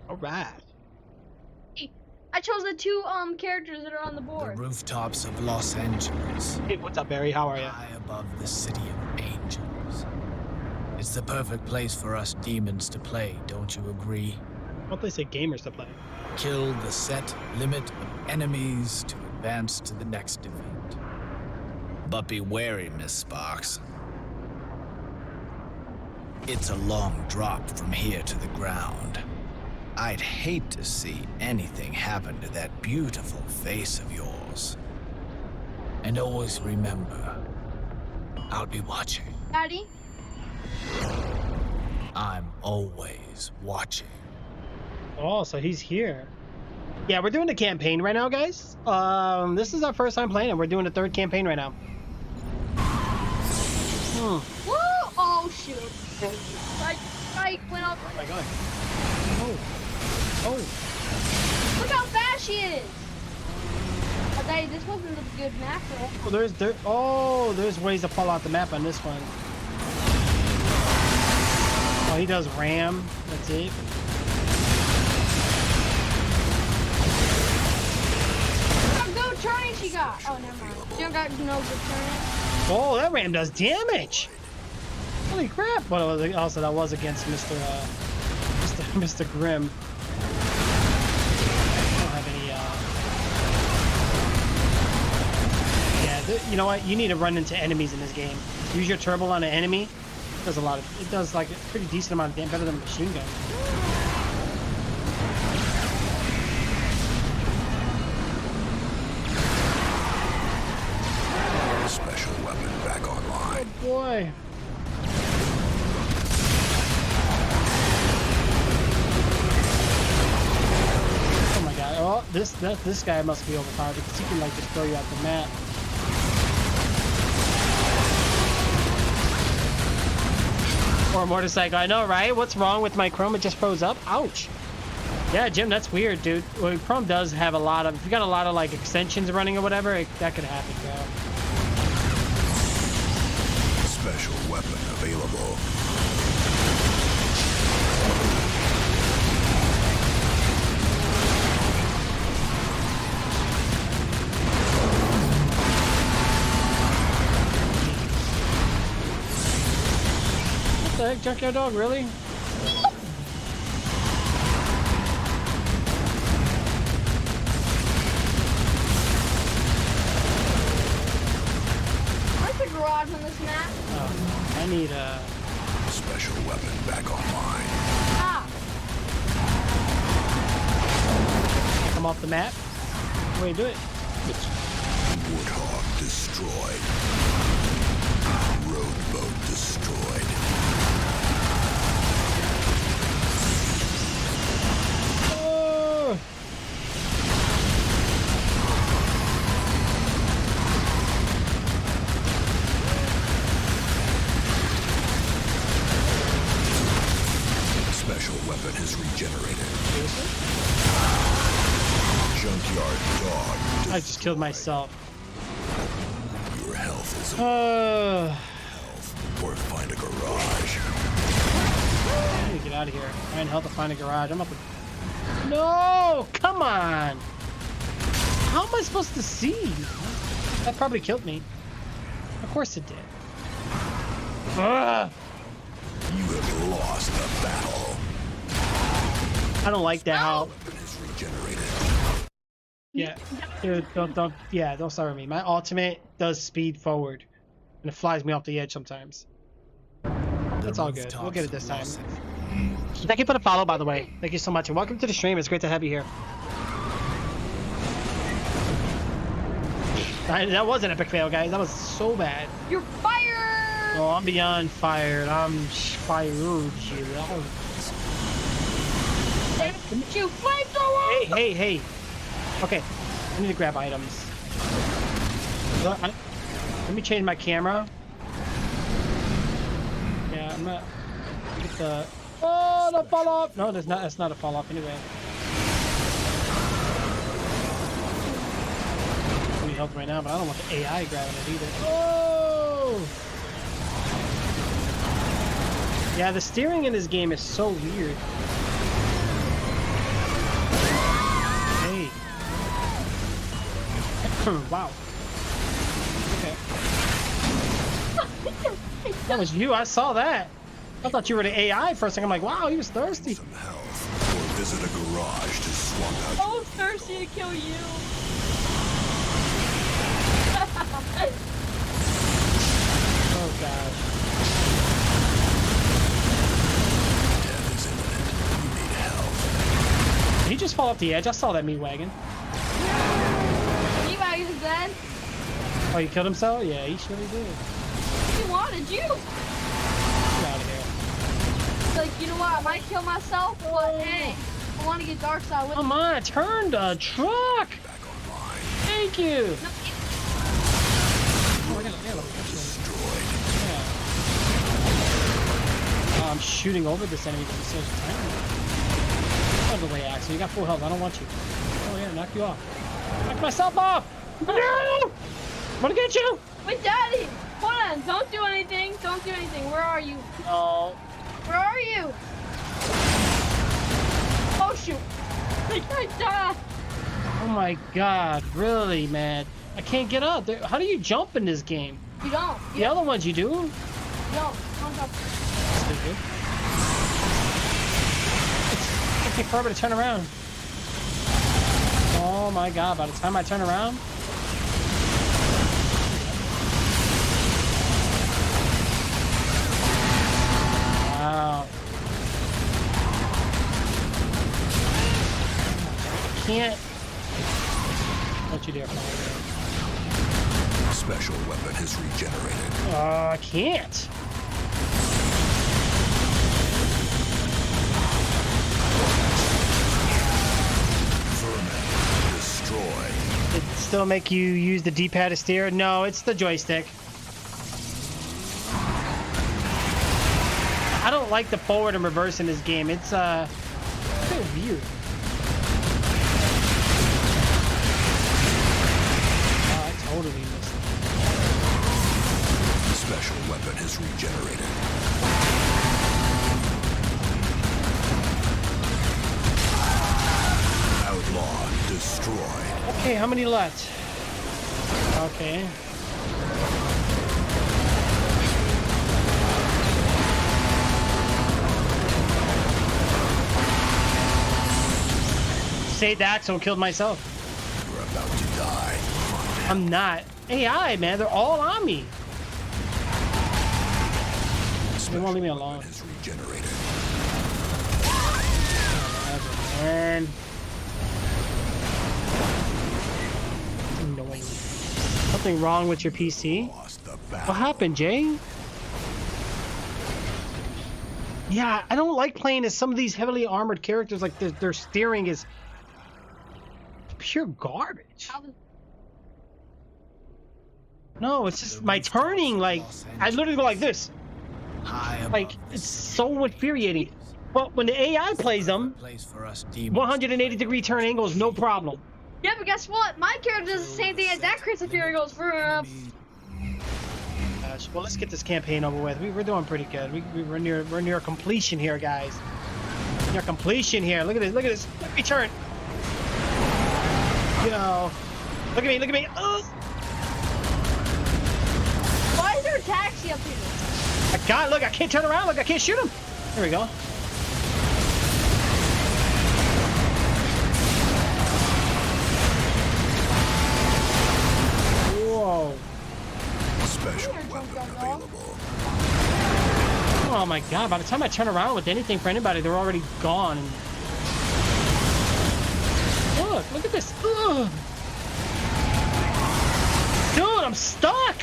[SPEAKER 2] All right.
[SPEAKER 4] I chose the two characters that are on the
[SPEAKER 1] The
[SPEAKER 4] board.
[SPEAKER 1] rooftops of Los Angeles,
[SPEAKER 2] Hey, what's up, Barry? How are you?
[SPEAKER 1] high above the city of angels. It's the perfect place for us demons to play, don't you agree?
[SPEAKER 2] What they say gamers to play.
[SPEAKER 1] Kill the set limit of enemies to advance to the next event. But be wary, Miss Sparks. It's a long drop from here to the ground. I'd hate to see anything happen to that beautiful face of yours. And always remember, I'll be watching.
[SPEAKER 4] Daddy?
[SPEAKER 1] I'm always watching.
[SPEAKER 2] Oh, so he's here. Yeah, we're doing the campaign right now, guys. This is our first time playing it. We're doing the third campaign right now.
[SPEAKER 4] Woo! Oh, shoot. I went up.
[SPEAKER 2] Oh my god. Oh. Oh.
[SPEAKER 4] Look how fast she is. Oh, Daddy, this wasn't a good map for us.
[SPEAKER 2] Oh, there's ways to fall out the map on this one. Oh, he does ram. That's it.
[SPEAKER 4] What good turning she got? Oh, never mind. She don't got no good turning.
[SPEAKER 2] Oh, that ram does damage. Holy crap! But also that was against Mr. Grimm. I don't have any. Yeah, you know what? You need to run into enemies in this game. Use your turbo on an enemy. It does a lot of. It does like a pretty decent amount of damage, better than a machine gun.
[SPEAKER 3] Special weapon back online.
[SPEAKER 2] Oh boy. Oh my god. Oh, this guy must be overpowered because he can like just throw you off the map. Or a motorcycle. I know, right? What's wrong with my Chrome? It just froze up. Ouch. Yeah, Jim, that's weird, dude. Well, Chrome does have a lot of. If you got a lot of like extensions running or whatever, that could happen, bro.
[SPEAKER 3] Special weapon available.
[SPEAKER 2] What the heck, Junkyard Dog? Really?
[SPEAKER 4] Where's the garage on this map?
[SPEAKER 2] Oh, I need a.
[SPEAKER 3] Special weapon back online.
[SPEAKER 4] Ah,
[SPEAKER 2] Come off the map. Way to do it.
[SPEAKER 3] Warthog destroyed. Roadboat destroyed.
[SPEAKER 2] Oh!
[SPEAKER 3] Special weapon is regenerated. Junkyard dog.
[SPEAKER 2] I just killed myself.
[SPEAKER 3] Your health is
[SPEAKER 2] Health.
[SPEAKER 3] or find a garage.
[SPEAKER 2] I need to get out of here. I need help to find a garage. I'm up to... No! Come on! How am I supposed to see? That probably killed me. Of course it did. Ugh.
[SPEAKER 3] You have lost the battle.
[SPEAKER 2] I don't like that how...
[SPEAKER 3] Weapon is regenerated.
[SPEAKER 2] Yeah. Dude, don't start with me. My ultimate does speed forward. And it flies me off the edge sometimes. That's all good. We'll get it this time. Thank you for the follow, by the way. Thank you so much. And welcome to the stream. It's great to have you here. That was an epic fail, guys. That was so bad.
[SPEAKER 4] you're fired!
[SPEAKER 2] Oh, I'm beyond fired. I'm fired.
[SPEAKER 4] You flamethrower!
[SPEAKER 2] Hey. Okay. I need to grab items. Let me change my camera. Yeah, I'm not. Get the. Oh, the fall off. No, there's not. That's not a fall off anyway. I need help right now, but I don't want the AI grabbing it either. Oh. Yeah, the steering in this game is so weird. Hey. Wow. Okay. That was you. I saw that. I thought you were the AI for a second. I'm like, wow, he was thirsty.
[SPEAKER 3] Some health, or visit a garage to swap out.
[SPEAKER 4] Oh, thirsty to kill you.
[SPEAKER 2] Oh gosh.
[SPEAKER 3] Death is imminent. You need help.
[SPEAKER 2] Did he just fall off the edge? I saw that meat wagon.
[SPEAKER 4] Meatwagon is dead.
[SPEAKER 2] Oh, he killed himself? Yeah, he surely did.
[SPEAKER 4] He wanted you.
[SPEAKER 2] Get out of here.
[SPEAKER 4] Like, you know what? I might kill myself, but hey, I want to get Darkseid with
[SPEAKER 2] Come on, turn the truck.
[SPEAKER 3] Back online.
[SPEAKER 2] Thank you.
[SPEAKER 4] No,
[SPEAKER 2] Oh, I got a
[SPEAKER 3] Destroyed.
[SPEAKER 2] Yeah. Oh, I'm shooting over this enemy from such time. Out of the way, Axel. You got full health. I don't want you. Oh yeah, knock you off. Knock myself off. No! I'm gonna get you.
[SPEAKER 4] Wait, Daddy! Hold on! Don't do anything! Don't do anything! Where are you?
[SPEAKER 2] No.
[SPEAKER 4] Where are you? Oh shoot! I died!
[SPEAKER 2] Oh my God! Really, man? I can't get up. How do you jump in this game?
[SPEAKER 4] You don't.
[SPEAKER 2] The other ones you do.
[SPEAKER 4] You don't. Don't jump.
[SPEAKER 2] Stupid. It's taking forever to turn around. Oh my God! By the time I turn around. Wow. I can't. Don't you dare fly.
[SPEAKER 3] Special weapon is regenerated.
[SPEAKER 2] I can't.
[SPEAKER 3] Vermin destroyed.
[SPEAKER 2] It still make you use the D-pad to steer? No, it's the joystick. I don't like the forward and reverse in this game. It's a bit weird. Oh, I totally missed it.
[SPEAKER 3] Special weapon is regenerated. Outlaw destroyed.
[SPEAKER 2] Okay, how many left? Okay. Saved Axel, killed myself.
[SPEAKER 3] You're about to die.
[SPEAKER 2] I'm not. AI, man, they're all on me. They won't leave me alone.
[SPEAKER 3] Is regenerated.
[SPEAKER 2] And no way. Something wrong with your PC?
[SPEAKER 3] Lost the battle.
[SPEAKER 2] What happened, Jay? Yeah, I don't like playing as some of these heavily armored characters. Like their steering is pure garbage. No, it's just my turning. Like I literally go like this.
[SPEAKER 1] High above
[SPEAKER 2] Like
[SPEAKER 1] the
[SPEAKER 2] it's
[SPEAKER 1] city.
[SPEAKER 2] so infuriating. But when the AI plays them,
[SPEAKER 1] Place for us demons.
[SPEAKER 2] 180-degree turn angles, no problem.
[SPEAKER 4] Yeah, but guess what? My character does the same thing as that Chris Fury goes for.
[SPEAKER 2] Gosh, well, let's get this campaign over with. We're doing pretty good. We're near completion here, guys. Near completion here. Look at this. Look at this. Let me turn. Yo, look at me. Look at me.
[SPEAKER 4] Why is there a taxi up here?
[SPEAKER 2] I got. Look, I can't turn around. Look, I can't shoot him. There we go. Whoa.
[SPEAKER 3] Special weapon available.
[SPEAKER 2] Oh my God! By the time I turn around with anything for anybody, they're already gone. And... Look at this. Ugh. Dude, I'm stuck.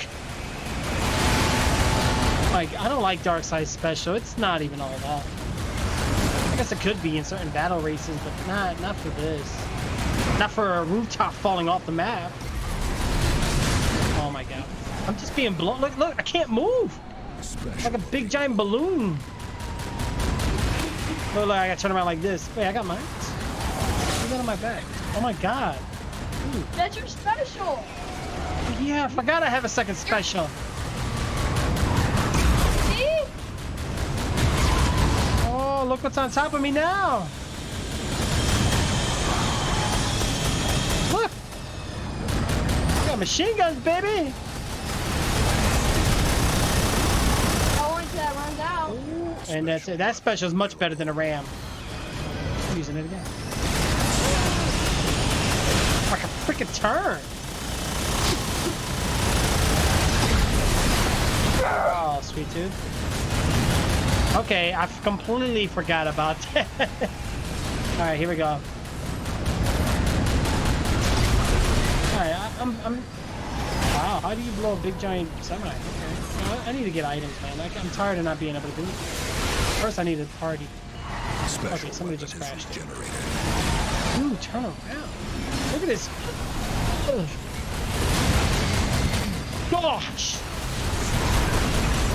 [SPEAKER 2] Like, I don't like Darkseid special. It's not even all that. I guess it could be in certain battle races, but not for this. Not for a rooftop falling off the map. Oh my God. I'm just being blown. Look, look, I can't move. Like a big giant balloon. Look, look, I gotta turn around like this. Wait, I got mine? What's that on my back? Oh my god. Ooh.
[SPEAKER 4] That's your special.
[SPEAKER 2] Yeah, I forgot I have a second special.
[SPEAKER 4] See?
[SPEAKER 2] Oh, look what's on top of me now. Look. I got machine guns, baby.
[SPEAKER 4] That runs out.
[SPEAKER 2] Ooh, and that's it. That special is much better than a ram. I'm using it again. Like a freaking turn. Oh, sweet dude. Okay, I completely forgot about that. All right, here we go. All right, I'm. Wow, how do you blow a big giant semi? Okay. I need to get items, man. I'm tired of not being able to do it. First, I need a party. Okay, somebody just crashed it. Dude, turn around. Look at this. Ugh. Gosh.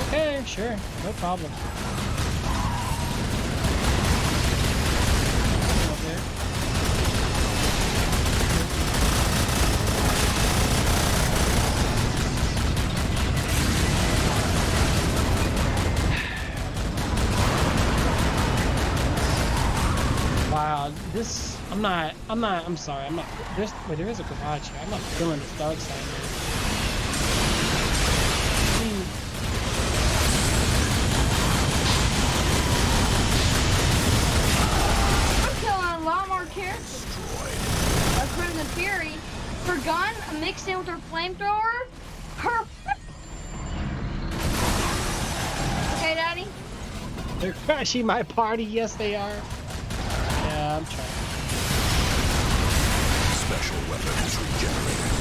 [SPEAKER 2] Okay, sure. No problem. Okay. Wow, this, I'm sorry, I'm not, there is a garage here. I'm not feeling this dark side, man. I mean,
[SPEAKER 4] I'm killing a lot more characters. Like Crimson Fury. Her gun mixed in with her flamethrower. Her. Okay, Daddy?
[SPEAKER 2] they're crashing my party. Yes, they are. Yeah, I'm trying.
[SPEAKER 3] Special weapon is regenerated.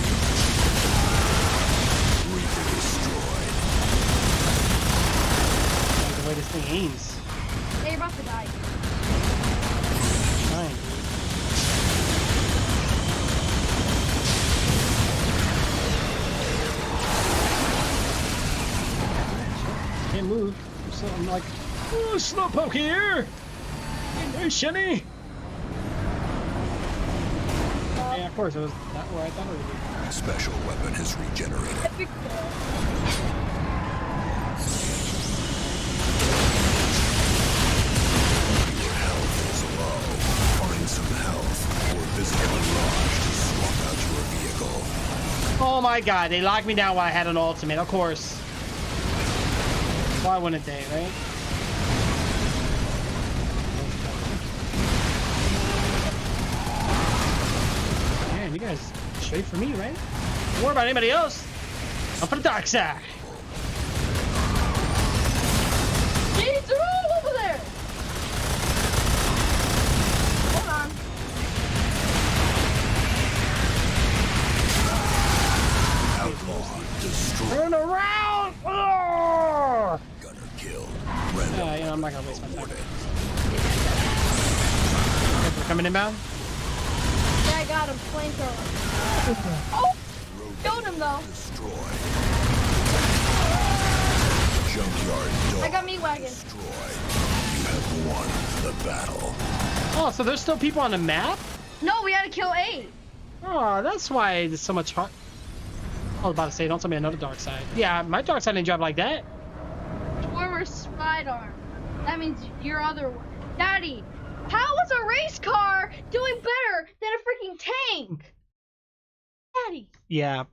[SPEAKER 3] Reaper destroyed.
[SPEAKER 2] Like the way this thing aims.
[SPEAKER 4] Yeah, you're about to die.
[SPEAKER 2] Fine. Can't move. I'm like, oh, Slowpoke here. Hey, Shenny. Yeah, of course, it was not where I thought it would be.
[SPEAKER 3] Special weapon is regenerated.
[SPEAKER 4] Epic
[SPEAKER 3] Your health is low. Find some health or visit a garage to swap out your vehicle.
[SPEAKER 2] Oh my god, they locked me down while I had an ultimate, of course. Why wouldn't they, right? Man, you guys straight for me, right? Don't worry about anybody else. I'm for the dark side.
[SPEAKER 4] Jeez, they're all over there. Hold on.
[SPEAKER 3] Outlaw destroyed.
[SPEAKER 2] Turn around! Oh!
[SPEAKER 3] Gunner killed.
[SPEAKER 2] Yeah, you know, I'm not gonna waste my time. We're coming inbound?
[SPEAKER 4] Yeah, I got him. Flamethrower. Oh! Killed him though.
[SPEAKER 3] Destroyed. Junkyard dog.
[SPEAKER 4] I got meat wagon.
[SPEAKER 3] Destroyed. You have won the battle.
[SPEAKER 2] Oh, so there's still people on the map?
[SPEAKER 4] No, we had to kill 8.
[SPEAKER 2] Oh, that's why there's so much hard. I was about to say, don't tell me another dark side. Yeah, my dark side didn't drive like that.
[SPEAKER 4] Former Spider. That means your other one. Daddy, how is a race car doing better than a freaking tank? Daddy,
[SPEAKER 2] Yeah.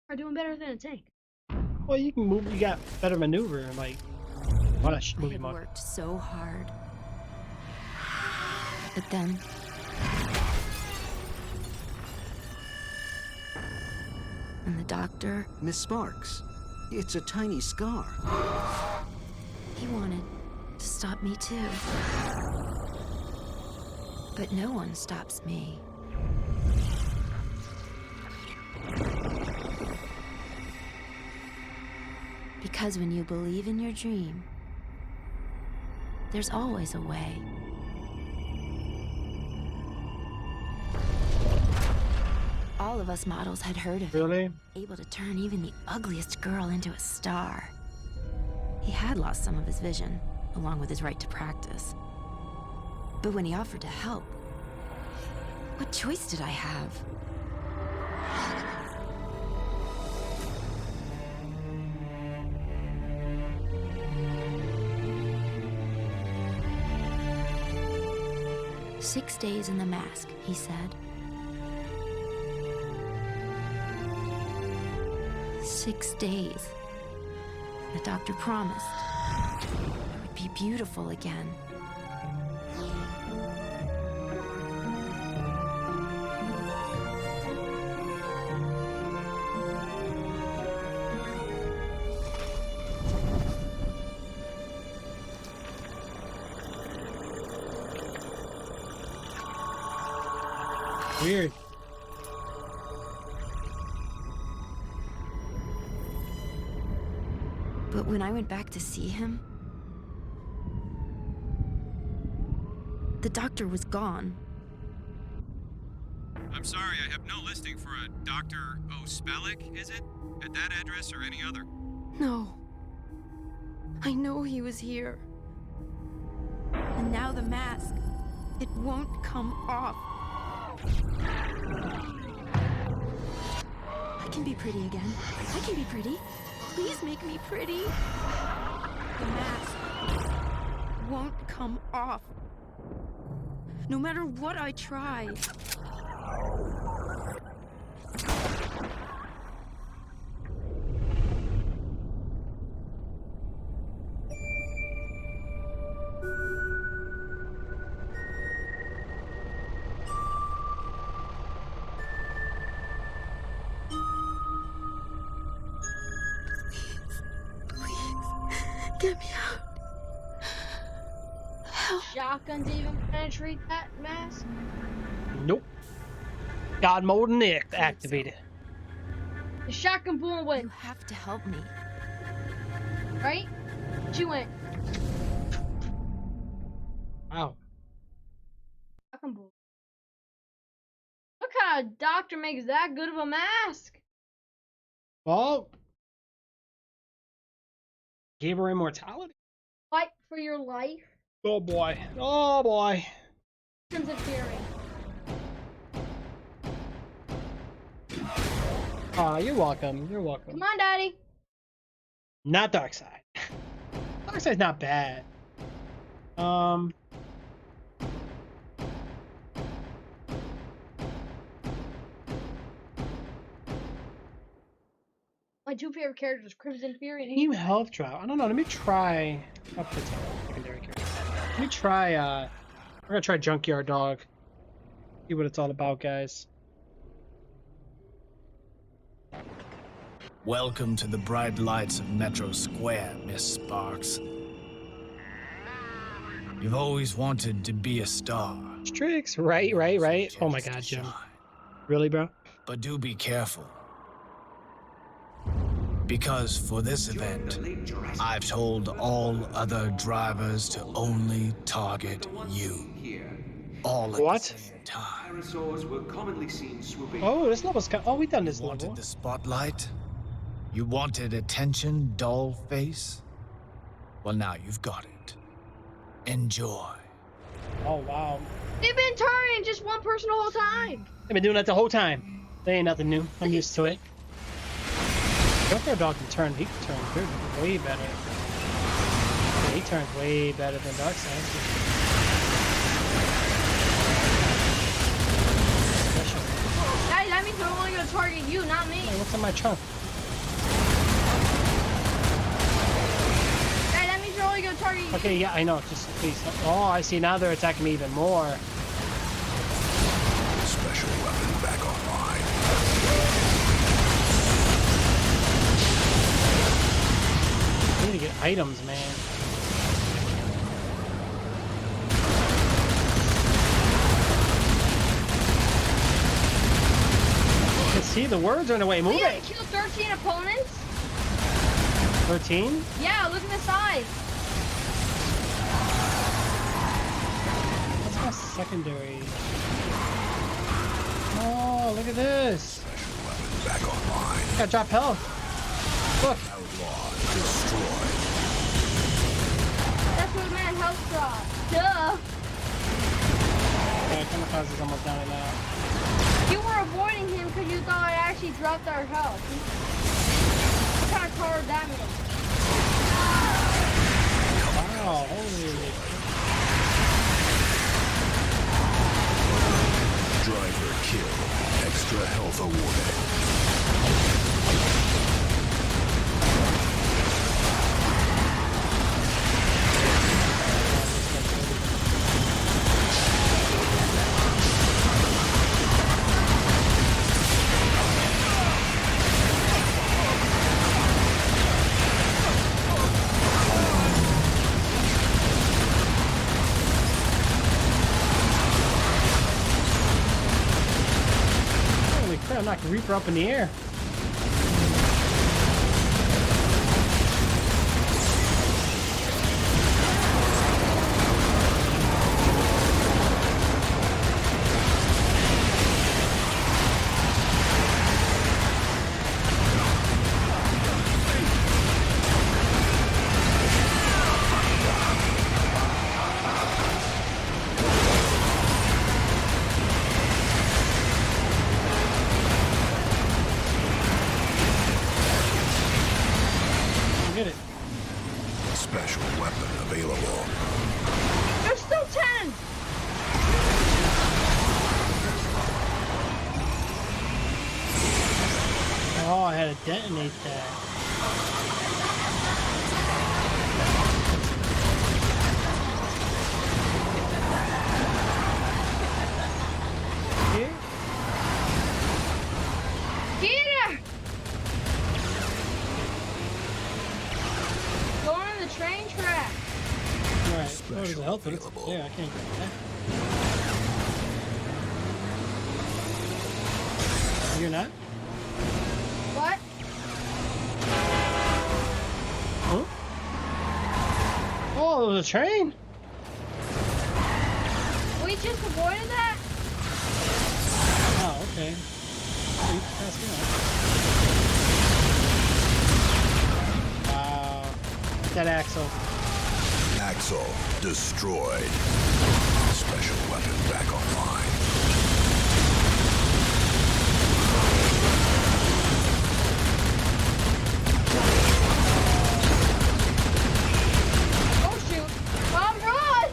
[SPEAKER 4] are doing better than a tank.
[SPEAKER 2] Well, you can move. You got better maneuver. Like, what a
[SPEAKER 6] I
[SPEAKER 2] movie
[SPEAKER 6] had
[SPEAKER 2] mode.
[SPEAKER 6] worked so hard. But then... And the doctor,
[SPEAKER 10] Miss Sparks, it's a tiny scar.
[SPEAKER 6] he wanted to stop me too. But no one stops me. Because when you believe in your dream, there's always a way. All of us models had heard of him,
[SPEAKER 2] Really?
[SPEAKER 6] able to turn even the ugliest girl into a star. He had lost some of his vision, along with his right to practice. But when he offered to help, what choice did I have? "6 days in the mask," he said. 6 days. The doctor promised I would be beautiful again.
[SPEAKER 2] Weird.
[SPEAKER 6] But when I went back to see him, the doctor was gone.
[SPEAKER 11] I'm sorry, I have no listing for a Dr. Ospelic, is it? At that address or any other?
[SPEAKER 6] No. I know he was here. And now the mask, it won't come off. I can be pretty again. I can be pretty. Please make me pretty. The mask won't come off. No matter what I try. Get me out. Help.
[SPEAKER 4] Shotguns even penetrate that mask?
[SPEAKER 2] Nope. God mode and activated.
[SPEAKER 4] The shotgun bullet went,
[SPEAKER 6] You have to help me.
[SPEAKER 4] right? She went,
[SPEAKER 2] Wow.
[SPEAKER 4] shotgun bullet. What kind of doctor makes that good of a mask?
[SPEAKER 2] Well, gave her immortality.
[SPEAKER 4] Fight for your life.
[SPEAKER 2] Oh boy. Oh boy.
[SPEAKER 4] Sons of Fury.
[SPEAKER 2] Ah, you're welcome. You're welcome.
[SPEAKER 4] Come on, Daddy.
[SPEAKER 2] Not Darkseid. Darkseid's not bad.
[SPEAKER 4] My two favorite characters, Crimson Fury and
[SPEAKER 2] Team Health Trial. I don't know. Let me try up the top. Secondary character. Let me try. We're gonna try Junkyard Dog. See what it's all about, guys.
[SPEAKER 1] Welcome to the bright lights of Metro Square, Miss Sparks. You've always wanted to be a star.
[SPEAKER 2] Strix, right. Oh my God, Jim. Really, bro?
[SPEAKER 1] But do be careful. Because for this event, I've told all other drivers to only target you. All at
[SPEAKER 2] What?
[SPEAKER 1] the same time.
[SPEAKER 12] Dinosaurs were commonly seen swooping.
[SPEAKER 2] Oh, this level's oh, we done this
[SPEAKER 1] Wanted
[SPEAKER 2] level.
[SPEAKER 1] the spotlight? You wanted attention, doll face? Well, now you've got it. Enjoy.
[SPEAKER 2] Oh wow.
[SPEAKER 4] They've been targeting just one person the whole time.
[SPEAKER 2] They've been doing that the whole time. They ain't nothing new. I'm used to it. Junkyard Dog can turn. He can turn good, way better. Yeah, he turns way better than Darkseid.
[SPEAKER 4] Daddy, that means they're only gonna target you, not me.
[SPEAKER 2] Hey, what's in my trunk?
[SPEAKER 4] Daddy, that means they're only gonna target you.
[SPEAKER 2] Okay, yeah, I know. Just please. Oh, I see. Now they're attacking me even more.
[SPEAKER 3] Special weapon back online.
[SPEAKER 2] I need to get items, man. You can see the words are in the way. Move
[SPEAKER 4] We had
[SPEAKER 2] it.
[SPEAKER 4] to kill 13 opponents?
[SPEAKER 2] 13?
[SPEAKER 4] Yeah, look at the size.
[SPEAKER 2] What's my secondary? No, Oh, look at this.
[SPEAKER 3] Back online.
[SPEAKER 2] Got drop health. Look.
[SPEAKER 3] Outlaw destroyed.
[SPEAKER 4] That's what man health drop. Duh.
[SPEAKER 2] Yeah, Kamikaze is almost down right now.
[SPEAKER 4] You were avoiding him because you thought I actually dropped our health. What kind of card that means?
[SPEAKER 2] Wow, holy.
[SPEAKER 3] Driver kill. Extra health awarded.
[SPEAKER 2] Holy crap, knocked Reaper up in the air. Get it.
[SPEAKER 3] Special weapon available.
[SPEAKER 4] There's still 10.
[SPEAKER 2] Oh, I had to detonate that. Here?
[SPEAKER 4] Get her! Going on the train track.
[SPEAKER 2] Alright, oh, there's a health, but it's there. I can't grab that. You're not?
[SPEAKER 4] What?
[SPEAKER 2] Huh? Oh, there's a train?
[SPEAKER 4] We just avoided that?
[SPEAKER 2] Oh, okay. Oh, you passed me off. Wow. That axle.
[SPEAKER 3] Axle destroyed. Special weapon back online.
[SPEAKER 4] Oh shoot. Mom, run!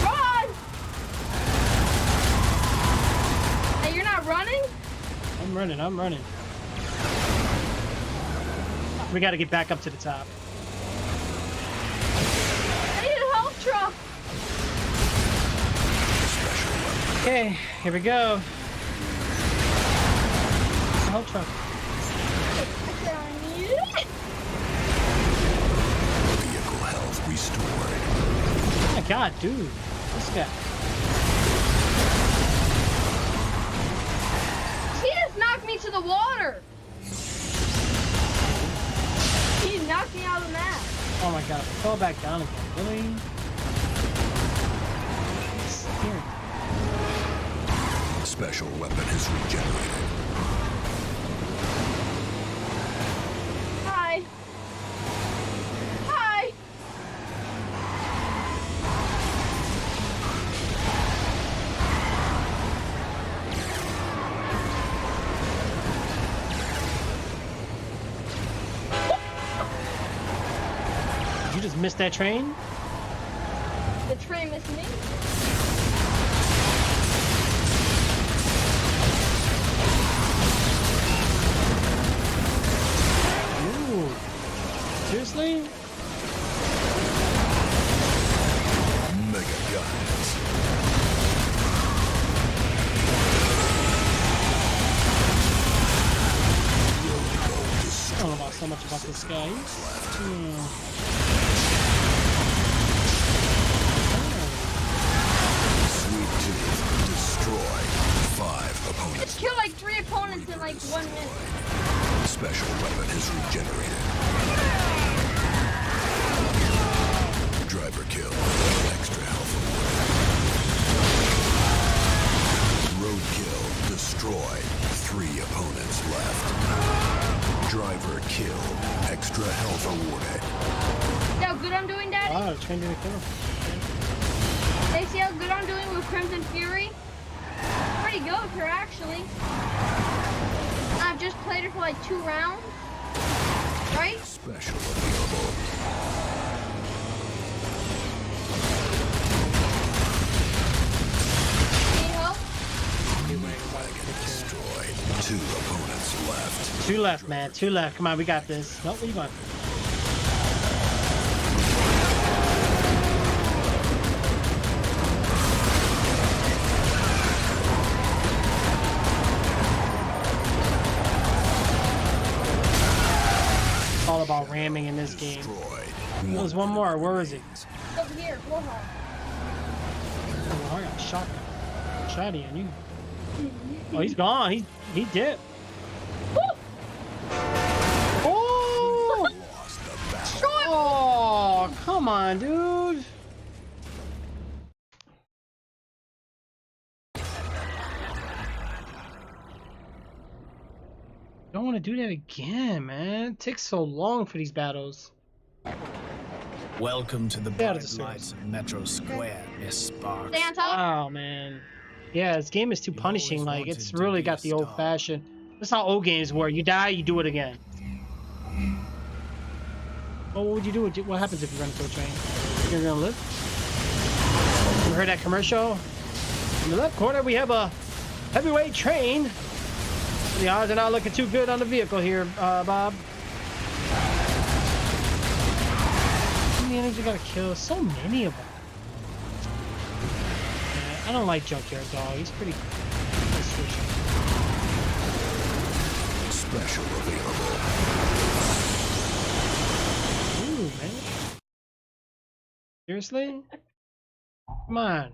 [SPEAKER 4] Run! Hey, you're not running?
[SPEAKER 2] I'm running. We gotta get back up to the top.
[SPEAKER 4] I need a health truck.
[SPEAKER 2] Okay, here we go. Health truck.
[SPEAKER 4] I said I need it.
[SPEAKER 3] Vehicle health restored.
[SPEAKER 2] Oh my god, dude. This guy.
[SPEAKER 4] He just knocked me to the water. He knocked me out of the map.
[SPEAKER 2] Oh my god, I fell back down again. Really? It's scary.
[SPEAKER 3] Special weapon is regenerated.
[SPEAKER 4] Hi. Hi.
[SPEAKER 2] Did you just miss that train?
[SPEAKER 4] The train missed me.
[SPEAKER 2] Ooh. Seriously?
[SPEAKER 3] Mega guns.
[SPEAKER 2] I don't know about so much about this guy.
[SPEAKER 3] Sweet tooth destroyed. 5 opponents.
[SPEAKER 4] Just killed like 3 opponents in like 1 minute.
[SPEAKER 3] Special weapon is regenerated. Driver kill. Extra health awarded. Extra health awarded.
[SPEAKER 4] See how good I'm doing, Daddy?
[SPEAKER 2] Oh, trying to kill him.
[SPEAKER 4] They see how good I'm doing with Crimson Fury? Pretty good with her, actually. I've just played her for like 2 rounds. Right?
[SPEAKER 3] Special available.
[SPEAKER 4] Need help?
[SPEAKER 3] Destroyed. 2 opponents left.
[SPEAKER 2] 2 left, man. 2 left. Come on, we got this. Nope, we got this. All about ramming in this game. There's one more. Where is it?
[SPEAKER 4] Over here, Warhol.
[SPEAKER 2] Oh, I got a shotgun. Shotty on you. Oh, he's gone. He dipped. Oh! Oh, come on, dude. Don't want to do that again, man. It takes so long for these battles.
[SPEAKER 1] Welcome to the
[SPEAKER 2] Stay out of
[SPEAKER 1] bright
[SPEAKER 2] the
[SPEAKER 1] lights of Metro Square, Miss Sparks.
[SPEAKER 4] Stay on top.
[SPEAKER 2] Oh man, yeah, this game is too punishing. Like it's really got the old-fashioned. That's how old games were. You die, you do it again. Well, what would you do? What happens if you run into a train? You're gonna live. You heard that commercial? In the left corner, we have a heavyweight train. The odds are not looking too good on the vehicle here, Bob. How many enemies you gotta kill? So many of them. Yeah, I don't like Junkyard Dog. He's pretty switchy.
[SPEAKER 3] Special available.
[SPEAKER 2] Ooh, man. Seriously? Come on.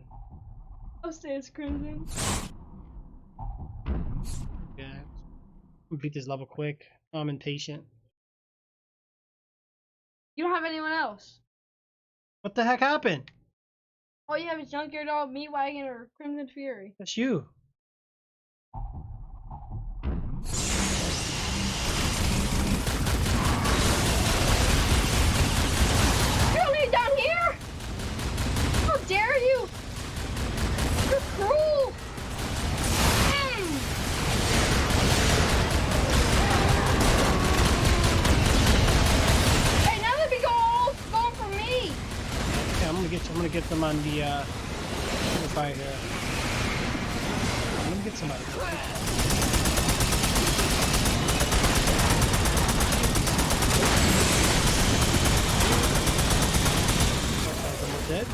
[SPEAKER 4] I'll stay as Crimson.
[SPEAKER 2] Yeah. Beat this level quick. I'm impatient.
[SPEAKER 4] You don't have anyone else.
[SPEAKER 2] What the heck happened?
[SPEAKER 4] All you have is Junkyard Dog, Meat Wagon, or Crimson Fury.
[SPEAKER 2] That's you.
[SPEAKER 4] You don't need down here! How dare you! You're cruel! Hey, now that we go all going for me!
[SPEAKER 2] Yeah, I'm gonna get them on the fire here. I'm gonna get somebody. Almost dead.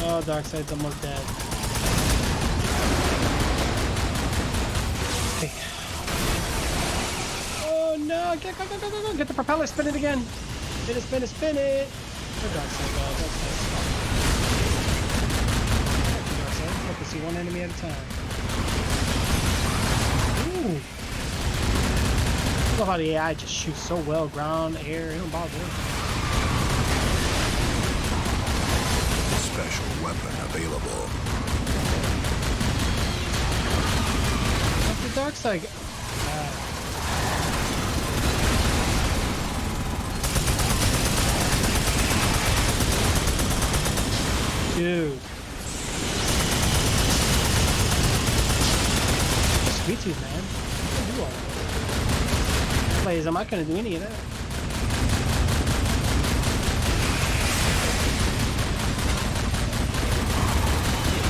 [SPEAKER 2] Oh, Darkseid's almost dead. Okay. Oh no! Go! Get the propeller, spin it again! Spin it, spin it, spin it! Where Darkseid go? Darkseid. Darkseid. I can see one enemy at a time. Ooh! I love how the AI just shoots so well. Ground, air, it don't bother him.
[SPEAKER 3] Special weapon available.
[SPEAKER 2] What's the Darkseid? Dude. Sweet Tooth, man. What do you want? Plays, I'm not gonna do any of that.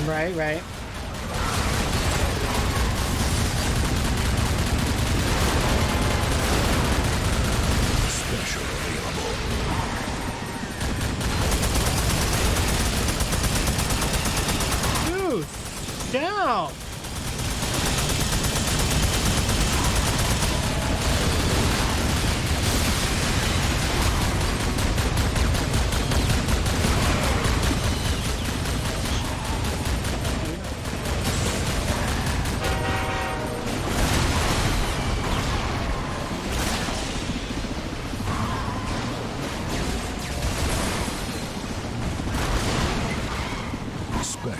[SPEAKER 2] Right.
[SPEAKER 3] Special available.
[SPEAKER 2] Dude, down.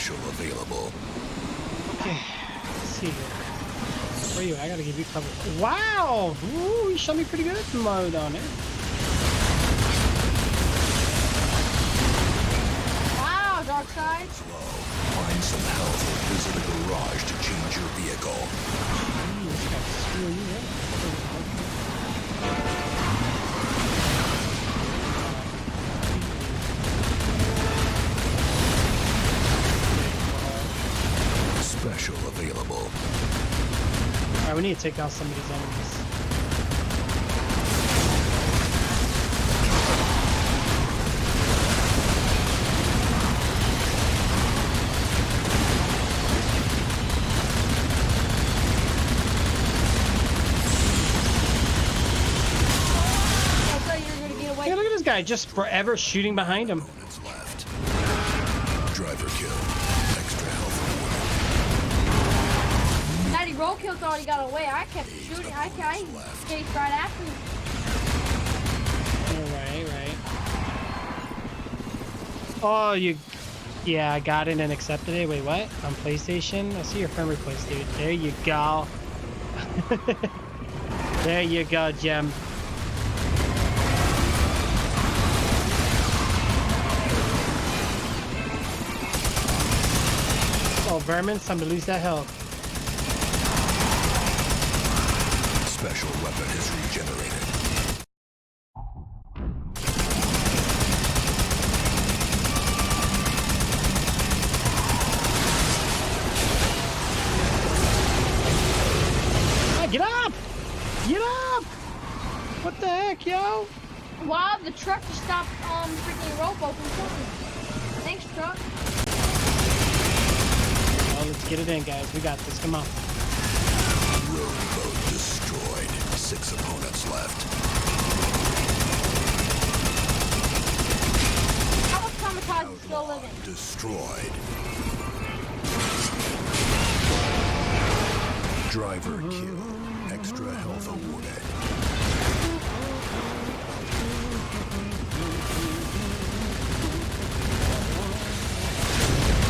[SPEAKER 3] Special available.
[SPEAKER 2] Okay, let's see here. Where are you? I gotta give you cover. Wow! Ooh, you shot me pretty good mode on it.
[SPEAKER 4] Wow, dark side.
[SPEAKER 3] Find some health or visit a garage to change your vehicle.
[SPEAKER 2] Jeez, got to screw you
[SPEAKER 3] Special available.
[SPEAKER 2] Alright, we need to take out some of these enemies.
[SPEAKER 4] I thought you were gonna get away.
[SPEAKER 2] Hey, look at this guy just forever shooting behind him.
[SPEAKER 3] Opponents left. Driver kill. Extra health reward.
[SPEAKER 4] Daddy Roadkill thought he got away. I kept shooting. I chased right after him.
[SPEAKER 2] Right. Oh, you... Yeah, I got it and accepted it. Wait, what? On PlayStation? I see your friend request, dude. There you go. There you go, Gem. Oh, Vermin, it's time to lose that health.
[SPEAKER 3] Special weapon is regenerated.
[SPEAKER 2] Ah, get up! Get up! What the heck, yo?
[SPEAKER 4] Wow, the truck just stopped freaking Robo from coming. Thanks, truck.
[SPEAKER 2] Well, let's get it in, guys. We got this. Come on.
[SPEAKER 3] Road destroyed. 6 opponents left.
[SPEAKER 4] How much Kamikaze is still living?
[SPEAKER 3] Destroyed. Driver kill. Extra health awarded.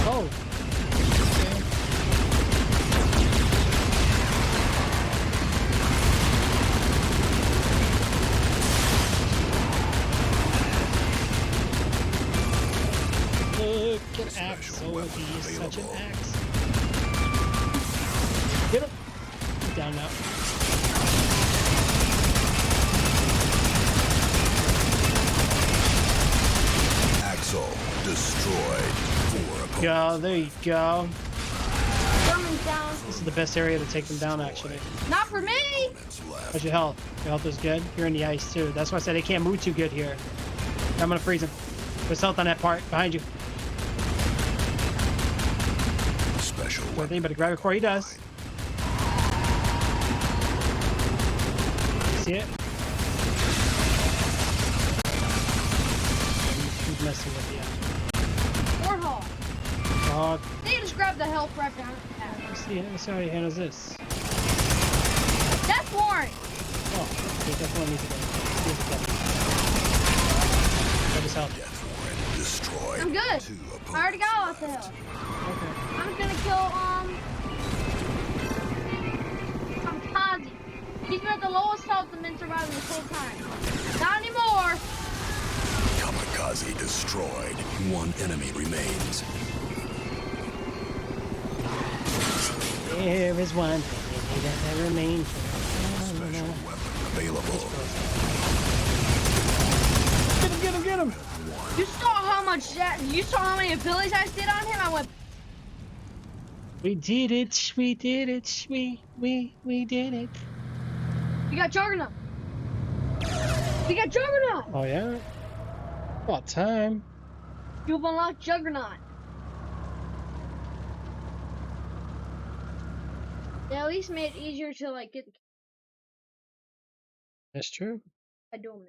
[SPEAKER 2] Oh. Look at Axel. He's such an axe. Get him. He's down now.
[SPEAKER 3] Axel destroyed. 4 opponents.
[SPEAKER 2] Go, there you go.
[SPEAKER 4] Vermin's down.
[SPEAKER 2] This is the best area to take them down, actually.
[SPEAKER 4] Not for me.
[SPEAKER 2] How's your health? Your health is good. You're in the ice, too. That's why I said they can't move too good here. I'm gonna freeze him. There's health on that part. Behind you.
[SPEAKER 3] Special
[SPEAKER 2] Good thing, but grab it before he does. See it? He's messing with you.
[SPEAKER 4] Warthog.
[SPEAKER 2] Dog.
[SPEAKER 4] They just grabbed the health right down.
[SPEAKER 2] Let's see how he handles this.
[SPEAKER 4] Death warrant.
[SPEAKER 2] Oh, he definitely needs to go. Grab his health.
[SPEAKER 3] destroyed.
[SPEAKER 4] I'm good. I already got all the health.
[SPEAKER 2] Okay.
[SPEAKER 4] I'm gonna kill Kamikaze. He's been at the lowest health and been surviving this whole time. Not anymore.
[SPEAKER 3] Kamikaze destroyed. 1 enemy remains.
[SPEAKER 2] There is one thing that remains.
[SPEAKER 3] Special weapon available.
[SPEAKER 2] Get him!
[SPEAKER 4] You saw how many abilities I did on him? I went.
[SPEAKER 2] We did it. We did it. We did it.
[SPEAKER 4] We got Juggernaut. We got Juggernaut.
[SPEAKER 2] Oh yeah. About time.
[SPEAKER 4] You've unlocked Juggernaut. They at least made it easier to like get.
[SPEAKER 2] That's true.
[SPEAKER 4] I do them.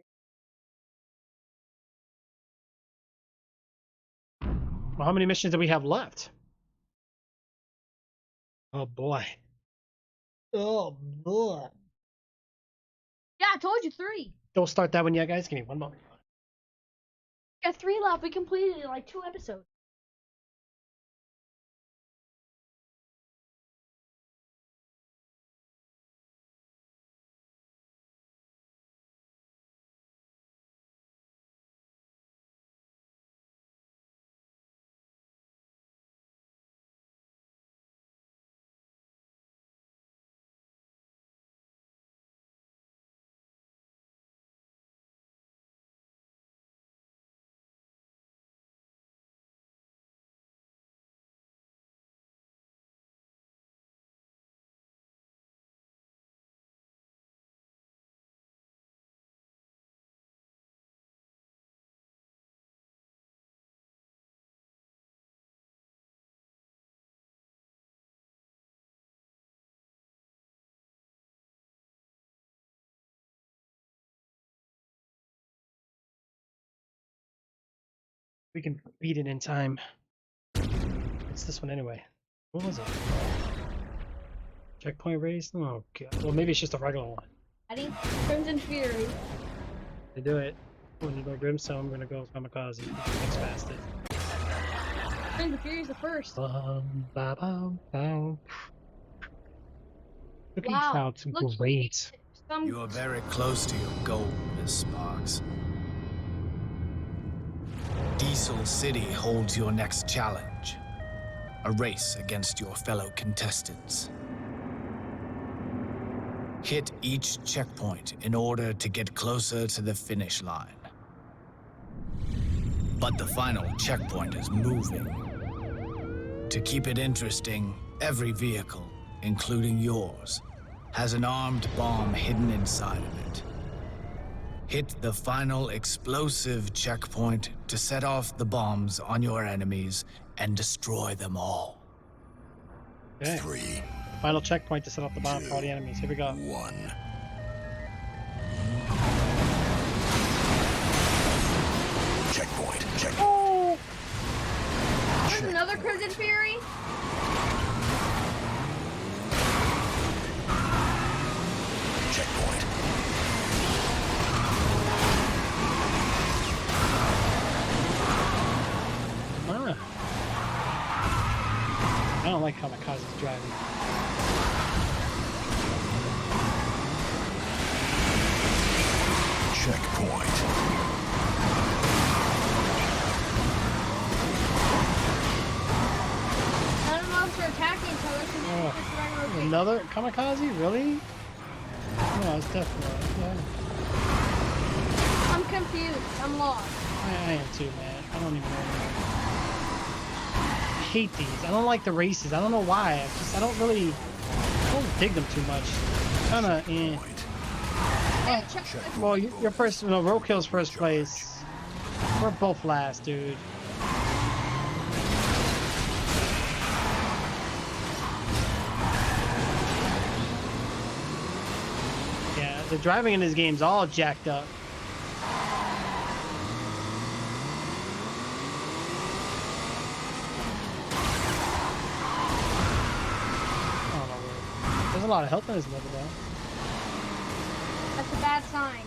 [SPEAKER 2] Well, how many missions do we have left? Oh boy. Oh boy.
[SPEAKER 4] Yeah, I told you 3.
[SPEAKER 2] Don't start that one yet, guys. Give me one moment.
[SPEAKER 4] We got 3 left. We completed it in like 2 episodes.
[SPEAKER 2] We can beat it in time. It's this one anyway. What was it? Checkpoint race? Oh god. Well, maybe it's just a regular one.
[SPEAKER 4] I think Crimson Fury.
[SPEAKER 2] To do it. When you go Grimstone, I'm gonna go with Kamikaze. Next fastest.
[SPEAKER 4] Crimson Fury is the first.
[SPEAKER 2] Looking
[SPEAKER 4] Wow,
[SPEAKER 2] sounds
[SPEAKER 4] look-
[SPEAKER 2] great.
[SPEAKER 1] You are very close to your goal, Miss Sparks. Diesel City holds your next challenge. A race against your fellow contestants. Hit each checkpoint in order to get closer to the finish line. But the final checkpoint is moving. To keep it interesting, every vehicle, including yours, has an armed bomb hidden inside of it. Hit the final explosive checkpoint to set off the bombs on your enemies and destroy them all.
[SPEAKER 2] Okay.
[SPEAKER 3] 3,
[SPEAKER 2] Final checkpoint to set off the bomb for all the enemies. Here we go.
[SPEAKER 3] 1. Checkpoint. Checkpoint.
[SPEAKER 2] Oh!
[SPEAKER 4] There's another Crimson Fury.
[SPEAKER 3] Checkpoint.
[SPEAKER 2] Ah. I don't like Kamikaze's driving.
[SPEAKER 3] Checkpoint.
[SPEAKER 4] I don't know if they're attacking each other. So
[SPEAKER 2] Oh,
[SPEAKER 4] it's just regular thing.
[SPEAKER 2] another Kamikaze? Really? No, it's definitely. Yeah.
[SPEAKER 4] I'm confused. I'm lost.
[SPEAKER 2] I am too, man. I don't even know. I hate these. I don't like the races. I don't know why. I don't dig them too much. Kinda, eh.
[SPEAKER 4] Hey, check.
[SPEAKER 2] Well, you're first. No, Roadkill's first place. We're both last, dude. Yeah, the driving in this game's all jacked up. I don't know where. There's a lot of health in this level, though.
[SPEAKER 4] That's a bad sign.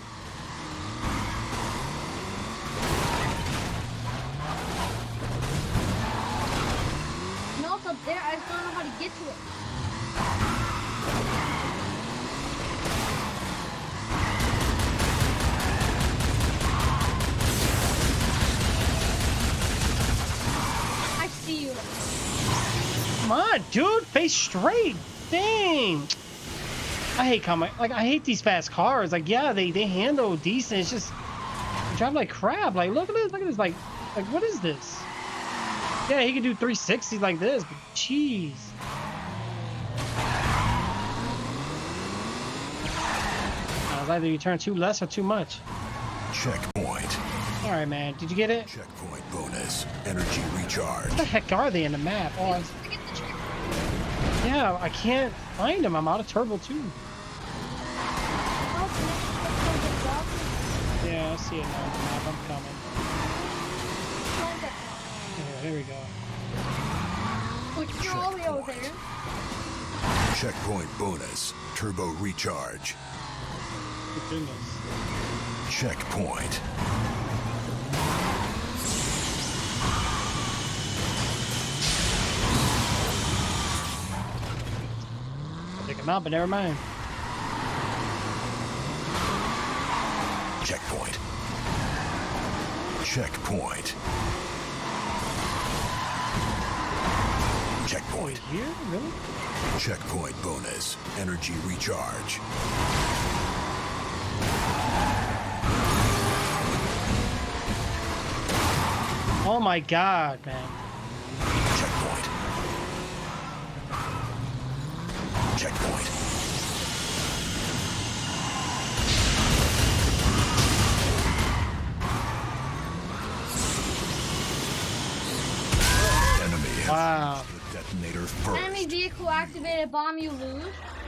[SPEAKER 4] No, it's up there. I just don't know how to get to it. I see you.
[SPEAKER 2] Come on, dude, face straight. Dang. I hate I hate these fast cars. Like, yeah, they handle decent. It's just they drive like crap. Like, look at this. Like what is this? Yeah, he can do 360 like this, but jeez. Either you turn too less or too much.
[SPEAKER 3] Checkpoint.
[SPEAKER 2] All right, man. Did you get it?
[SPEAKER 3] Checkpoint bonus. Energy recharge.
[SPEAKER 2] What the heck are they in the map? Oh, yeah, I can't find them. I'm out of turbo too. Yeah, I see it now on the map. I'm coming. Yeah, here we go.
[SPEAKER 4] Which you're all the way over there.
[SPEAKER 3] Checkpoint bonus. Turbo recharge.
[SPEAKER 2] Good goodness.
[SPEAKER 3] Checkpoint.
[SPEAKER 2] I'll take him out, but never mind.
[SPEAKER 3] Checkpoint. Checkpoint. Checkpoint.
[SPEAKER 2] Here? Really?
[SPEAKER 3] Checkpoint bonus. Energy recharge.
[SPEAKER 2] Oh my god, man.
[SPEAKER 3] Checkpoint. Checkpoint. Enemy has
[SPEAKER 2] Wow.
[SPEAKER 3] reached the detonator first.
[SPEAKER 4] Enemy vehicle activated bomb, you lose.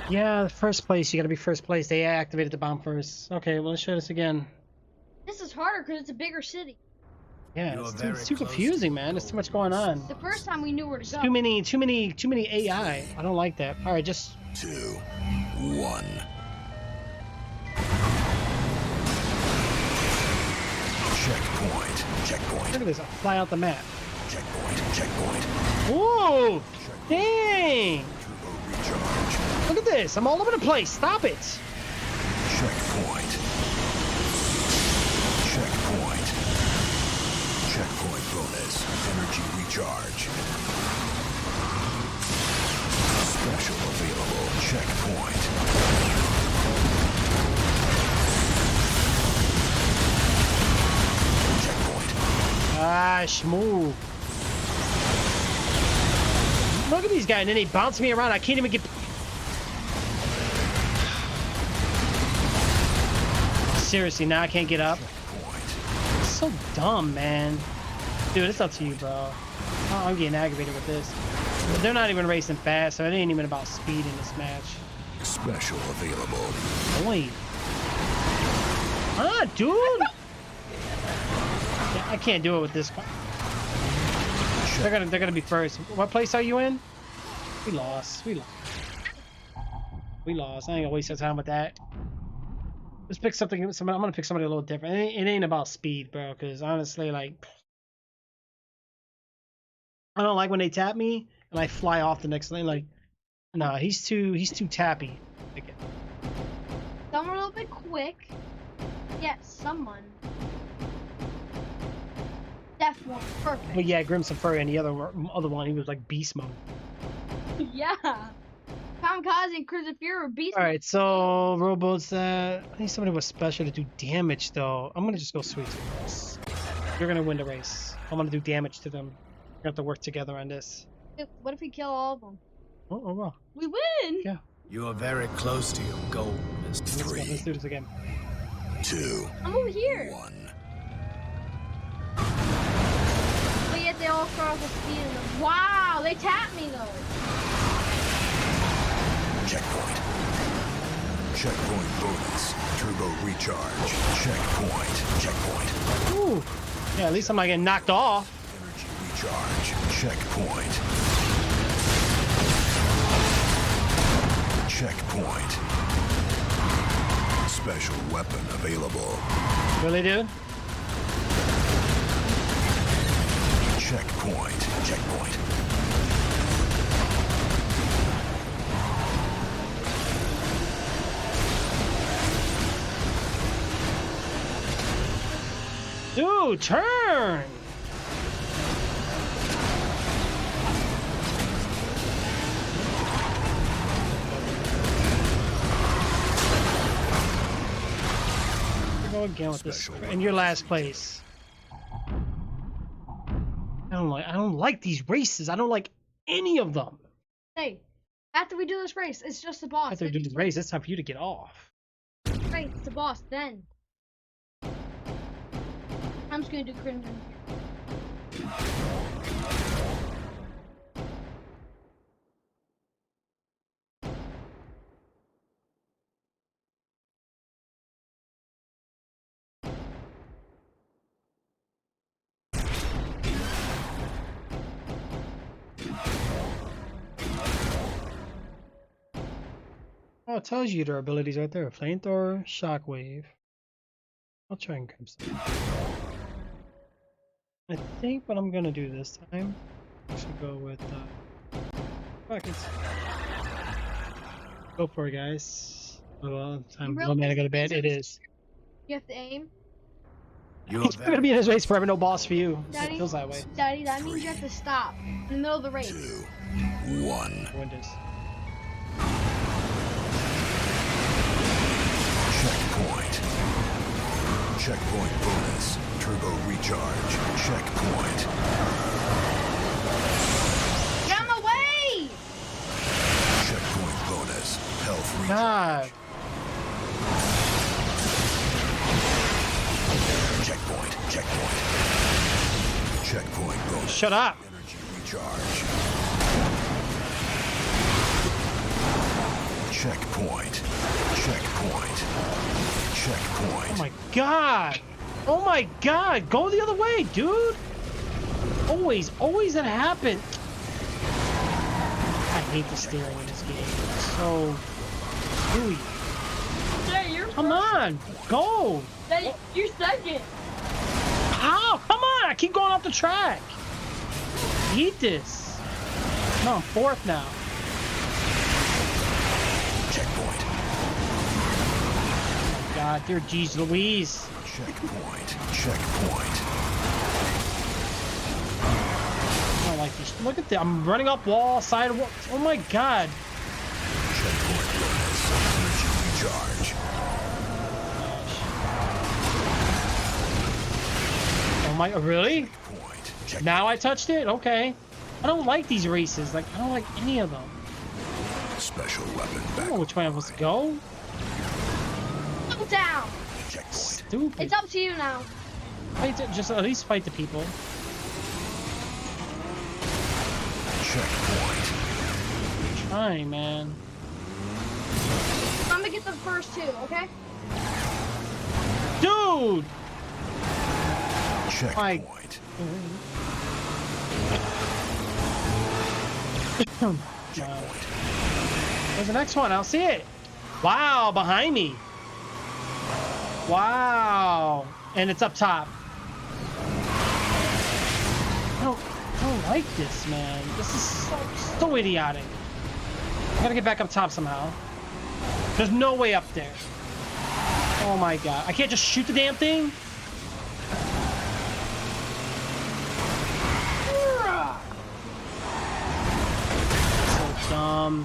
[SPEAKER 2] Yeah, the first place. You gotta be first place. They activated the bomb first. Okay, well, let's show this again.
[SPEAKER 4] This is harder because it's a bigger city.
[SPEAKER 2] Yeah,
[SPEAKER 1] You are
[SPEAKER 2] it's
[SPEAKER 1] very
[SPEAKER 2] too
[SPEAKER 1] close
[SPEAKER 2] confusing,
[SPEAKER 1] to
[SPEAKER 2] man. There's too much
[SPEAKER 1] goal.
[SPEAKER 2] going on.
[SPEAKER 4] The first time we knew where to go.
[SPEAKER 2] Too many AI. I don't like that. All right, just
[SPEAKER 3] 2, 1. Checkpoint. Checkpoint.
[SPEAKER 2] look at this. I'll fly out the map.
[SPEAKER 3] Checkpoint. Checkpoint.
[SPEAKER 2] Whoa! Dang!
[SPEAKER 3] Turbo recharge.
[SPEAKER 2] Look at this. I'm all over the place. Stop it.
[SPEAKER 3] Checkpoint. Checkpoint. Checkpoint bonus. Energy recharge. Special available. Checkpoint. Checkpoint.
[SPEAKER 2] Ah, schmoo. Look at these guys, and then they bounce me around. I can't even get. Seriously, now I can't get up. It's so dumb, man. Dude, it's up to you, bro. Oh, I'm getting aggravated with this. But they're not even racing fast, so it ain't even about speed in this match.
[SPEAKER 3] Special available.
[SPEAKER 2] Boy. Ah, dude! Yeah, I can't do it with this car. They're gonna be first. What place are you in? We lost. We lost. I ain't gonna waste our time with that. Let's pick something. I'm gonna pick somebody a little different. It ain't about speed, bro. Because honestly, like, I don't like when they tap me and I fly off the next lane. Like, nah, he's too tappy. Okay.
[SPEAKER 4] Someone a little bit quick. Yes, someone. Death one, perfect.
[SPEAKER 2] But yeah, Grimson Furry and the other one, he was like beast mode.
[SPEAKER 4] Yeah. Kamikaze and Crimson Fury were beast.
[SPEAKER 2] All right, so rowboats. I need somebody with special to do damage, though. I'm gonna just go sweet tooth. You're gonna win the race. I'm gonna do damage to them. We have to work together on this.
[SPEAKER 4] What if we kill all of them?
[SPEAKER 2] Oh well.
[SPEAKER 4] We win.
[SPEAKER 2] Yeah.
[SPEAKER 1] You are very close to your goal, Mr.
[SPEAKER 2] Let's go.
[SPEAKER 3] 3,
[SPEAKER 2] Let's do this again.
[SPEAKER 3] 2,
[SPEAKER 4] I'm over here.
[SPEAKER 3] 1.
[SPEAKER 4] But yet they all start off with speed in them. Wow, they tapped me though.
[SPEAKER 3] Checkpoint. Checkpoint bonus. Turbo recharge. Checkpoint. Checkpoint.
[SPEAKER 2] Ooh. Yeah, at least I'm not getting knocked off.
[SPEAKER 3] Energy recharge. Checkpoint. Checkpoint. Special weapon available.
[SPEAKER 2] Really, dude?
[SPEAKER 3] Checkpoint. Checkpoint.
[SPEAKER 2] Dude, turn! Go again with this in your last place. I don't like these races. I don't like any of them.
[SPEAKER 4] Hey, after we do this race, it's just the boss.
[SPEAKER 2] After we do this race, it's time for you to get off.
[SPEAKER 4] Right, it's the boss. Then I'm just gonna do Crimson.
[SPEAKER 2] Oh, it tells you their abilities right there. Flamethrower, Shockwave. I'll try and grab some. I think what I'm gonna do this time, I should go with buckets. Go for it, guys. Oh, well, time
[SPEAKER 4] Really?
[SPEAKER 2] oh man, I go to bed. It is.
[SPEAKER 4] You have to aim.
[SPEAKER 1] You are
[SPEAKER 2] He's gonna be in his race forever. No boss for you.
[SPEAKER 4] Daddy,
[SPEAKER 2] It feels that way.
[SPEAKER 4] Daddy, that means you have to stop in the middle of the race.
[SPEAKER 3] 2, 1.
[SPEAKER 2] Windows.
[SPEAKER 3] Checkpoint. Checkpoint bonus. Turbo recharge. Checkpoint.
[SPEAKER 4] Get him away!
[SPEAKER 3] Checkpoint bonus. Health recharge.
[SPEAKER 2] God.
[SPEAKER 3] Checkpoint. Checkpoint. Checkpoint bonus.
[SPEAKER 2] Shut up.
[SPEAKER 3] Energy recharge. Checkpoint. Checkpoint. Checkpoint.
[SPEAKER 2] Oh my God. Oh my god, go the other way, dude. Always that happens. I hate the steering in this game. It's so gooey.
[SPEAKER 4] Jay, you're
[SPEAKER 2] Come on, go.
[SPEAKER 4] Jay, you're second.
[SPEAKER 2] How? Come on, I keep going off the track. Eat this. No, I'm fourth now.
[SPEAKER 3] Checkpoint.
[SPEAKER 2] Oh my god, dear geez Louise.
[SPEAKER 3] Checkpoint. Checkpoint.
[SPEAKER 2] I don't like these. Look at that. I'm running up wall, side wall. Oh my god.
[SPEAKER 3] Checkpoint bonus. Energy recharge.
[SPEAKER 2] Oh my, really?
[SPEAKER 3] Checkpoint.
[SPEAKER 2] Now I touched it? Okay. I don't like these races. Like, I don't like any of them.
[SPEAKER 3] Special weapon
[SPEAKER 2] I
[SPEAKER 3] back.
[SPEAKER 2] don't know which way I'm supposed to go.
[SPEAKER 4] Go down.
[SPEAKER 3] Checkpoint.
[SPEAKER 2] Stupid.
[SPEAKER 4] It's up to you now.
[SPEAKER 2] Just at least fight the people.
[SPEAKER 3] Checkpoint.
[SPEAKER 2] Trying, man.
[SPEAKER 4] I'm gonna get the first two, okay?
[SPEAKER 2] Dude!
[SPEAKER 3] Checkpoint.
[SPEAKER 2] There's the next one. I'll see it. Wow, behind me. Wow. And it's up top. I don't like this, man. This is so idiotic. I gotta get back up top somehow. There's no way up there. Oh my god. I can't just shoot the damn thing? So dumb.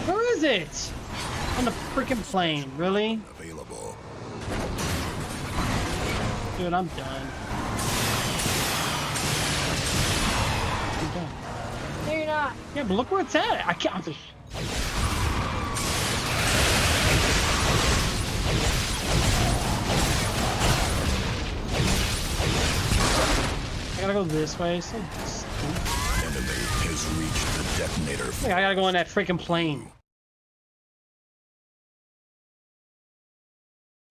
[SPEAKER 2] Where is it? On the freaking plane. Really?
[SPEAKER 3] Available.
[SPEAKER 2] Dude, I'm done. I'm done.
[SPEAKER 4] No, you're not.
[SPEAKER 2] Yeah, but look where it's at. I can't. I gotta go this way. So
[SPEAKER 3] Enemy has reached the detonator.
[SPEAKER 2] I gotta go on that freaking plane.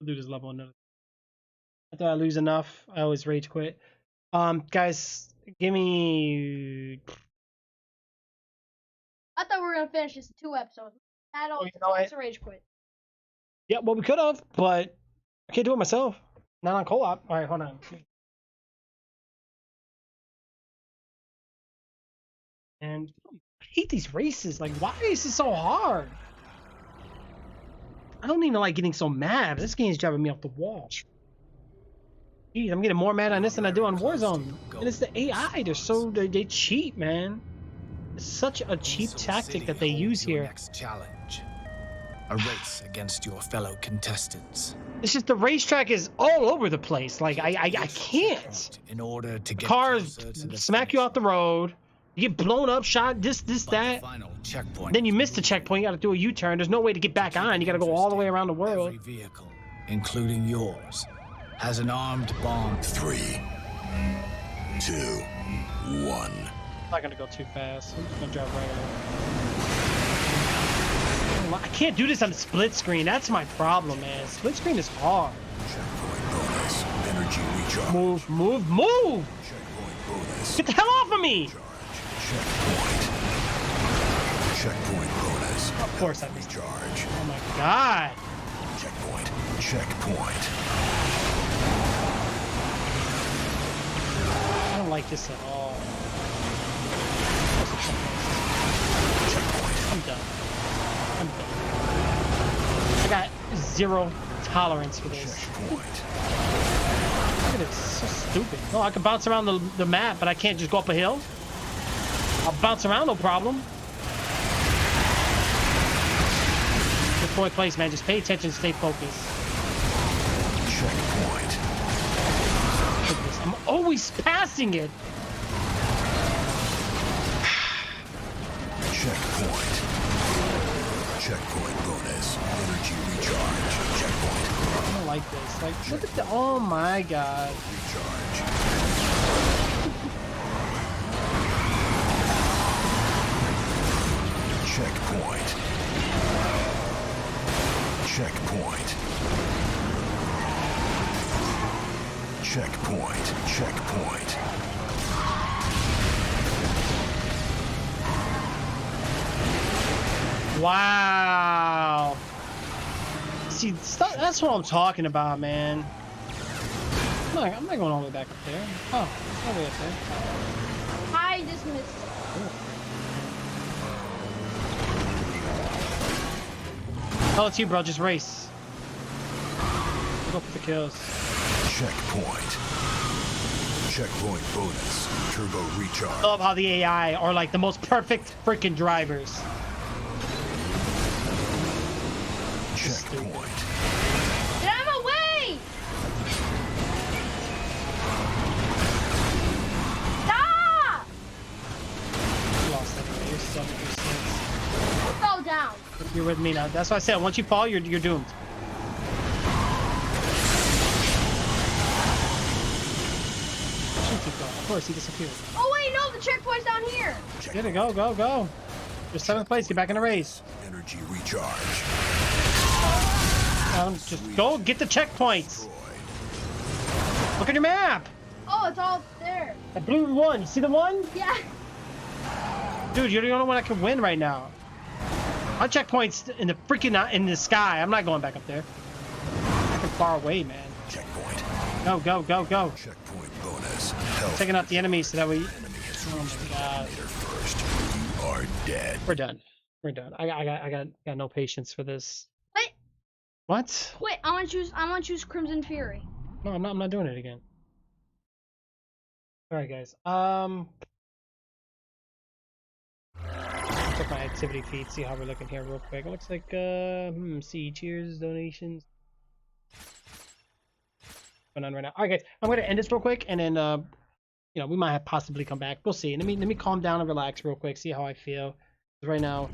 [SPEAKER 2] I'll do this level another. After I lose enough, I always rage quit. Guys, give me.
[SPEAKER 4] I thought we were gonna finish this in 2 episodes. I don't.
[SPEAKER 2] Oh, you know what?
[SPEAKER 4] It's a rage quit.
[SPEAKER 2] Yeah, well, we could have, but I can't do it myself. Not on co-op. All right, hold on. And I hate these races. Like, why is this so hard? I don't even like getting so mad. This game's driving me off the wall. Jeez, I'm getting more mad on this than I do on Warzone. And it's the AI. They cheat, man. It's such a cheap tactic that they use here.
[SPEAKER 1] Next challenge. A race against your fellow contestants.
[SPEAKER 2] It's just the racetrack is all over the place. Like I can't.
[SPEAKER 1] In order to get
[SPEAKER 2] Cars
[SPEAKER 1] closer to the
[SPEAKER 2] smack you off the road. You get blown up, shot, this, that.
[SPEAKER 1] final checkpoint.
[SPEAKER 2] Then you miss the checkpoint. You got to do a U-turn. There's no way to get back on. You got to go all the way around the world.
[SPEAKER 1] Every vehicle, including yours, has an armed bomb.
[SPEAKER 3] 3, 2, 1.
[SPEAKER 2] I'm not gonna go too fast. I'm just gonna drive right over. I can't do this on the split screen. That's my problem, man. Split screen is hard.
[SPEAKER 3] Checkpoint bonus. Energy recharge.
[SPEAKER 2] Move, move, move!
[SPEAKER 3] Checkpoint bonus.
[SPEAKER 2] Get the hell off of me!
[SPEAKER 3] Checkpoint. Checkpoint bonus.
[SPEAKER 2] Of course I missed.
[SPEAKER 3] Recharge.
[SPEAKER 2] Oh my god!
[SPEAKER 3] Checkpoint. Checkpoint.
[SPEAKER 2] I don't like this at all. I'm done. I'm done. I got 0 tolerance for this. Look at this. So stupid. Oh, I can bounce around the map, but I can't just go up a hill. I'll bounce around, no problem. Good point place, man. Just pay attention, stay focused.
[SPEAKER 3] Checkpoint.
[SPEAKER 2] Look at this. I'm always passing it.
[SPEAKER 3] Checkpoint. Checkpoint bonus. Energy recharge. Checkpoint.
[SPEAKER 2] I don't like this. Like, look at the. Oh my god.
[SPEAKER 3] Recharge. Checkpoint. Checkpoint. Checkpoint. Checkpoint.
[SPEAKER 2] Wow. See, that's what I'm talking about, man. I'm not going all the way back up there. Oh, all the way up there.
[SPEAKER 4] I just missed.
[SPEAKER 2] Oh, it's you, bro. Just race. Go for the kills.
[SPEAKER 3] Checkpoint. Checkpoint bonus. Turbo recharge.
[SPEAKER 2] I love how the AI are like the most perfect freaking drivers.
[SPEAKER 3] Checkpoint.
[SPEAKER 4] Get out of my way! Stop!
[SPEAKER 2] Lost anyway. You're 7%.
[SPEAKER 4] You fell down.
[SPEAKER 2] You're with me now. That's why I said once you fall, you're doomed. Should keep going. Of course, he disappeared.
[SPEAKER 4] Oh wait, no, the checkpoint's down here.
[SPEAKER 2] Get it, go, go, go. You're 7th place. Get back in the race.
[SPEAKER 3] Energy recharge.
[SPEAKER 2] Just go get the checkpoints. Look at your map.
[SPEAKER 4] Oh, it's all there.
[SPEAKER 2] The blue one. You see the one?
[SPEAKER 4] Yeah.
[SPEAKER 2] Dude, you're the only one that can win right now. My checkpoint's in the freaking in the sky. I'm not going back up there. Fucking far away, man.
[SPEAKER 3] Checkpoint.
[SPEAKER 2] Go, go, go, go.
[SPEAKER 3] Checkpoint bonus.
[SPEAKER 2] Taking out the enemies so that we.
[SPEAKER 3] Oh my god. First, you are dead.
[SPEAKER 2] We're done. We're done. I got no patience for this.
[SPEAKER 4] Wait.
[SPEAKER 2] What?
[SPEAKER 4] Wait, I want to choose Crimson Fury.
[SPEAKER 2] No, I'm not doing it again. All right, guys. Check my activity feed, see how we're looking here real quick. It looks like see cheers, donations. Going on right now. All right, guys. I'm gonna end this real quick, and then you know, we might have possibly come back. We'll see. Let me calm down and relax real quick. See how I feel. Right now,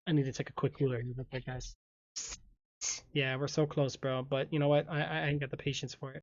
[SPEAKER 2] I need to take a quick cooler here real quick, guys. Yeah, we're so close, bro. But you know what? I ain't got the patience for it.